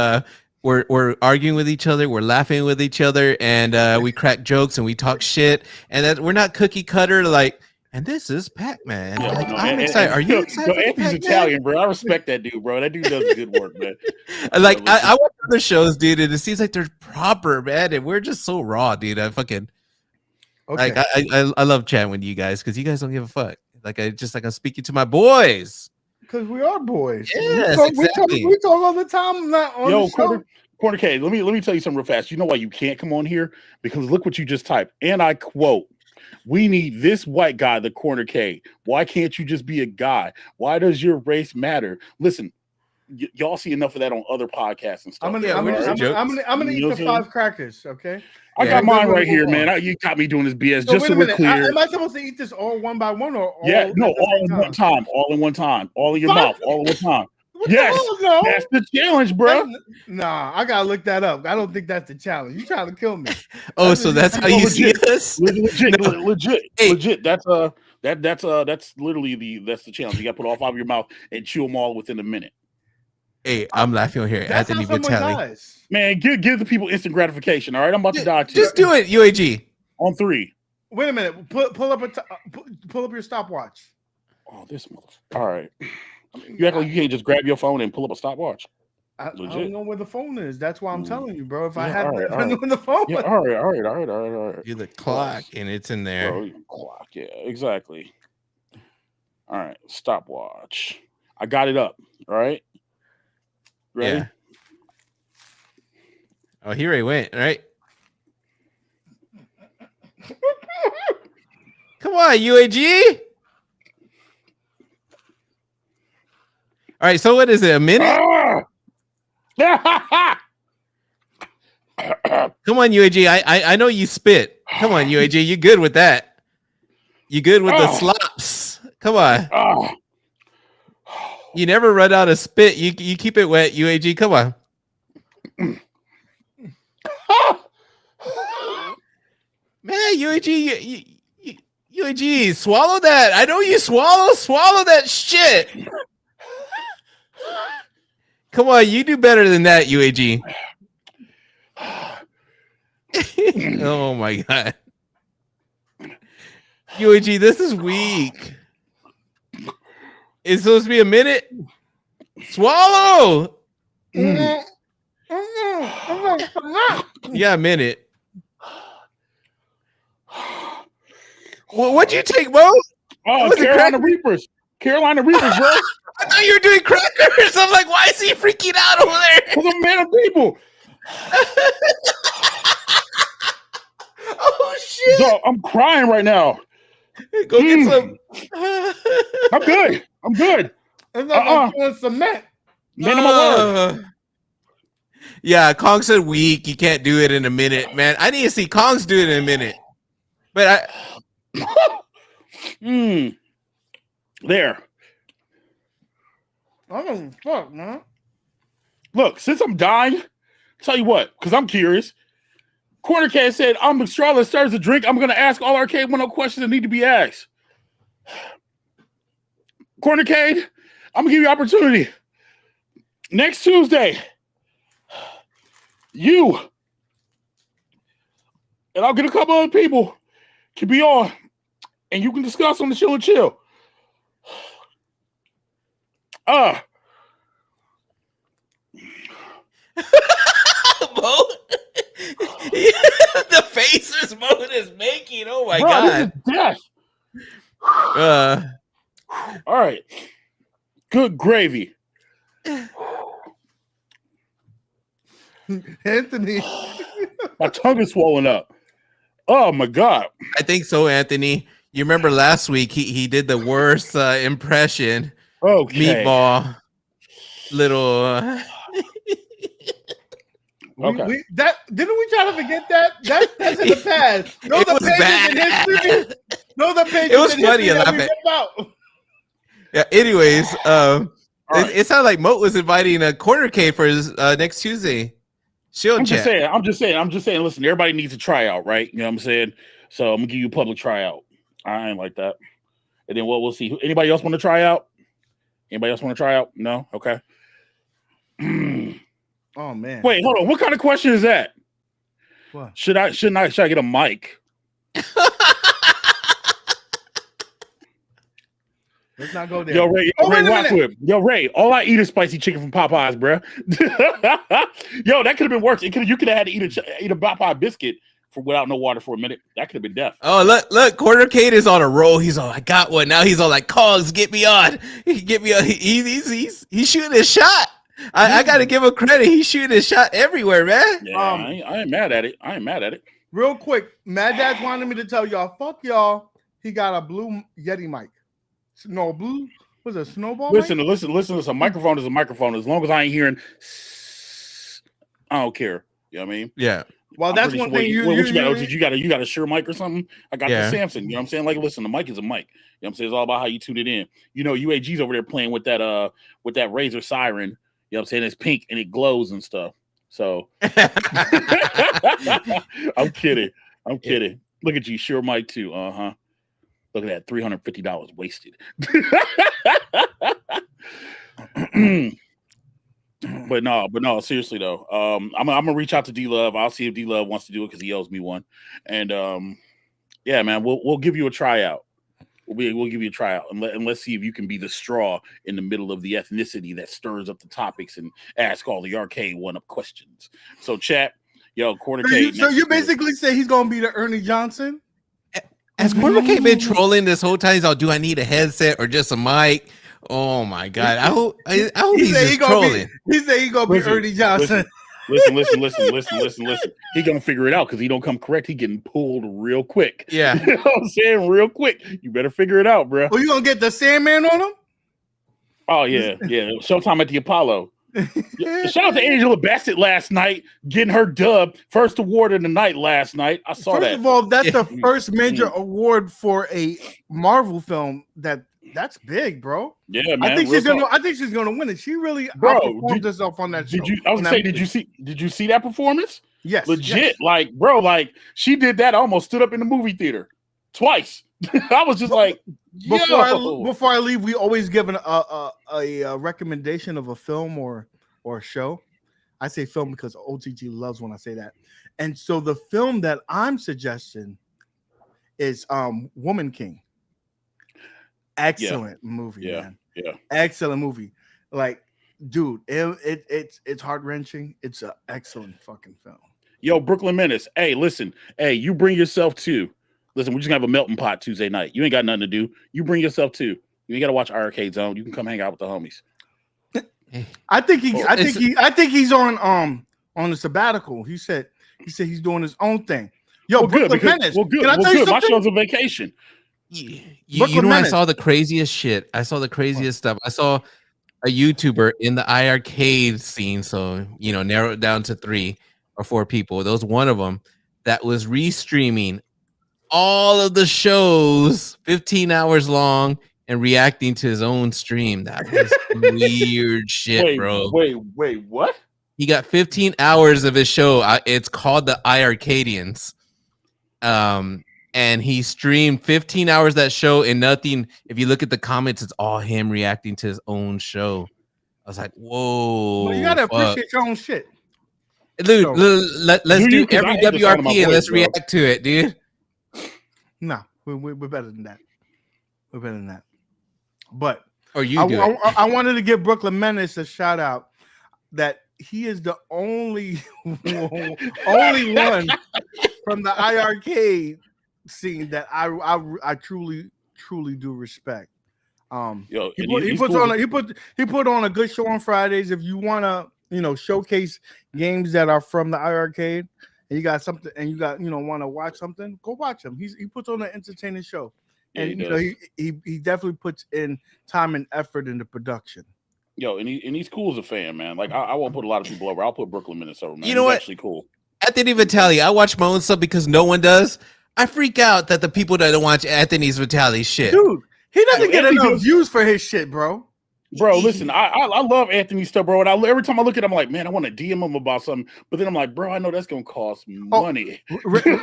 [SPEAKER 5] we're arguing with each other, we're laughing with each other, and we crack jokes and we talk shit, and that we're not cookie cutter like. And this is Pac-Man.
[SPEAKER 6] Yeah,
[SPEAKER 5] like,
[SPEAKER 6] no,
[SPEAKER 5] I'm excited. Are you excited?
[SPEAKER 6] Anthony's Italian, bro. I respect that dude, bro. That dude does good work, man.
[SPEAKER 5] Like I watch other shows, dude, and it seems like they're proper, man, and we're just so raw, dude. I fucking like I love chatting with you guys because you guys don't give a fuck. Like I'm speaking to my boys.
[SPEAKER 4] Because we are boys.
[SPEAKER 5] Yes,
[SPEAKER 4] we talk all the time. Not on the show.
[SPEAKER 6] Corner K, let me tell you something real fast. You know why you can't come on here? Because look what you just typed. And I quote, "We need this white guy, the Corner K. Why can't you just be a guy? Why does your race matter?" Listen, y'all see enough of that on other podcasts and stuff.
[SPEAKER 4] I'm gonna eat the 5 crackers, okay?
[SPEAKER 6] I got mine right here, man. You got me doing this BS.
[SPEAKER 4] So
[SPEAKER 6] just so we're clear.
[SPEAKER 4] Am I supposed to eat this all one by one or all?
[SPEAKER 6] Yeah, no, all in one time. All in one time. All in your mouth. All in one time. Yes,
[SPEAKER 4] no.
[SPEAKER 6] That's the challenge, bro.
[SPEAKER 4] Nah, I gotta look that up. I don't think that's the challenge. You trying to kill me?
[SPEAKER 5] Oh, so that's how you see us?
[SPEAKER 6] Legit. That's literally that's the challenge. You got to put all 5 of your mouth and chew them all within a minute.
[SPEAKER 5] Hey, I'm laughing here.
[SPEAKER 4] That's
[SPEAKER 5] Anthony
[SPEAKER 4] how someone
[SPEAKER 5] Vitale.
[SPEAKER 4] dies.
[SPEAKER 6] Man, give the people instant gratification. All right, I'm about to die too.
[SPEAKER 5] Just do it, UAG.
[SPEAKER 6] On 3.
[SPEAKER 4] Wait a minute. Pull up your stopwatch.
[SPEAKER 6] Oh, this motherfucker. All right. You act like you can't just grab your phone and pull up a stopwatch.
[SPEAKER 4] I don't know where the phone is. That's why I'm telling you, bro. If I
[SPEAKER 6] Yeah,
[SPEAKER 4] had
[SPEAKER 6] all right.
[SPEAKER 4] the phone.
[SPEAKER 6] Yeah, all right.
[SPEAKER 5] Do the clock, and it's in there.
[SPEAKER 6] Bro, clock. Yeah, exactly. All right, stopwatch. I got it up. All right. Ready?
[SPEAKER 5] Yeah. Oh, here he went. Right. Come on, UAG. All right, so what is it? A minute? Come on, UAG. I know you spit. Come on, UAG. You good with that? You good with the slops? Come on. You never run out of spit. You keep it wet, UAG. Come on. Man, UAG, UAG, swallow that. I know you swallow that shit. Come on, you do better than that, UAG. Oh my god. UAG, this is weak. It's supposed to be a minute. Swallow. Yeah, a minute. Well, what'd you take, Mo?
[SPEAKER 6] Oh, Carolina Reapers. Carolina Reapers, bro.
[SPEAKER 5] I thought you were doing crackers. I'm like, why is he freaking out over there?
[SPEAKER 6] Because I'm a man of people.
[SPEAKER 5] Oh shit!
[SPEAKER 6] Dog, I'm crying right now.
[SPEAKER 5] Go get some.
[SPEAKER 6] I'm good.
[SPEAKER 4] It's not like cement.
[SPEAKER 6] Man of my word.
[SPEAKER 5] Yeah, Kong said weak. You can't do it in a minute, man. I need to see Kong's do it in a minute. But
[SPEAKER 6] There.
[SPEAKER 4] Oh fuck, man.
[SPEAKER 6] Look, since I'm dying, tell you what, because I'm curious. Corner Cat said, "I'm Charlotte serves a drink. I'm going to ask all Arcade 1 questions that need to be asked." Cornercade, I'm gonna give you opportunity. Next Tuesday, you and I'll get a couple other people to be on, and you can discuss on the Chill and Chill.
[SPEAKER 5] Mo, the faces Mo is making. Oh my god!
[SPEAKER 6] This is death. All right. Good gravy.
[SPEAKER 4] Anthony.
[SPEAKER 6] My tongue is swollen up. Oh my god.
[SPEAKER 5] I think so, Anthony. You remember last week he did the worst impression.
[SPEAKER 6] Okay.
[SPEAKER 5] Meatball. Little.
[SPEAKER 6] Okay.
[SPEAKER 4] Didn't we try to forget that? That's in the past. No, the pages in history. No, the pages.
[SPEAKER 5] It was funny.
[SPEAKER 4] That we ripped out.
[SPEAKER 5] Yeah. Anyways,
[SPEAKER 6] all All right.
[SPEAKER 5] It sounded like Moat was inviting a Quarter K for his next Tuesday.
[SPEAKER 6] I'm just saying. Listen, everybody needs a tryout, right? You know what I'm saying? So I'm gonna give you a public tryout. I ain't like that. And then we'll see. Anybody else want to try out? Anybody else want to try out? No. Okay.
[SPEAKER 4] Oh man.
[SPEAKER 6] Wait, hold on. What kind of question is that?
[SPEAKER 4] What?
[SPEAKER 6] Should I get a mic?
[SPEAKER 4] Let's not go there.
[SPEAKER 6] Yo, Ray,
[SPEAKER 4] Oh, wait a
[SPEAKER 6] rock
[SPEAKER 4] minute.
[SPEAKER 6] with. Yo, Ray, all I eat is spicy chicken from Popeyes, bro. Yo, that could have been worse. You could have had to eat a Popeye biscuit without no water for a minute. That could have been death.
[SPEAKER 5] Oh, look, Quarter Kate is on a roll. He's all, I got one. Now he's all like, Cogs, get me on. Get me on. He's shooting his shot. I got to give him credit. He's shooting his shot everywhere, man.
[SPEAKER 6] Yeah, I ain't mad at it.
[SPEAKER 4] Real quick, MadDad wanted me to tell y'all, fuck y'all. He got a blue Yeti mic. No, blue was a snowball.
[SPEAKER 6] Listen.
[SPEAKER 4] mic?
[SPEAKER 6] A microphone is a microphone. As long as I ain't hearing, I don't care. You know what I mean?
[SPEAKER 5] Yeah.
[SPEAKER 4] Well, that's one thing
[SPEAKER 6] you got. Did you got a Shure mic or something? I got
[SPEAKER 5] Yeah.
[SPEAKER 6] the Samsung. You know what I'm saying? Like, listen, the mic is a mic. You know what I'm saying? It's all about how you tune it in. You know, UAG's over there playing with that Razer siren. You know what I'm saying? It's pink and it glows and stuff. So I'm kidding. Look at you, Shure mic too. Look at that, $350 wasted. But no, seriously though. I'm gonna reach out to D-Love. I'll see if D-Love wants to do it because he owes me one. And yeah, man, we'll give you a tryout. We'll give you a tryout and let's see if you can be the straw in the middle of the ethnicity that stirs up the topics and ask all the arcade one-up questions. So chat, yo, Quarter K.
[SPEAKER 4] So you basically say he's gonna be the Ernie Johnson?
[SPEAKER 5] Has Quarter K been trolling this whole time? He's all, do I need a headset or just a mic? Oh my God. I hope he's just trolling.
[SPEAKER 4] He said he's gonna be Ernie Johnson.
[SPEAKER 6] Listen. He gonna figure it out because he don't come correct. He getting pulled real quick.
[SPEAKER 5] Yeah.
[SPEAKER 6] You know what I'm saying? Real quick. You better figure it out, bro.
[SPEAKER 4] Oh, you gonna get the Sandman on him?
[SPEAKER 6] Oh, yeah. Showtime at the Apollo. Shout out to Angela Bassett last night, getting her dub. First award of the night last night. I saw that.
[SPEAKER 4] First of all, that's the first major award for a Marvel film that's big, bro.
[SPEAKER 6] Yeah, man.
[SPEAKER 4] I think she's gonna win it. She really outperformed herself on that show.
[SPEAKER 6] Did you see that performance?
[SPEAKER 4] Yes.
[SPEAKER 6] Legit.
[SPEAKER 4] Yes.
[SPEAKER 6] Like, bro, like she did that. I almost stood up in the movie theater twice. I was just like,
[SPEAKER 4] before I leave, we always give a recommendation of a film or a show. I say film because OTG loves when I say that. And so the film that I'm suggesting is Woman King. Excellent movie, man.
[SPEAKER 6] Yeah.
[SPEAKER 4] Excellent movie. Like, dude, it's heart-wrenching. It's an excellent fucking film.
[SPEAKER 6] Yo, Brooklyn Menace. Hey, listen. Hey, you bring yourself too. Listen, we're just gonna have a melting pot Tuesday night. You ain't got nothing to do. You bring yourself too. You ain't gotta watch Arcade Zone. You can come hang out with the homies.
[SPEAKER 4] I think he's on the sabbatical. He said he's doing his own thing. Yo, Brooklyn Menace.
[SPEAKER 6] Can
[SPEAKER 4] I tell you something?
[SPEAKER 6] My show's on vacation.
[SPEAKER 5] You know, I saw the craziest shit. I saw the craziest stuff. I saw a YouTuber in the iArcade scene. So, you know, narrow it down to 3 or 4 people. There was one of them that was restreaming all of the shows 15 hours long and reacting to his own stream. That was weird shit, bro.
[SPEAKER 6] Wait, what?
[SPEAKER 5] He got 15 hours of his show. It's called the iArcadians. And he streamed 15 hours of that show and nothing. If you look at the comments, it's all him reacting to his own show. I was like, whoa.
[SPEAKER 4] Well, you gotta appreciate your own shit.
[SPEAKER 5] Dude, let's do every WRP and let's
[SPEAKER 6] bro.
[SPEAKER 5] react to it, dude.
[SPEAKER 4] No, we're better than that. We're better than that. But
[SPEAKER 5] Or you do it.
[SPEAKER 4] I wanted to give Brooklyn Menace a shout out that he is the only one from the iArcade scene that I truly do respect.
[SPEAKER 6] Yo,
[SPEAKER 4] he put on a good show on Fridays. If you want to showcase games that are from the iArcade and you got something and you got want to watch something, go watch him. He puts on an entertaining show. And he definitely puts in time and effort into production.
[SPEAKER 6] Yo, and he's cool as a fan, man. Like I won't put a lot of people over. I'll put Brooklyn Menace over, man.
[SPEAKER 5] You know what?
[SPEAKER 6] Actually cool.
[SPEAKER 5] Anthony Vitale, I watch my own stuff because no one does. I freak out that the people that don't watch Anthony's Vitale shit.
[SPEAKER 4] Dude, he doesn't get enough views for his shit, bro.
[SPEAKER 6] Bro, listen, I love Anthony stuff, bro. And every time I look at him, I'm like, man, I want to DM him about something. But then I'm like, bro, I know that's gonna cost money. Like, yo,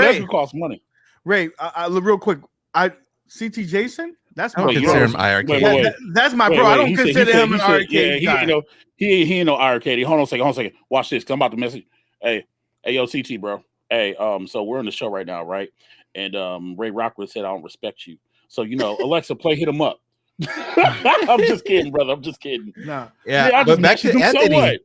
[SPEAKER 6] that's gonna cost money.
[SPEAKER 4] Ray, real quick, CT Jason. That's
[SPEAKER 5] I
[SPEAKER 4] my
[SPEAKER 5] don't
[SPEAKER 6] Wait,
[SPEAKER 5] consider
[SPEAKER 6] yo,
[SPEAKER 5] him IRK.
[SPEAKER 4] That's my bro. I don't consider him an arcade guy.
[SPEAKER 6] He ain't no arcade. Hold on a second. Watch this. 'Cause I'm about to message. Hey, yo, CT, bro. Hey, so we're on the show right now, right? And Ray Rockwood said I don't respect you. So Alexa, hit him up. I'm just kidding, brother. I'm just kidding.
[SPEAKER 4] Nah.
[SPEAKER 5] Yeah, but back to Anthony,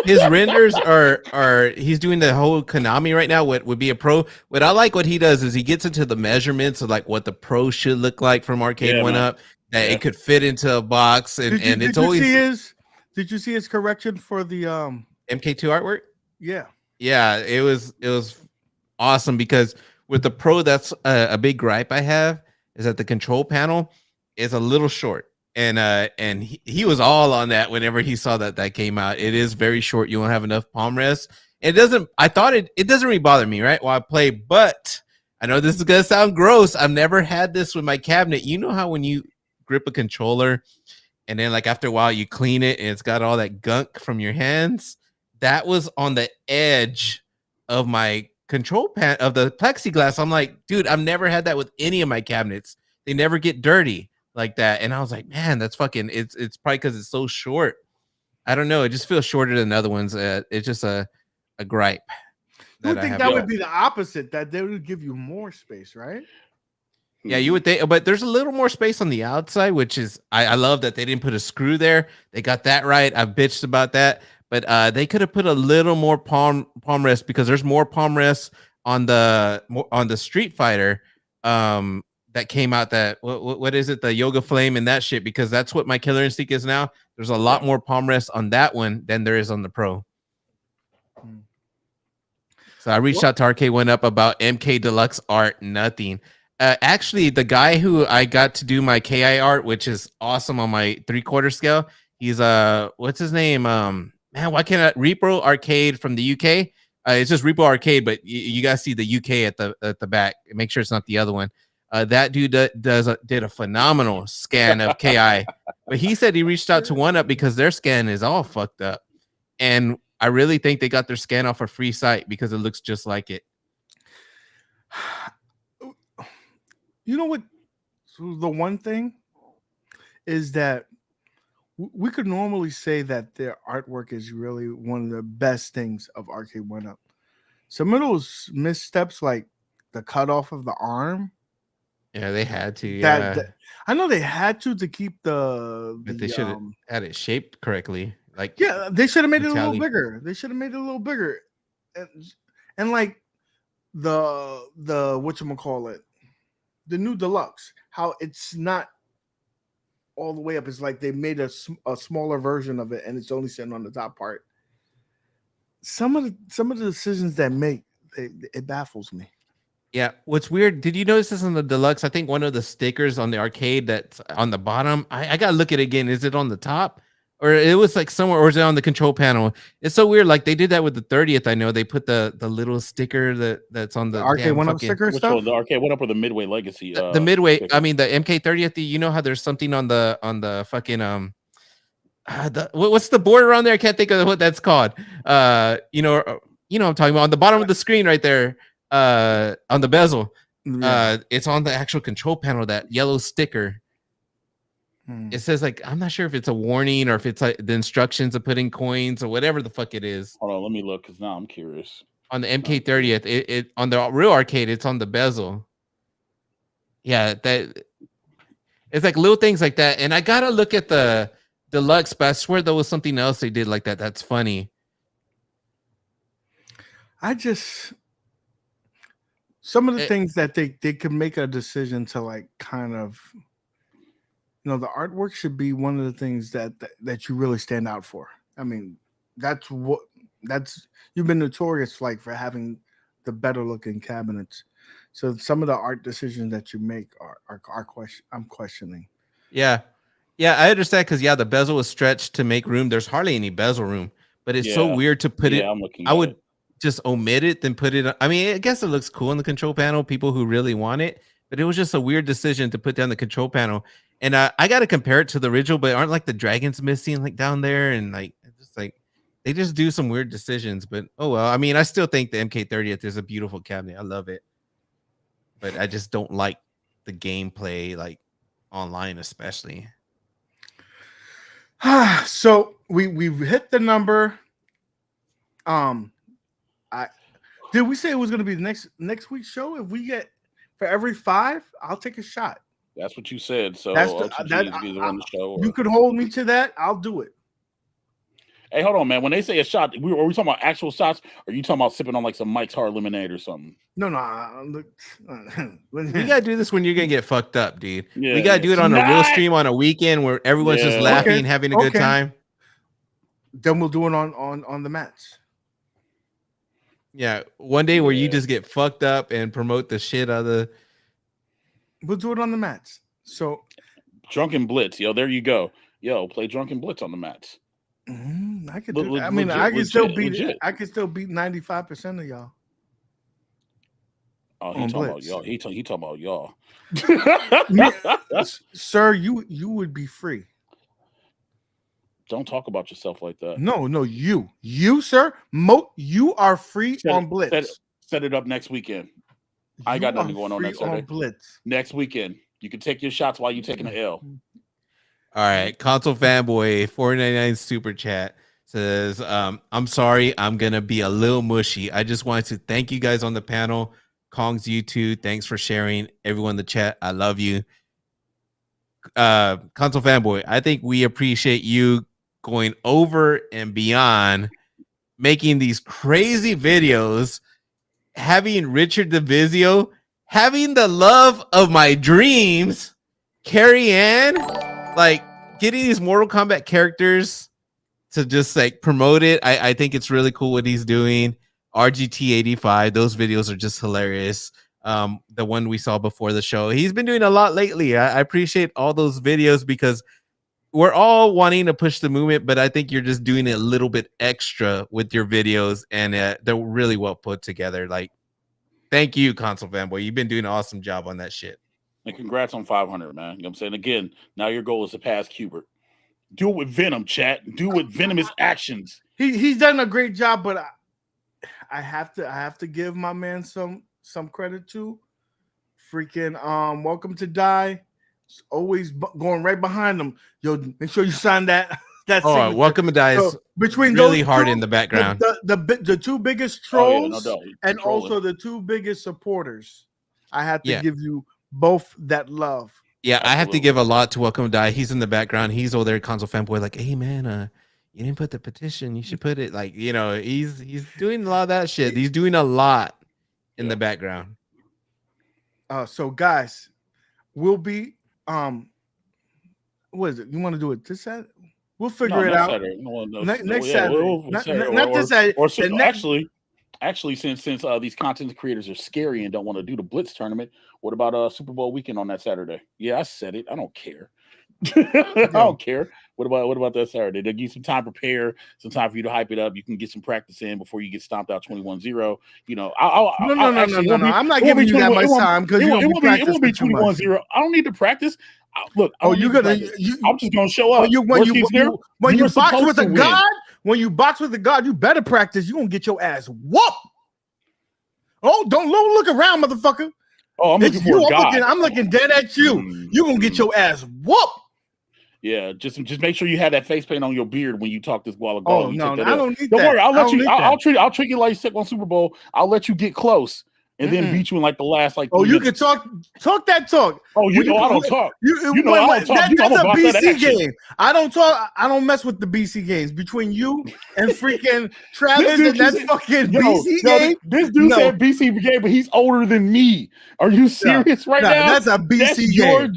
[SPEAKER 5] his renders are he's doing the whole Konami right now. What would be a pro? What I like what he does is he gets into the measurements of like what the pro should look like from Arcade One Up, that it could fit into a box, and it's always.
[SPEAKER 4] Did you see his correction for the
[SPEAKER 5] MK2 artwork?
[SPEAKER 4] Yeah,
[SPEAKER 5] it was awesome, because with the pro, that's a big gripe I have, is that the control panel is a little short, and he was all on that whenever he saw that came out. It is very short. You won't have enough palm rest. It doesn't really bother me, right, while I play, but I know this is gonna sound gross. I've never had this with my cabinet. You know how when you grip a controller and then like after a while you clean it and it's got all that gunk from your hands? That was on the edge of my control pan of the plexiglass. I'm like, dude, I've never had that with any of my cabinets. They never get dirty like that. And I was like, man, that's fucking, it's probably because it's so short. I don't know. It just feels shorter than other ones. It's just a gripe.
[SPEAKER 4] You would think that would be the opposite, that they would give you more space, right?
[SPEAKER 5] Yeah, you would think, but there's a little more space on the outside, which is, I love that they didn't put a screw there. They got that right. I've bitched about that, but they could have put a little more palm rest, because there's more palm rests on the Street Fighter that came out. That what is it, the Yoga Flame and that shit, because that's what my Killer Instinct is now. There's a lot more palm rest on that one than there is on the Pro. So I reached out to Arcade One Up about MK Deluxe art. Nothing. Actually, the guy who I got to do my KI art, which is awesome on my 3/4 scale, he's what's his name? Man, why can't I? Repro Arcade from the UK. It's just Repro Arcade, but you guys see the UK at the back. Make sure it's not the other one. That dude did a phenomenal scan of KI, but he said he reached out to One Up because their scan is all fucked up, and I really think they got their scan off a free site because it looks just like it.
[SPEAKER 4] You know what? So the one thing is that we could normally say that their artwork is really one of the best things of Arcade One Up. Some of those missteps, like the cutoff of the arm.
[SPEAKER 5] Yeah, they had to. Yeah,
[SPEAKER 4] I know they had to keep the
[SPEAKER 5] they should have had it shaped correctly. Like,
[SPEAKER 4] yeah, they should have made
[SPEAKER 5] Vitale.
[SPEAKER 4] it a little bigger. They should have made it a little bigger, and like the whatchamacallit, the new deluxe, how it's not all the way up. It's like they made a smaller version of it, and it's only sitting on the top part. Some of the decisions that it baffles me.
[SPEAKER 5] Yeah, what's weird? Did you notice this on the deluxe? I think one of the stickers on the arcade that's on the bottom. I gotta look at it again. Is it on the top, or it was like somewhere, or is it on the control panel? It's so weird. Like they did that with the 30th. I know they put the little sticker that's on the
[SPEAKER 4] Arcade One Up sticker stuff.
[SPEAKER 6] One, the Arcade One Up or the Midway Legacy?
[SPEAKER 5] The Midway.
[SPEAKER 6] Sticker.
[SPEAKER 5] I mean the MK 30th. You know how there's something on the fucking what's the border on there? I can't think of what that's called. You know what I'm talking about, on the bottom of the screen right there. On the bezel, it's on the actual control panel, that yellow sticker. It says, like, I'm not sure if it's a warning or if it's like the instructions of putting coins or whatever the fuck it is.
[SPEAKER 6] Hold on, let me look, because now I'm curious.
[SPEAKER 5] On the MK 30th, it on the real arcade, it's on the bezel. Yeah, that it's like little things like that. And I gotta look at the deluxe, but I swear there was something else they did like that. That's funny.
[SPEAKER 4] Some of the things that they could make a decision to, like, kind of, the artwork should be one of the things that you really stand out for. I mean, you've been notorious, like, for having the better looking cabinets. So some of the art decisions that you make I'm questioning.
[SPEAKER 5] Yeah, I understand, because the bezel was stretched to make room. There's hardly any bezel room, but it's so weird to put it.
[SPEAKER 6] I'm looking.
[SPEAKER 5] I would just omit it, then put it. I mean, I guess it looks cool on the control panel. People who really want it, but it was just a weird decision to put down the control panel. And I got to compare it to the original, but aren't like the dragons missing like down there? And like, just like they just do some weird decisions. But oh well, I mean, I still think the MK30th is a beautiful cabinet. I love it, but I just don't like the gameplay, like online, especially.
[SPEAKER 4] So we've hit the number. Did we say it was going to be the next week's show? If we get for every 5, I'll take a shot.
[SPEAKER 6] That's what you said. So
[SPEAKER 4] That's
[SPEAKER 6] the show.
[SPEAKER 4] You could hold me to that. I'll do it.
[SPEAKER 6] Hey, hold on, man. When they say a shot, are we talking about actual shots? Or are you talking about sipping on like some Mike's Hard Lemonade or something?
[SPEAKER 4] No.
[SPEAKER 5] We gotta do this when you're gonna get fucked up, dude.
[SPEAKER 6] Yeah,
[SPEAKER 5] we gotta do it on a real stream on a weekend where everyone's just laughing, having a good time.
[SPEAKER 4] Then we'll do it on the mats.
[SPEAKER 5] Yeah, one day where you just get fucked up and promote the shit out of the.
[SPEAKER 4] We'll do it on the mats. So,
[SPEAKER 6] Drunken Blitz, yo, there you go. Yo, play Drunken Blitz on the mats.
[SPEAKER 4] I could do. I mean, I can still beat it. I can still beat 95% of y'all.
[SPEAKER 6] Oh, he talking about y'all. He talking about y'all.
[SPEAKER 4] Sir, you would be free.
[SPEAKER 6] Don't talk about yourself like that.
[SPEAKER 4] No, you, sir. You are free on Blitz.
[SPEAKER 6] Set it up next weekend. I ain't got nothing going on that Saturday.
[SPEAKER 4] Blitz.
[SPEAKER 6] Next weekend, you can take your shots while you're taking an L.
[SPEAKER 5] All right, console fanboy 499 super chat says, "I'm sorry, I'm gonna be a little mushy. I just wanted to thank you guys on the panel. Kongs, you too. Thanks for sharing. Everyone in the chat, I love you. Console fanboy, I think we appreciate you going over and beyond, making these crazy videos, having Richard DeVizio, having the love of my dreams, Carrie Ann, like getting these Mortal Kombat characters to just like promote it. I think it's really cool what he's doing. RGT85, those videos are just hilarious. The one we saw before the show, he's been doing a lot lately. I appreciate all those videos because we're all wanting to push the movement, but I think you're just doing it a little bit extra with your videos, and they're really well put together. Like, thank you, console fanboy. You've been doing an awesome job on that shit.
[SPEAKER 6] And congrats on 500, man. You know what I'm saying? Again, now your goal is to pass Kubert. Do it with Venom, chat. Do it with venomous actions.
[SPEAKER 4] He's done a great job, but I have to give my man some credit too. Freaking Welcome to Die. Always going right behind them. Yo, make sure you sign that.
[SPEAKER 5] Oh, Welcome to Die is
[SPEAKER 4] between
[SPEAKER 5] really
[SPEAKER 4] those
[SPEAKER 5] hard
[SPEAKER 4] two,
[SPEAKER 5] in the background.
[SPEAKER 4] The two biggest trolls and
[SPEAKER 6] Trolling.
[SPEAKER 4] also the two biggest supporters. I have to give you both that love.
[SPEAKER 5] Yeah, absolutely. I have to give a lot to Welcome to Die. He's in the background. He's over there, console fanboy, like, hey man, you didn't put the petition. You should put it. Like, you know, he's doing a lot of that shit. He's doing a lot in the background.
[SPEAKER 4] So guys, we'll be what is it? You want to do it this Saturday? We'll figure it out. Next Saturday. Not this Saturday.
[SPEAKER 6] Actually, since these content creators are scary and don't want to do the Blitz tournament, what about Super Bowl weekend on that Saturday? Yeah, I said it. I don't care. I don't care. What about that Saturday? They'll give you some time to prepare, some time for you to hype it up. You can get some practice in before you get stomped out 21-0. You know, no.
[SPEAKER 4] I'm not giving you that much time because it won't be
[SPEAKER 6] 21-0. I don't need to practice. Look,
[SPEAKER 4] I'm just gonna show up. When you box with a god, you better practice. You're gonna get your ass whooped. Oh, don't look around, motherfucker.
[SPEAKER 6] Oh, I'm looking for a god.
[SPEAKER 4] I'm looking dead at you. You're gonna get your ass whooped.
[SPEAKER 6] Yeah, just make sure you have that face paint on your beard when you talk this while ago.
[SPEAKER 4] Oh no, I don't need that.
[SPEAKER 6] Don't worry, I'll treat you like sick on Super Bowl. I'll let you get close and then beat you in like the last like.
[SPEAKER 4] Oh, you can talk that talk.
[SPEAKER 6] Oh, I don't talk.
[SPEAKER 4] I don't talk. That's a BC game. I don't talk. I don't mess with the BC games between you and freaking Travis. And that's fucking BC game.
[SPEAKER 6] This dude said BC game, but he's older than me. Are you serious right now?
[SPEAKER 4] That's a BC game.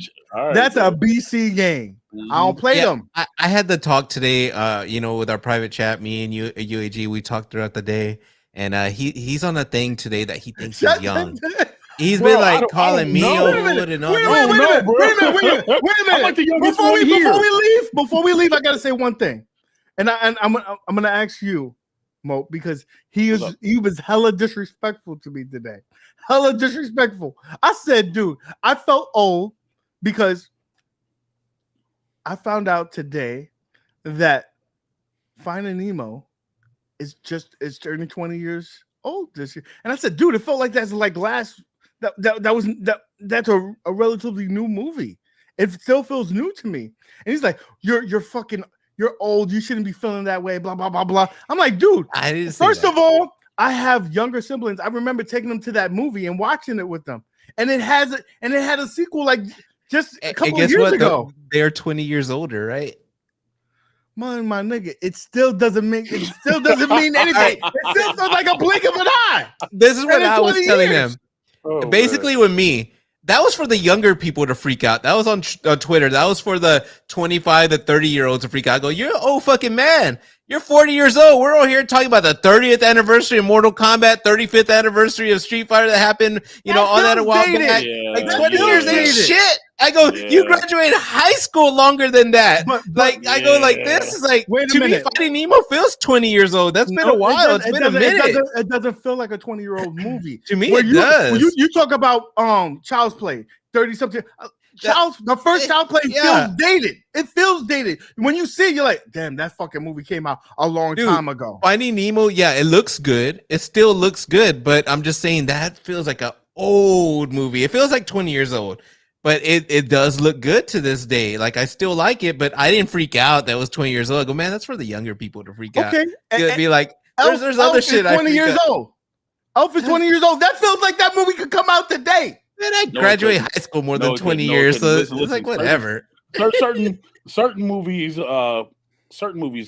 [SPEAKER 4] That's a BC game. I don't play them.
[SPEAKER 5] I had the talk today, with our private chat, me and you, UAG, we talked throughout the day, and he's on a thing today that he thinks he's young. He's been like calling me old and all. Wait a minute.
[SPEAKER 4] Before we leave, I gotta say one thing, and I'm gonna ask you, Mo, because he was hella disrespectful to me today. Hella disrespectful. I said, dude, I felt old because I found out today that Finding Nemo is turning 20 years old this year. And I said, dude, it felt like that's a relatively new movie. It still feels new to me. And he's like, you're old. You shouldn't be feeling that way. Blah, blah, blah, blah. I'm like, dude,
[SPEAKER 5] I didn't
[SPEAKER 4] first of all, I have younger siblings. I remember taking them to that movie and watching it with them. And it had a sequel like just a couple of years ago.
[SPEAKER 5] They're 20 years older, right?
[SPEAKER 4] My nigga, it still doesn't mean anything. It still feels like a blink of an eye.
[SPEAKER 5] This is what I was telling
[SPEAKER 4] years.
[SPEAKER 5] them.
[SPEAKER 6] Oh,
[SPEAKER 5] Basically, with me, that was for the younger people to freak out. That was on Twitter. That was for the 25 to 30-year-olds to freak out. I go, you're an old fucking man. You're 40 years old. We're all here talking about the 30th anniversary of Mortal Kombat, 35th anniversary of Street Fighter that happened, all that a while back.
[SPEAKER 6] Yeah,
[SPEAKER 5] Like 20 years ain't
[SPEAKER 4] dated.
[SPEAKER 5] shit. I go, you graduated high school longer than that. I go like this is like,
[SPEAKER 4] Wait a
[SPEAKER 5] to me,
[SPEAKER 4] minute.
[SPEAKER 5] Finding Nemo feels 20 years old. That's been a while. It's been a minute.
[SPEAKER 4] It doesn't feel like a 20-year-old movie.
[SPEAKER 5] To me,
[SPEAKER 4] Where
[SPEAKER 5] it does.
[SPEAKER 4] You talk about Child's Play, 30-something. The first Child's Play feels dated. It feels dated. When you see it, you're like, damn, that fucking movie came out a long time ago.
[SPEAKER 5] Finding Nemo, it looks good. It still looks good, but I'm just saying that feels like an old movie. It feels like 20 years old, but it does look good to this day. Like, I still like it, but I didn't freak out that it was 20 years old. I go, man, that's for the younger people to freak out.
[SPEAKER 4] Okay.
[SPEAKER 5] It'd be like, there's
[SPEAKER 4] Elf
[SPEAKER 5] other
[SPEAKER 4] is
[SPEAKER 5] shit.
[SPEAKER 4] 20 years old. Elf is 20 years old. That feels like that movie could come out today.
[SPEAKER 5] Man, I graduated high school more than 20 years, so it's like whatever.
[SPEAKER 6] Certain movies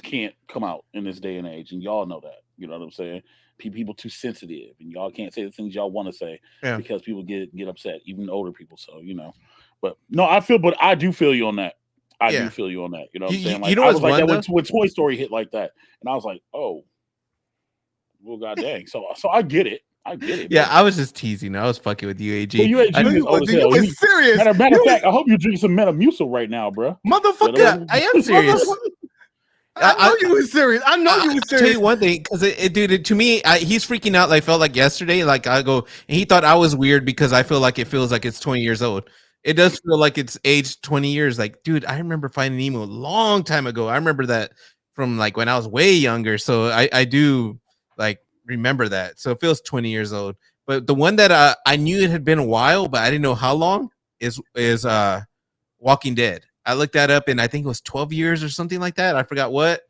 [SPEAKER 6] can't come out in this day and age, and y'all know that. You know what I'm saying? People too sensitive, and y'all can't say the things y'all want to say because people get upset, even older people. So but no, I do feel you on that. I do feel you on that. You know what I'm saying? Like, I was like that when Toy Story hit like that, and I was like, oh, well, god dang. So I get it.
[SPEAKER 5] Yeah, I was just teasing. I was fucking with UAG.
[SPEAKER 6] Well, UAG is old as hell.
[SPEAKER 4] It's serious.
[SPEAKER 6] Matter of fact, I hope you drink some Metamucil right now, bro.
[SPEAKER 4] Motherfucker,
[SPEAKER 5] I am serious.
[SPEAKER 4] I know you were serious. I know you were serious.
[SPEAKER 5] I'll tell you one thing, because dude, to me, he's freaking out. Like, felt like yesterday. Like, I go, and he thought I was weird because I feel like it feels like it's 20 years old. It does feel like it's aged 20 years. Like, dude, I remember Finding Nemo a long time ago. I remember that from like when I was way younger. So I do like remember that. So it feels 20 years old. But the one that I knew it had been a while, but I didn't know how long is Walking Dead. I looked that up, and I think it was 12 years or something like that. I forgot what.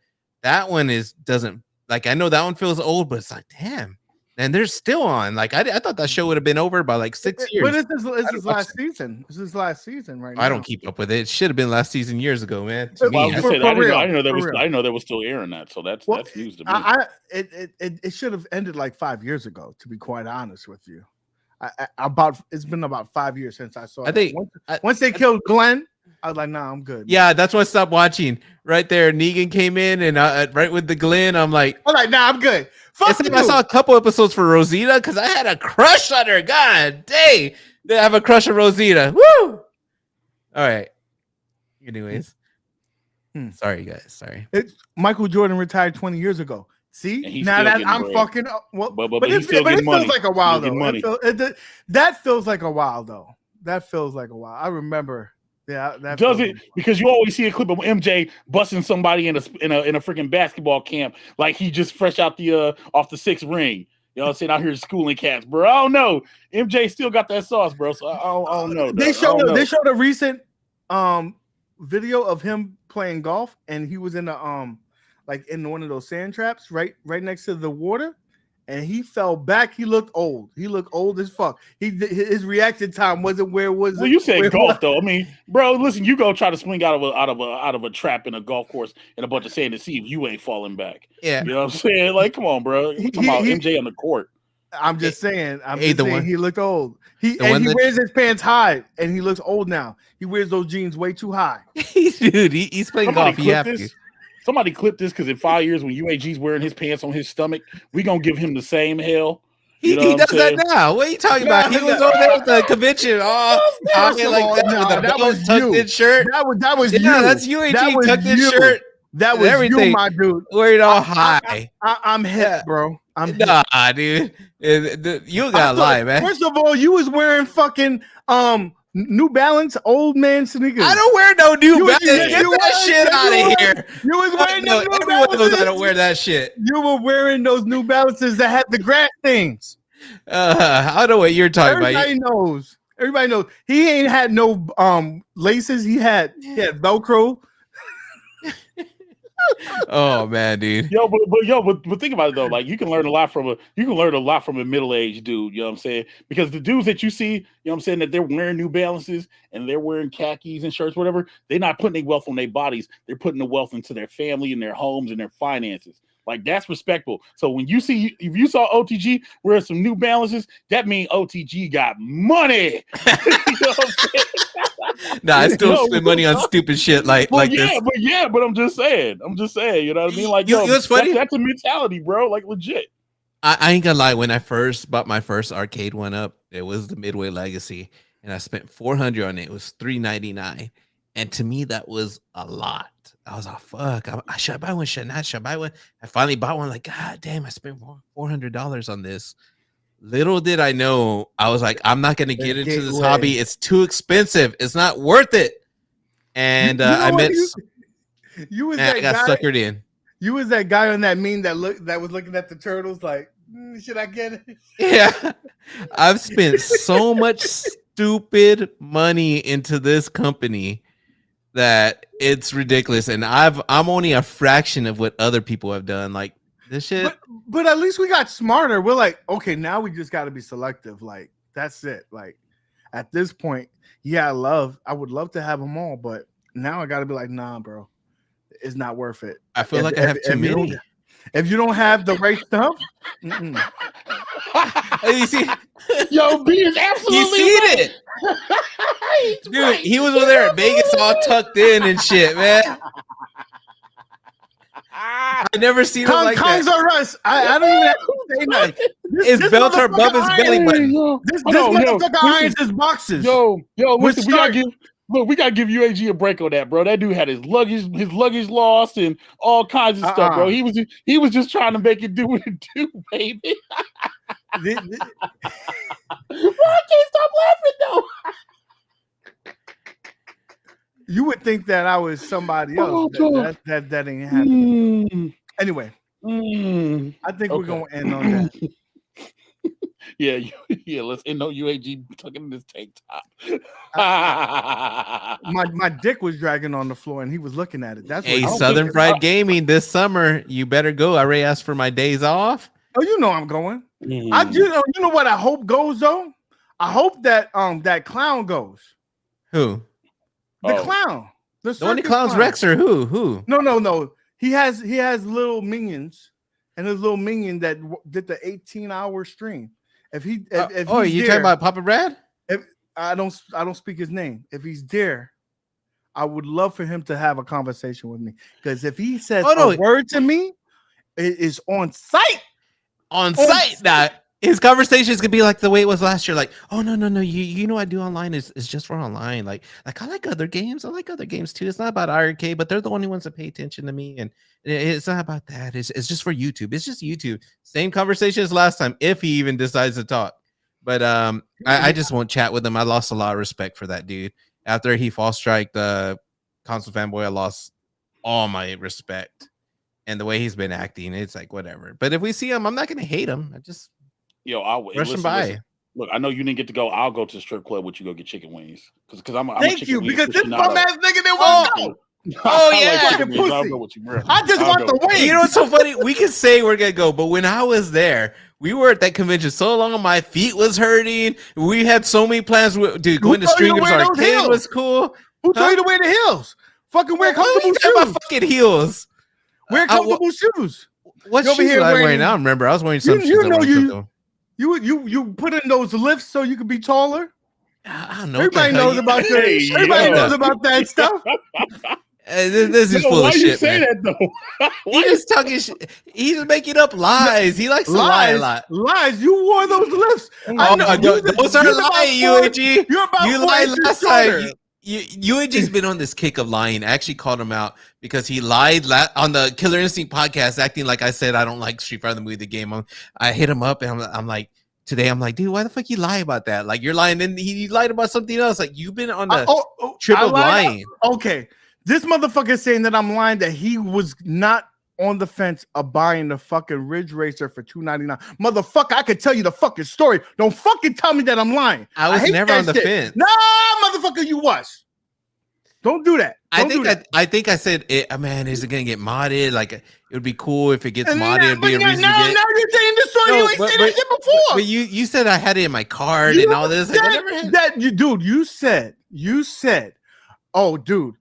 [SPEAKER 5] That one doesn't like. I know that one feels old, but it's like, damn. And they're still on. Like, I thought that show would have been over by like 6 years.
[SPEAKER 4] But this is last season. This is last season right now.
[SPEAKER 5] I don't keep up with it. It should have been last season years ago, man.
[SPEAKER 6] I didn't know that was still airing that. So that's news to me.
[SPEAKER 4] It should have ended like 5 years ago, to be quite honest with you. It's been about 5 years since I saw it. I think once they killed Glenn, I was like, nah, I'm good.
[SPEAKER 5] Yeah, that's why I stopped watching. Right there, Negan came in, and right with the Glenn, I'm like,
[SPEAKER 4] nah, I'm good.
[SPEAKER 5] I saw a couple episodes for Rosita because I had a crush on her. God dang, I have a crush on Rosita. Woo! All right. Anyways, sorry guys. Sorry.
[SPEAKER 4] Michael Jordan retired 20 years ago. See, now that I'm fucking up. Well, but it
[SPEAKER 6] feels
[SPEAKER 4] like a while though. That feels like a while though. That feels like a while. I remember. Yeah, that
[SPEAKER 6] does it because you always see a clip of MJ busting somebody in a freaking basketball camp like he just fresh out the off the sixth ring. You know what I'm saying? Out here schooling cats, bro. I don't know. MJ still got that sauce, bro. So I don't know.
[SPEAKER 4] They showed a recent video of him playing golf, and he was in the like in one of those sand traps right next to the water. And he fell back. He looked old. He looked old as fuck. His reaction time wasn't where it was.
[SPEAKER 6] Well, you said golf though. I mean, bro, listen. You go try to swing out of a trap in a golf course in a bunch of sand to see if you ain't falling back.
[SPEAKER 5] Yeah,
[SPEAKER 6] you know what I'm saying? Like, come on, bro. We're talking about MJ on the court.
[SPEAKER 4] I'm just saying. He looked old. He wears his pants high, and he looks old now. He wears those jeans way too high.
[SPEAKER 5] Dude, he's playing golf. He have to.
[SPEAKER 6] Somebody clip this because in 5 years, when UAG's wearing his pants on his stomach, we gonna give him the same hell.
[SPEAKER 5] He does that now. What are you talking about? He was over there with the convention. Talking like that with the tucked in shirt.
[SPEAKER 4] That was you.
[SPEAKER 5] That's UAG tucked in shirt.
[SPEAKER 4] That was
[SPEAKER 5] everything.
[SPEAKER 4] you, my dude.
[SPEAKER 5] We're all high.
[SPEAKER 4] I'm hip,
[SPEAKER 5] Yeah.
[SPEAKER 4] bro. I'm hip.
[SPEAKER 5] Nah, dude. You gotta lie, man.
[SPEAKER 4] First of all, you was wearing fucking New Balance old man sneakers.
[SPEAKER 5] I don't wear no New Balance. Get
[SPEAKER 4] you
[SPEAKER 5] that
[SPEAKER 4] was-
[SPEAKER 5] shit
[SPEAKER 4] you
[SPEAKER 5] out
[SPEAKER 4] was-
[SPEAKER 5] of here.
[SPEAKER 4] You was wearing those New
[SPEAKER 5] Everyone knows I
[SPEAKER 4] Balances.
[SPEAKER 5] don't wear that shit.
[SPEAKER 4] You were wearing those New Balances that had the grass things.
[SPEAKER 5] I don't know what you're talking about.
[SPEAKER 4] Everybody knows. Everybody knows. He ain't had no laces. He had Velcro.
[SPEAKER 5] Oh man, dude.
[SPEAKER 6] But think about it though. Like you can learn a lot from a middle-aged dude. You know what I'm saying? Because the dudes that you see, you know what I'm saying, that they're wearing New Balances and they're wearing khakis and shirts, whatever. They're not putting their wealth on their bodies. They're putting the wealth into their family and their homes and their finances. Like that's respectful. So when you see, if you saw OTG wear some New Balances, that means OTG got money. You know what I'm saying?
[SPEAKER 5] Nah, I still spend money on stupid shit like this.
[SPEAKER 6] But I'm just saying, you know what I mean? Like,
[SPEAKER 5] You know what's funny?
[SPEAKER 6] That's a mentality, bro. Like legit.
[SPEAKER 5] I ain't gonna lie. When I first bought my first arcade one up, it was the Midway Legacy, and I spent $400 on it. It was $399, and to me that was a lot. I was like, "Fuck! I should buy one. Should I buy one?" I finally bought one. Like, God damn! I spent $400 on this. Little did I know, I was like, I'm not gonna get into this hobby. It's too expensive. It's not worth it. And
[SPEAKER 4] You know
[SPEAKER 5] I
[SPEAKER 4] what?
[SPEAKER 5] met.
[SPEAKER 4] You was
[SPEAKER 5] and
[SPEAKER 4] that
[SPEAKER 5] I got
[SPEAKER 4] guy.
[SPEAKER 5] suckered in.
[SPEAKER 4] You was that guy on that meme that was looking at the turtles like, should I get it?
[SPEAKER 5] Yeah, I've spent so much stupid money into this company that it's ridiculous, and I'm only a fraction of what other people have done. Like this shit.
[SPEAKER 4] But at least we got smarter. We're like, okay, now we just got to be selective. Like that's it. Like at this point, yeah, I would love to have them all, but now I got to be like, nah, bro, it's not worth it.
[SPEAKER 5] I feel like I have too many.
[SPEAKER 4] If you don't have the right stuff,
[SPEAKER 5] You see,
[SPEAKER 6] Yo, B is absolutely
[SPEAKER 5] you seen
[SPEAKER 6] right.
[SPEAKER 5] it, dude. He was over there at Vegas, all tucked in and shit, man. I never seen him like
[SPEAKER 4] Kongs
[SPEAKER 5] that.
[SPEAKER 4] are us. I don't even have to say nothing.
[SPEAKER 5] His belt are above his belly button.
[SPEAKER 4] This
[SPEAKER 6] Hold on, yo,
[SPEAKER 4] motherfucker irons his boxes.
[SPEAKER 6] Yo,
[SPEAKER 4] With
[SPEAKER 6] listen, we gotta give UAG a break on that, bro. That dude had his luggage lost and all kinds of stuff, bro. He was just trying to make it do what it do, baby.
[SPEAKER 4] This-
[SPEAKER 6] I can't stop laughing though.
[SPEAKER 4] you would think that I was somebody else.
[SPEAKER 6] Oh,
[SPEAKER 4] That ain't happening. Anyway,
[SPEAKER 6] Mm.
[SPEAKER 4] I think we're
[SPEAKER 6] Okay.
[SPEAKER 4] gonna end on that.
[SPEAKER 6] Yeah, let's end on UAG tucking in this tank top.
[SPEAKER 4] My dick was dragging on the floor and he was looking at it. That's
[SPEAKER 5] Hey,
[SPEAKER 4] what
[SPEAKER 5] Southern Fried Gaming this summer. You better go. I already asked for my days off.
[SPEAKER 4] Oh, you know I'm going.
[SPEAKER 6] Mm.
[SPEAKER 4] I do. You know what I hope goes though. I hope that that clown goes.
[SPEAKER 5] Who?
[SPEAKER 4] The
[SPEAKER 6] Oh.
[SPEAKER 4] clown. The
[SPEAKER 5] The only
[SPEAKER 4] circus
[SPEAKER 5] clowns
[SPEAKER 4] clown.
[SPEAKER 5] Rex or who?
[SPEAKER 4] No. He has little minions, and his little minion that did the 18-hour stream. If
[SPEAKER 5] you
[SPEAKER 4] he's
[SPEAKER 5] talking
[SPEAKER 4] there-
[SPEAKER 5] about Papa Brad?
[SPEAKER 4] I don't speak his name. If he's there, I would love for him to have a conversation with me. Because if he says a word to me, it is on site.
[SPEAKER 5] On site. Now, his conversations could be like the way it was last year. Like, oh no. You know what I do online is just for online. Like I like other games. I like other games too. It's not about arcade, but they're the only ones that pay attention to me. And it's not about that. It's just for YouTube. It's just YouTube. Same conversation as last time, if he even decides to talk. But I just won't chat with him. I lost a lot of respect for that dude. After he false strike the console fanboy, I lost all my respect. And the way he's been acting, it's like whatever. But if we see him, I'm not gonna hate him. I just
[SPEAKER 6] I'll
[SPEAKER 5] rush him by.
[SPEAKER 6] Look, I know you didn't get to go. I'll go to the strip club with you. Go get chicken wings because I'm.
[SPEAKER 4] Thank you, because this
[SPEAKER 6] aficionado.
[SPEAKER 4] bum ass nigga didn't want to go.
[SPEAKER 5] Oh,
[SPEAKER 6] I
[SPEAKER 5] yeah.
[SPEAKER 6] chicken wings. I'll
[SPEAKER 4] Pussy.
[SPEAKER 6] go with you, bro.
[SPEAKER 4] I just
[SPEAKER 6] I'll
[SPEAKER 4] want
[SPEAKER 6] go
[SPEAKER 4] the
[SPEAKER 6] with you.
[SPEAKER 4] wings.
[SPEAKER 5] You know what's so funny? We can say we're gonna go, but when I was there, we were at that convention so long, my feet was hurting. We had so many plans. Dude, going to
[SPEAKER 4] told you to
[SPEAKER 5] Stringers
[SPEAKER 4] wear those
[SPEAKER 5] Arcade
[SPEAKER 4] heels?
[SPEAKER 5] was cool.
[SPEAKER 4] Who told you to wear the heels? Fucking wear
[SPEAKER 5] What are
[SPEAKER 4] comfortable
[SPEAKER 5] you talking about
[SPEAKER 4] shoes.
[SPEAKER 5] fucking heels.
[SPEAKER 4] Wear comfortable shoes.
[SPEAKER 5] What
[SPEAKER 4] You over
[SPEAKER 5] shoes
[SPEAKER 4] here
[SPEAKER 5] was I
[SPEAKER 4] wearing-
[SPEAKER 5] wearing? I don't remember. I was wearing some
[SPEAKER 4] You
[SPEAKER 5] shoes. that
[SPEAKER 4] know
[SPEAKER 5] weren't
[SPEAKER 4] you-
[SPEAKER 5] comfortable.
[SPEAKER 4] You put in those lifts so you could be taller.
[SPEAKER 5] I don't know. what the
[SPEAKER 4] Everybody
[SPEAKER 5] hell
[SPEAKER 4] knows
[SPEAKER 5] you-
[SPEAKER 4] about that.
[SPEAKER 6] Hey,
[SPEAKER 4] Everybody
[SPEAKER 6] yo.
[SPEAKER 4] knows about that stuff.
[SPEAKER 5] This is
[SPEAKER 6] Yo,
[SPEAKER 5] full
[SPEAKER 6] why
[SPEAKER 5] of
[SPEAKER 6] you
[SPEAKER 5] shit,
[SPEAKER 6] say
[SPEAKER 5] man.
[SPEAKER 6] that though?
[SPEAKER 5] He just talking shit. He's just making up lies. He likes to lie a lot.
[SPEAKER 4] Lies. You wore those lifts.
[SPEAKER 5] Oh, no, those are
[SPEAKER 4] you're about
[SPEAKER 5] lying,
[SPEAKER 4] four-
[SPEAKER 5] UAG.
[SPEAKER 4] You're about
[SPEAKER 5] You
[SPEAKER 4] 4
[SPEAKER 5] lied
[SPEAKER 4] inches
[SPEAKER 5] last
[SPEAKER 4] shorter.
[SPEAKER 5] time. UAG's been on this kick of lying. I actually called him out because he lied on the Killer Instinct podcast, acting like I said I don't like Street Fighter the movie, the game. I hit him up and I'm like, today I'm like, dude, why the fuck you lie about that? Like you're lying, and he lied about something else. Like you've been on the trip of lying.
[SPEAKER 4] Okay, this motherfucker is saying that I'm lying, that he was not on the fence of buying the fucking Ridge Racer for $299. Motherfucker, I could tell you the fucking story. Don't fucking tell me that I'm lying.
[SPEAKER 5] I was never on the fence.
[SPEAKER 4] Nah, motherfucker, you was. Don't do that.
[SPEAKER 5] I think I said, man, is it gonna get modded? Like it would be cool if it gets modded. It'd be a reason to get.
[SPEAKER 4] Now you're saying this story. You ain't said that shit before.
[SPEAKER 5] But you said I had it in my card and all this.
[SPEAKER 4] You said, oh, dude,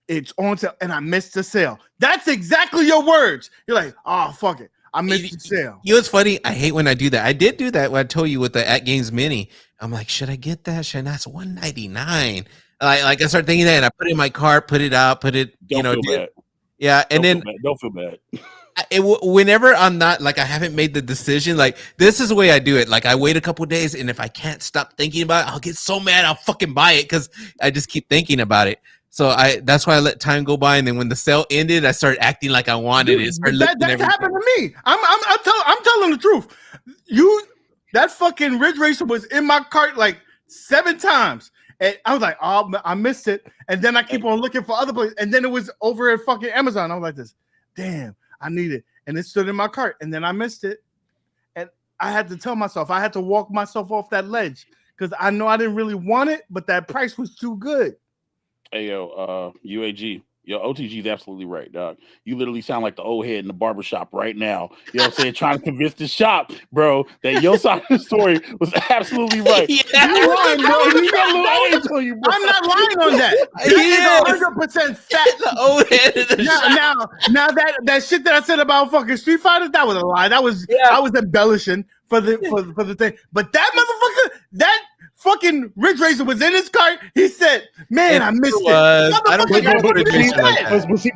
[SPEAKER 4] it's on sale and I missed the sale. That's exactly your words. You're like, oh, fuck it. I missed the sale.
[SPEAKER 5] You know what's funny? I hate when I do that. I did do that when I told you with the AtGames Mini. I'm like, should I get that? Should I? That's $199. Like I started thinking that, and I put it in my cart, put it out,
[SPEAKER 6] Don't feel bad.
[SPEAKER 5] Yeah, and
[SPEAKER 6] don't feel bad.
[SPEAKER 5] Whenever I'm not like I haven't made the decision, like this is the way I do it. Like I wait a couple of days, and if I can't stop thinking about it, I'll get so mad I'll fucking buy it because I just keep thinking about it. So that's why I let time go by, and then when the sale ended, I started acting like I wanted it.
[SPEAKER 4] That happened to me. I'm telling the truth. That fucking Ridge Racer was in my cart like 7 times. And I was like, oh, I missed it. And then I keep on looking for other places. And then it was over at fucking Amazon. I was like this, damn, I need it. And it stood in my cart. And then I missed it. And I had to tell myself, I had to walk myself off that ledge because I know I didn't really want it, but that price was too good.
[SPEAKER 6] Hey, UAG. Yo, OTG is absolutely right, dog. You literally sound like the old head in the barbershop right now. You know what I'm saying? Trying to convince the shop, bro, that your side of the story was absolutely right.
[SPEAKER 4] Yeah. You're lying, bro. You got a little age on you, bro. I'm not lying on that. That is 100% fact.
[SPEAKER 5] The old head of the shop.
[SPEAKER 4] Now that shit that I said about fucking Street Fighter, that was a lie. That was I was embellishing for the thing. But that motherfucker, that fucking Ridge Racer was in his cart. He said, "Man, I missed it."
[SPEAKER 5] I don't think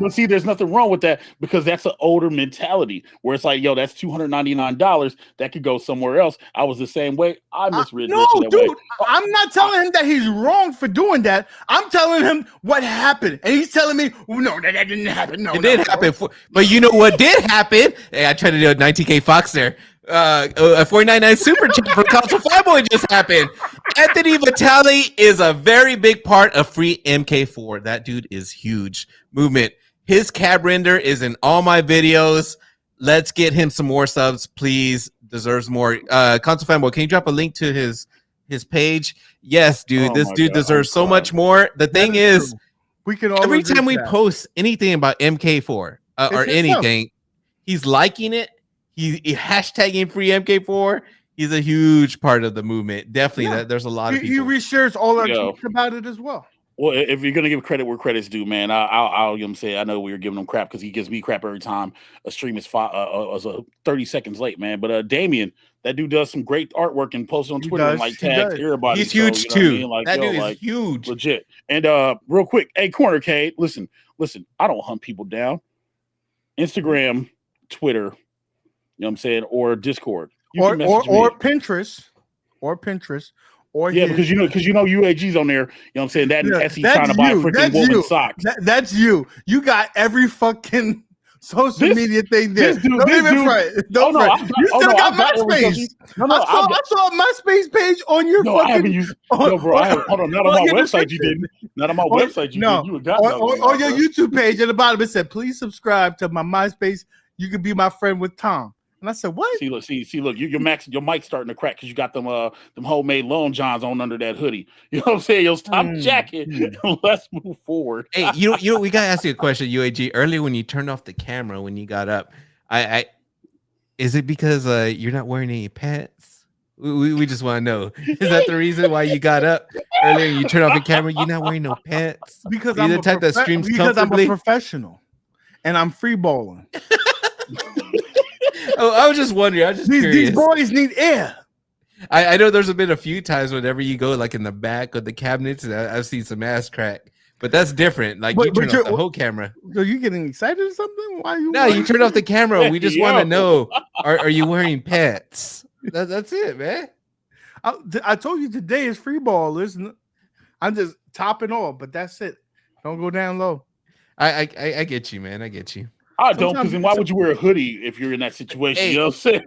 [SPEAKER 6] but see, there's nothing wrong with that because that's an older mentality where it's like, yo, that's $299. That could go somewhere else. I was the same way. I miss Ridge Racer.
[SPEAKER 4] No, dude, I'm not telling him that he's wrong for doing that. I'm telling him what happened, and he's telling me, "No, that didn't happen." No,
[SPEAKER 5] it did happen. But you know what did happen? Hey, I tried to do a 19K Fox there. A $4.99 super chat from Console Fanboy just happened. Anthony Vitale is a very big part of free MK4. That dude is huge. Movement. His cab render is in all my videos. Let's get him some more subs, please. Deserves more. Console Fanboy, can you drop a link to his page? Yes, dude. This dude deserves so much more. The thing is,
[SPEAKER 4] we can all
[SPEAKER 5] every time we post anything about MK4 or anything, he's liking it. He hashtagging free MK4. He's a huge part of the movement. Definitely, there's a lot of people.
[SPEAKER 4] He reshares all our tweets about it as well.
[SPEAKER 6] Well, if you're gonna give credit where credit's due, man, I'll say I know we were giving him crap because he gives me crap every time a stream is 30 seconds late, man. But Damien, that dude does some great artwork and posts on Twitter and like tags everybody.
[SPEAKER 5] He's huge too.
[SPEAKER 6] Like,
[SPEAKER 5] that dude is huge,
[SPEAKER 6] legit. And real quick, hey, Cornercade, listen. I don't hunt people down. Instagram, Twitter. You know what I'm saying, or Discord,
[SPEAKER 4] or Pinterest,
[SPEAKER 6] because you know UAG's on there. You know what I'm saying, that and Essie trying to buy freaking woven socks.
[SPEAKER 4] That's you. You got every fucking social media thing there. Don't even front. You still got MySpace. I saw a MySpace page on your fucking.
[SPEAKER 6] I haven't used. No, bro. Hold on. Not on my website. You didn't. Not on my website. You did. You got
[SPEAKER 4] on your YouTube page at the bottom. It said, "Please subscribe to my MySpace. You can be my friend with Tom." And I said, "What?"
[SPEAKER 6] See, look. Your mic's starting to crack because you got them homemade Long Johns on under that hoodie. You know what I'm saying? Yo, stop jacket. Let's move forward.
[SPEAKER 5] Hey, you know, we gotta ask you a question, UAG. Earlier when you turned off the camera when you got up, is it because you're not wearing any pants? We just want to know. Is that the reason why you got up earlier and you turned off the camera? You're not wearing no pants
[SPEAKER 4] because I'm the type that streams comfortably. I'm a professional and I'm free balling.
[SPEAKER 5] Oh, I was just wondering. I was just curious.
[SPEAKER 4] These boys need air.
[SPEAKER 5] I know there's been a few times whenever you go like in the back of the cabinets, and I've seen some ass crack. But that's different. Like you turn off the whole camera.
[SPEAKER 4] Are you getting excited or something? Why are you?
[SPEAKER 5] No, you turn off the camera. We just want to know: are you wearing pants? That's it, man.
[SPEAKER 4] I told you today is free ball, isn't it? I'm just topping all, but that's it. Don't go down low.
[SPEAKER 5] I get you, man. I get you.
[SPEAKER 6] I don't, because then why would you wear a hoodie if you're in that situation?
[SPEAKER 5] Hey,
[SPEAKER 6] you know what I'm saying?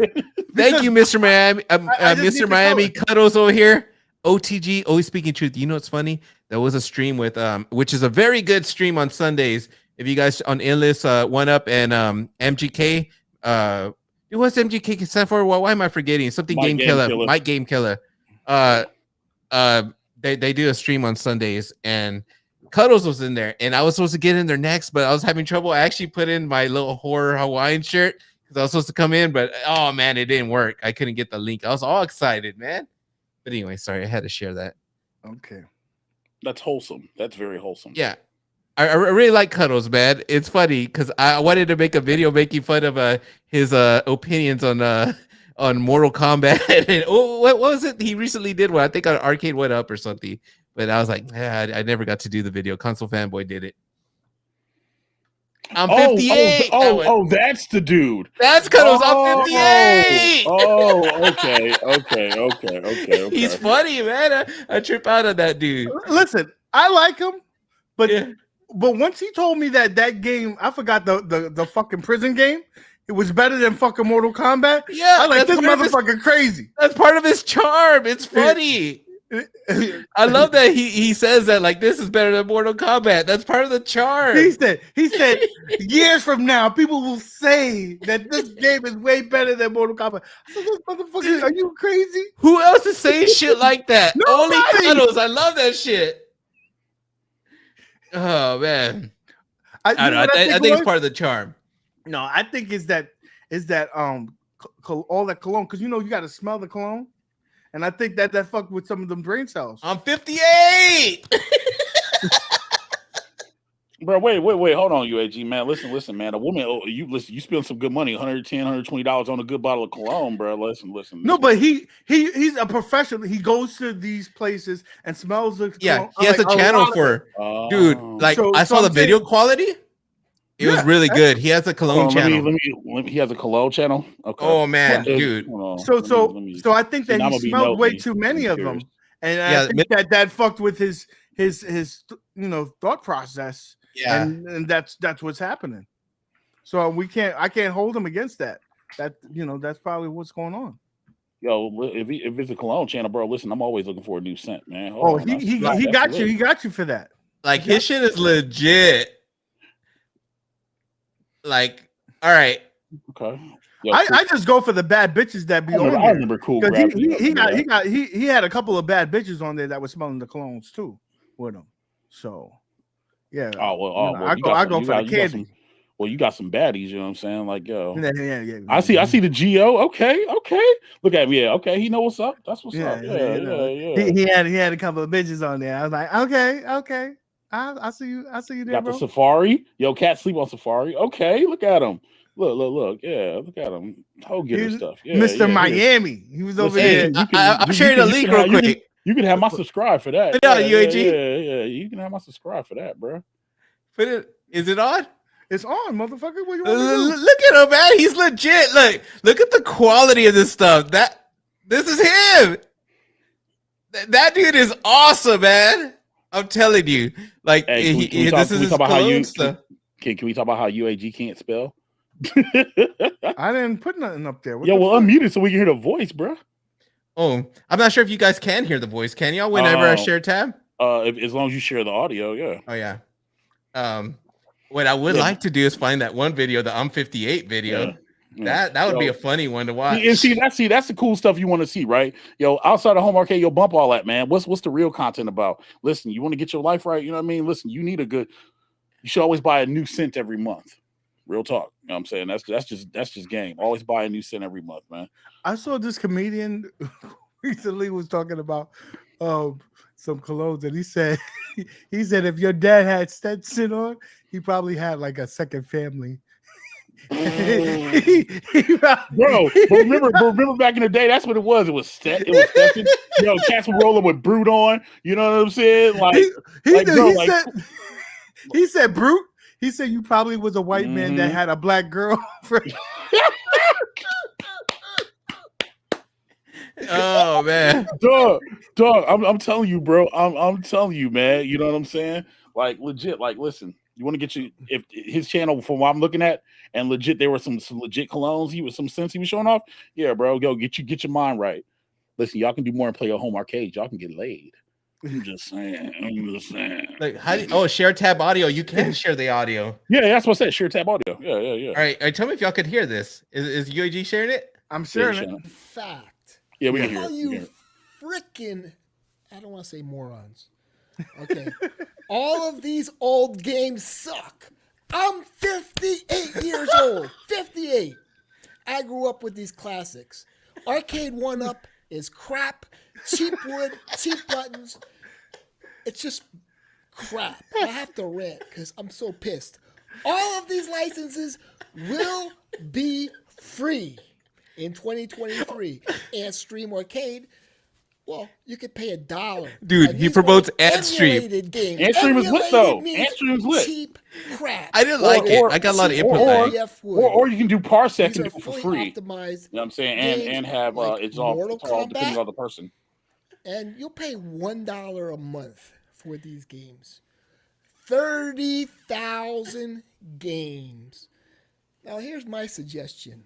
[SPEAKER 5] Thank you, Mr. Miami.
[SPEAKER 4] I just need
[SPEAKER 5] Mr.
[SPEAKER 4] the
[SPEAKER 5] Miami
[SPEAKER 4] color.
[SPEAKER 5] Cuddles over here. OTG, always speaking truth. You know what's funny? There was a stream with which is a very good stream on Sundays. If you guys on Endless, One Up and MGK, what's MGK stand for? Why am I forgetting? Something
[SPEAKER 6] Mike
[SPEAKER 5] Game
[SPEAKER 6] Game
[SPEAKER 5] Killer.
[SPEAKER 6] Killer.
[SPEAKER 5] Mike Game Killer. They do a stream on Sundays, and Cuddles was in there, and I was supposed to get in there next, but I was having trouble. I actually put in my little horror Hawaiian shirt because I was supposed to come in, but oh man, it didn't work. I couldn't get the link. I was all excited, man. But anyway, sorry, I had to share that.
[SPEAKER 4] Okay.
[SPEAKER 6] That's wholesome. That's very wholesome.
[SPEAKER 5] Yeah, I really like Cuddles, man. It's funny because I wanted to make a video making fun of his opinions on Mortal Kombat. And, what was it he recently did? One I think on Arcade One Up or something. But I was like, I never got to do the video. Console Fanboy did it. I'm 58.
[SPEAKER 6] That's the dude.
[SPEAKER 5] That's Cuddles. I'm 58.
[SPEAKER 6] Okay.
[SPEAKER 5] He's funny, man. I trip out on that dude.
[SPEAKER 4] Listen, I like him, but
[SPEAKER 5] Yeah.
[SPEAKER 4] but once he told me that game, I forgot the fucking prison game. It was better than fucking Mortal Kombat.
[SPEAKER 5] Yeah,
[SPEAKER 4] I like
[SPEAKER 5] that's
[SPEAKER 4] this
[SPEAKER 5] part of his-
[SPEAKER 4] motherfucker crazy.
[SPEAKER 5] That's part of his charm. It's funny. I love that he says that like this is better than Mortal Kombat. That's part of the charm.
[SPEAKER 4] He said years from now, people will say that this game is way better than Mortal Kombat. I said, this motherfucker, are you crazy?
[SPEAKER 5] Who else is saying shit like that? Only
[SPEAKER 4] Nobody.
[SPEAKER 5] Cuddles. I love that shit. Oh man, I don't know. I think it's part of the charm.
[SPEAKER 4] No, I think is that all that cologne, because you got to smell the cologne, and I think that fucked with some of them brain cells.
[SPEAKER 5] I'm 58.
[SPEAKER 6] Bro, wait, hold on, UAG, man. Listen, man. A woman, you spend some good money, $110, $120 on a good bottle of cologne, bro. Listen.
[SPEAKER 4] No, but he's a professional. He goes to these places and smells the
[SPEAKER 5] Yeah,
[SPEAKER 4] cologne.
[SPEAKER 5] he has a channel for dude. Like
[SPEAKER 4] So-
[SPEAKER 5] I saw the
[SPEAKER 4] I'm
[SPEAKER 5] video
[SPEAKER 4] saying-
[SPEAKER 5] quality. It was really good. He has a cologne channel.
[SPEAKER 6] Let me. He has a Cologne channel. Okay.
[SPEAKER 5] Oh man,
[SPEAKER 6] Yeah,
[SPEAKER 5] dude.
[SPEAKER 6] hold on.
[SPEAKER 4] So
[SPEAKER 6] Let me-
[SPEAKER 4] I think that
[SPEAKER 6] See, now
[SPEAKER 4] he
[SPEAKER 6] I'ma be
[SPEAKER 4] smelled way
[SPEAKER 6] nosy.
[SPEAKER 4] too many
[SPEAKER 6] I'm
[SPEAKER 4] of them,
[SPEAKER 6] curious.
[SPEAKER 4] and
[SPEAKER 5] Yeah,
[SPEAKER 4] I think that fucked with his thought process.
[SPEAKER 5] Yeah.
[SPEAKER 4] And that's what's happening. So I can't hold him against that. That's probably what's going on.
[SPEAKER 6] Yo, if it's a Cologne channel, bro, listen, I'm always looking for a new scent, man.
[SPEAKER 4] Oh, he got you. He got you for that.
[SPEAKER 5] Like his shit is legit. Like, all right.
[SPEAKER 6] Okay. Yo,
[SPEAKER 4] I just go for the bad bitches that be on
[SPEAKER 6] I
[SPEAKER 4] there.
[SPEAKER 6] remember Cool
[SPEAKER 4] Because
[SPEAKER 6] Gravity.
[SPEAKER 4] he had a couple of bad bitches on there that were smelling the colognes too with him. So yeah. I go for the candy.
[SPEAKER 6] You got some baddies, you know what I'm saying? Like, yo.
[SPEAKER 4] Yeah.
[SPEAKER 6] I see the Geo. Okay. Look at me. Yeah, okay. He know what's up. That's what's up. Yeah.
[SPEAKER 4] He had a couple of bitches on there. I was like, okay. I see you there,
[SPEAKER 6] Got
[SPEAKER 4] bro.
[SPEAKER 6] the Safari. Yo, cat sleep on Safari. Okay, look at him. Look. Yeah, look at him. Toe getter stuff. Yeah,
[SPEAKER 4] Mr. Miami. He was over
[SPEAKER 5] Hey,
[SPEAKER 4] there.
[SPEAKER 5] I'm sharing a link real quick.
[SPEAKER 6] You can have my subscribe for that.
[SPEAKER 5] Yeah,
[SPEAKER 6] Yeah,
[SPEAKER 5] UAG.
[SPEAKER 6] Yeah. You can have my subscribe for that, bro.
[SPEAKER 5] Put it. Is it on?
[SPEAKER 4] It's on, motherfucker. What you want to do?
[SPEAKER 5] Look at him, man. He's legit. Look at the quality of this stuff. This is him. That dude is awesome, man. I'm telling you. Like,
[SPEAKER 6] Hey, can we
[SPEAKER 5] this is his cologne stuff.
[SPEAKER 6] Can we talk about how UAG can't spell?
[SPEAKER 4] I didn't put nothing up there. What
[SPEAKER 6] Yo,
[SPEAKER 4] the
[SPEAKER 6] well,
[SPEAKER 4] fuck?
[SPEAKER 6] unmute it so we can hear the voice, bro.
[SPEAKER 5] Oh, I'm not sure if you guys can hear the voice. Can y'all whenever I
[SPEAKER 6] Oh.
[SPEAKER 5] share tab?
[SPEAKER 6] As long as you share the audio, yeah.
[SPEAKER 5] Oh yeah. What I would like to do is find that one video, the I'm 58 video.
[SPEAKER 6] Yeah.
[SPEAKER 5] That would be
[SPEAKER 6] Yo.
[SPEAKER 5] a funny one to watch.
[SPEAKER 6] And see, that's the cool stuff you want to see, right? Yo, outside of home arcade, you'll bump all that, man. What's the real content about? Listen, you want to get your life right, you know what I mean? Listen, you should always buy a new scent every month. Real talk. You know what I'm saying? That's just game. Always buy a new scent every month, man.
[SPEAKER 4] I saw this comedian recently was talking about some colognes, and he said if your dad had Stetson on, he probably had like a second family.
[SPEAKER 6] Bro, but remember back in the day, that's what it was. It was Stetson. You know, cats were rolling with Brute on. You know what I'm saying? Like,
[SPEAKER 4] he said Brute. He said you probably was a white man that had a black girl.
[SPEAKER 5] Oh man.
[SPEAKER 6] dog. I'm telling you, bro. I'm telling you, man. You know what I'm saying? Like legit. Like, listen, you want to get if his channel from what I'm looking at, and legit, there were some legit colognes. He was some sense he was showing off. Yeah, bro. Go get your mind right. Listen, y'all can do more and play a home arcade. Y'all can get laid. I'm just saying.
[SPEAKER 5] Like how do share tab audio? You can share the audio.
[SPEAKER 6] Yeah, that's what I said. Share tab audio. Yeah.
[SPEAKER 5] All right, tell me if y'all could hear this. Is UAG sharing it?
[SPEAKER 4] I'm sharing it.
[SPEAKER 6] sharing it.
[SPEAKER 7] Fact.
[SPEAKER 6] Yeah, we can hear
[SPEAKER 7] All
[SPEAKER 6] it. We
[SPEAKER 7] you
[SPEAKER 6] can hear it.
[SPEAKER 7] freaking, I don't want to say morons. Okay. All of these old games suck. I'm 58 years old. 58. I grew up with these classics. Arcade 1-Up is crap. Cheap wood, cheap buttons. It's just crap. I have to rant because I'm so pissed. All of these licenses will be free in 2023. And Stream Arcade, well, you could pay $1.
[SPEAKER 5] Dude,
[SPEAKER 7] And
[SPEAKER 5] he
[SPEAKER 7] these are
[SPEAKER 5] promotes AdStream.
[SPEAKER 7] emulated games.
[SPEAKER 6] AdStream is lit, though.
[SPEAKER 7] Emulated means
[SPEAKER 6] AdStream is lit.
[SPEAKER 7] cheap crap.
[SPEAKER 5] I didn't like it. I got a lot of input.
[SPEAKER 6] or-
[SPEAKER 5] lag.
[SPEAKER 6] Or you can do Parsec
[SPEAKER 7] These
[SPEAKER 6] and
[SPEAKER 7] are
[SPEAKER 6] do it for
[SPEAKER 7] fully
[SPEAKER 6] free. You
[SPEAKER 7] optimized,
[SPEAKER 6] know what I'm saying?
[SPEAKER 7] games
[SPEAKER 6] And have
[SPEAKER 7] like
[SPEAKER 6] it's all
[SPEAKER 7] Mortal
[SPEAKER 6] depending
[SPEAKER 7] Kombat.
[SPEAKER 6] on the person.
[SPEAKER 7] and you'll pay $1 a month for these games. 30,000 games. Now, here's my suggestion.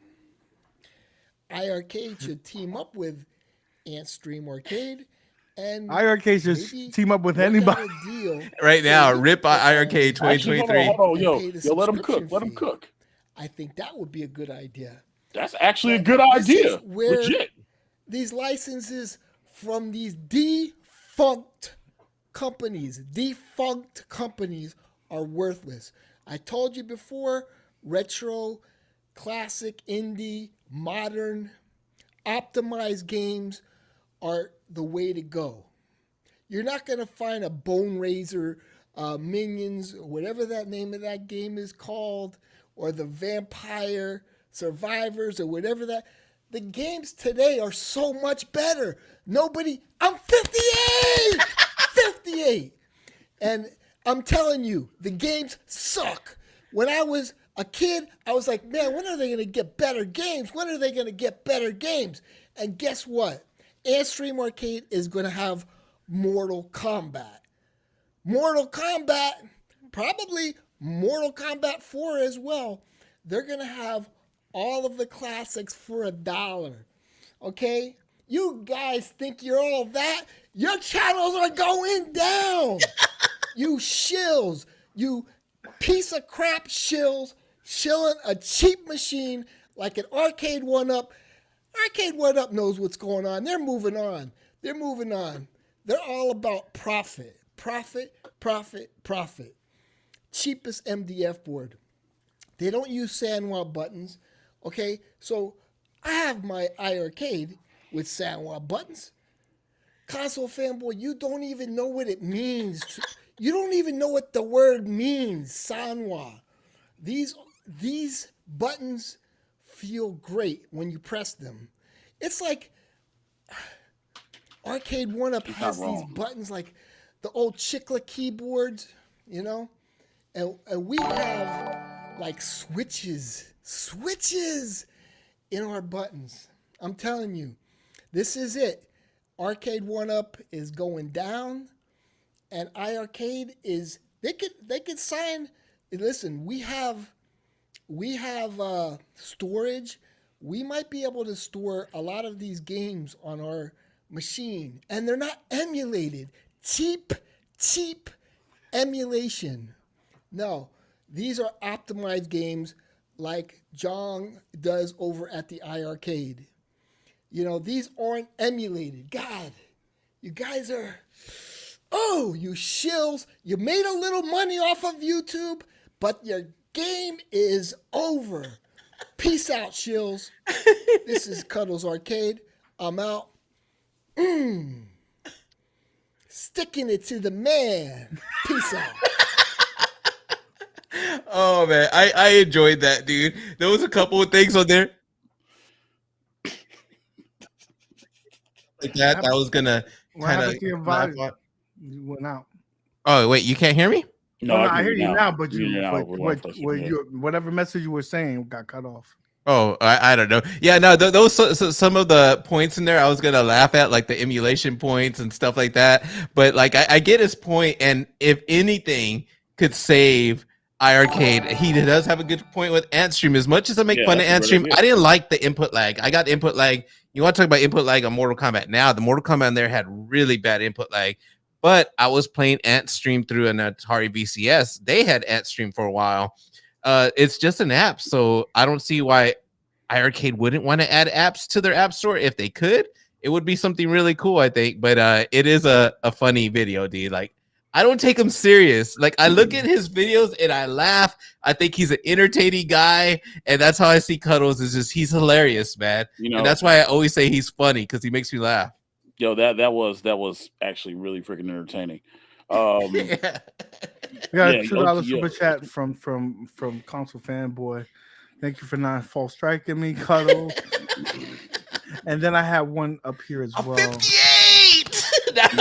[SPEAKER 7] iArcade should team up with Stream Arcade, and
[SPEAKER 4] iArcade should
[SPEAKER 7] maybe
[SPEAKER 4] team up with
[SPEAKER 7] work out
[SPEAKER 4] anybody.
[SPEAKER 7] a deal
[SPEAKER 5] Right
[SPEAKER 7] so
[SPEAKER 5] now,
[SPEAKER 7] you
[SPEAKER 5] rip
[SPEAKER 7] can
[SPEAKER 5] iArcade
[SPEAKER 6] Actually,
[SPEAKER 5] 2023.
[SPEAKER 6] hold on,
[SPEAKER 7] and
[SPEAKER 6] yo,
[SPEAKER 7] pay the
[SPEAKER 6] let him cook.
[SPEAKER 7] subscription
[SPEAKER 6] Let him
[SPEAKER 7] fee.
[SPEAKER 6] cook.
[SPEAKER 7] I think that would be a good idea.
[SPEAKER 6] That's actually a good
[SPEAKER 7] This is
[SPEAKER 6] idea.
[SPEAKER 7] where
[SPEAKER 6] Legit.
[SPEAKER 7] these licenses from these defunct companies are worthless. I told you before, retro, classic, indie, modern, optimized games are the way to go. You're not going to find a Bone Razor, Minions, or whatever that name of that game is called, or the Vampire Survivors, or whatever that. The games today are so much better. I'm 58! 58! And I'm telling you, the games suck. When I was a kid, I was like, man, when are they going to get better games? When are they going to get better games? And guess what? Stream Arcade is going to have Mortal Kombat. Mortal Kombat, probably Mortal Kombat 4 as well. They're going to have all of the classics for $1. Okay? You guys think you're all that? Your channels are going down. You shills. You piece of crap shills. Shilling a cheap machine like an Arcade 1-Up. Arcade 1-Up knows what's going on. They're moving on. They're all about profit. Profit. Cheapest MDF board. They don't use Sanwa buttons. Okay, so I have my iArcade with Sanwa buttons. Console fanboy, you don't even know what it means. You don't even know what the word means, Sanwa. These buttons feel great when you press them. It's like Arcade 1-Up has these buttons like the old Chicla keyboards, you know? And we have like switches in our buttons. I'm telling you, this is it. Arcade 1-Up is going down, and iArcade is they could sign. Listen, we have storage. We might be able to store a lot of these games on our machine, and they're not emulated. Cheap emulation. No, these are optimized games like Jong does over at the iArcade. You know, these aren't emulated. God, you guys are, you shills. You made a little money off of YouTube, but your game is over. Peace out, shills. This is Cuddles Arcade. I'm out. Sticking it to the man. Peace out.
[SPEAKER 5] Oh man, I enjoyed that, dude. There was a couple of things on there like that was gonna kind of.
[SPEAKER 4] You went out.
[SPEAKER 5] Oh wait, you can't hear me?
[SPEAKER 4] No, I hear you now, but
[SPEAKER 6] whatever
[SPEAKER 4] whatever message you were saying got cut off.
[SPEAKER 5] Oh, I don't know. Yeah, no, those some of the points in there I was gonna laugh at, like the emulation points and stuff like that. But like, I get his point, and if anything could save iArcade, he does have a good point with AntStream. As much as I make fun of AntStream, I didn't like the input lag. I got input lag. You want to talk about input lag on Mortal Kombat? Now the Mortal Kombat in there had really bad input lag, but I was playing AntStream through an Atari VCS. They had AntStream for a while. It's just an app, so I don't see why iArcade wouldn't want to add apps to their app store. If they could, it would be something really cool, I think. But it is a funny video, dude. Like, I don't take him serious. Like, I look at his videos and I laugh. I think he's an entertaining guy, and that's how I see Cuddles. Is just he's hilarious, man. You know, and that's why I always say he's funny, because he makes me laugh.
[SPEAKER 6] Yo, that was actually really freaking entertaining.
[SPEAKER 4] Yeah. We got a $2 super chat from Console Fanboy. Thank you for not false striking me, Cuddle. And then I have one up here as well.
[SPEAKER 5] 58.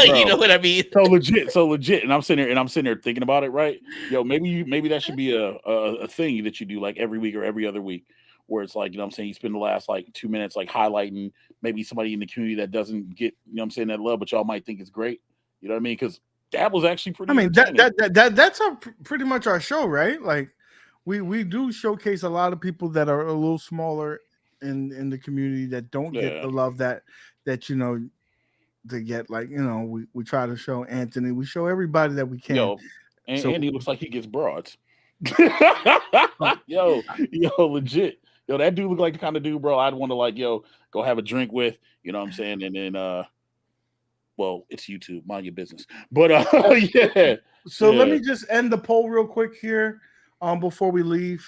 [SPEAKER 5] You know what I mean?
[SPEAKER 6] So legit. And I'm sitting there thinking about it, right? Yo, maybe that should be a thing that you do like every week or every other week, where it's like, you know what I'm saying, you spend the last like 2 minutes like highlighting maybe somebody in the community that doesn't get, you know what I'm saying, that love, but y'all might think it's great. You know what I mean? Because that was actually pretty.
[SPEAKER 4] I mean, that's pretty much our show, right? Like, we do showcase a lot of people that are a little smaller in the community that don't get the love that you know they get. Like, you know, we try to show Anthony, we show everybody that we can.
[SPEAKER 6] Yo, and so, Andy looks like he gets broads. yo, legit. Yo, that dude look like the kind of dude, bro, I'd want to like, yo, go have a drink with, you know what I'm saying? And then well, it's YouTube, mind your business. But yeah.
[SPEAKER 4] So let me just end the poll real quick here before we leave.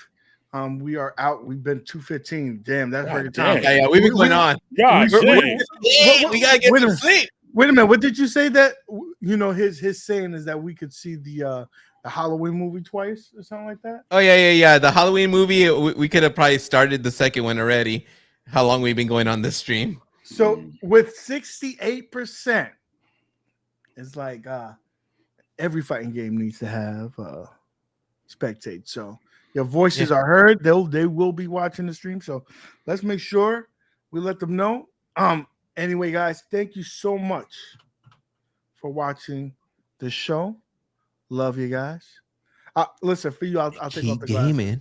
[SPEAKER 4] We are out. We've been 2:15. Damn, that's very time.
[SPEAKER 5] Yeah, we've been going on.
[SPEAKER 6] Yeah,
[SPEAKER 5] we gotta get to sleep.
[SPEAKER 4] Wait a minute. What did you say that, you know, his saying is that we could see the Halloween movie twice or something like that?
[SPEAKER 5] Oh yeah. The Halloween movie, we could have probably started the second one already. How long we've been going on this stream?
[SPEAKER 4] So with 68%, it's like every fighting game needs to have Spectate. So your voices are heard. They will be watching the stream. So let's make sure we let them know. Anyway, guys, thank you so much for watching the show. Love you guys. Listen, for you, I'll take off the glasses.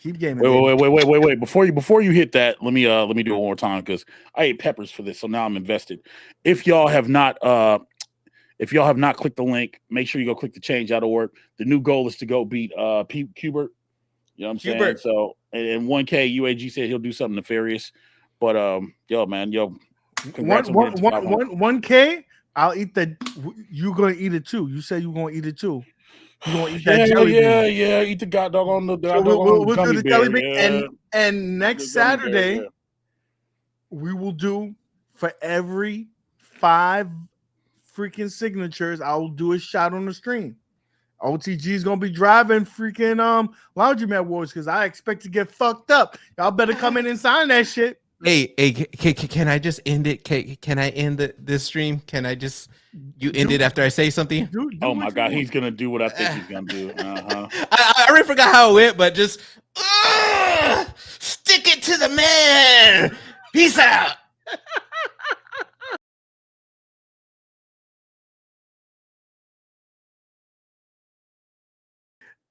[SPEAKER 4] Keep gaming.
[SPEAKER 6] Wait. Before you hit that, let me do it one more time, because I ate peppers for this, so now I'm invested. If y'all have not clicked the link, make sure you go click the change.org. The new goal is to go beat Qbert. You know what I'm saying? So and 1K UAG said he'll do something nefarious. But congrats on
[SPEAKER 4] 1K. I'll eat that. You're gonna eat it too. You said you're gonna eat it too. You gonna eat that jelly bean.
[SPEAKER 6] Yeah. Eat the god dog on the. So
[SPEAKER 4] we'll do the jelly bean, and next Saturday we will do, for every 5 freaking signatures, I will do a shot on the stream. OTG is gonna be driving freaking Laundromat Wars, because I expect to get fucked up. Y'all better come in and sign that shit.
[SPEAKER 5] Hey, can I just end it? Can I end this stream? Can I just end it after I say something?
[SPEAKER 4] Do
[SPEAKER 6] oh my god, he's gonna do what I think he's gonna do.
[SPEAKER 5] I already forgot how it went, but just stick it to the man. Peace out.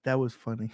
[SPEAKER 4] That was funny.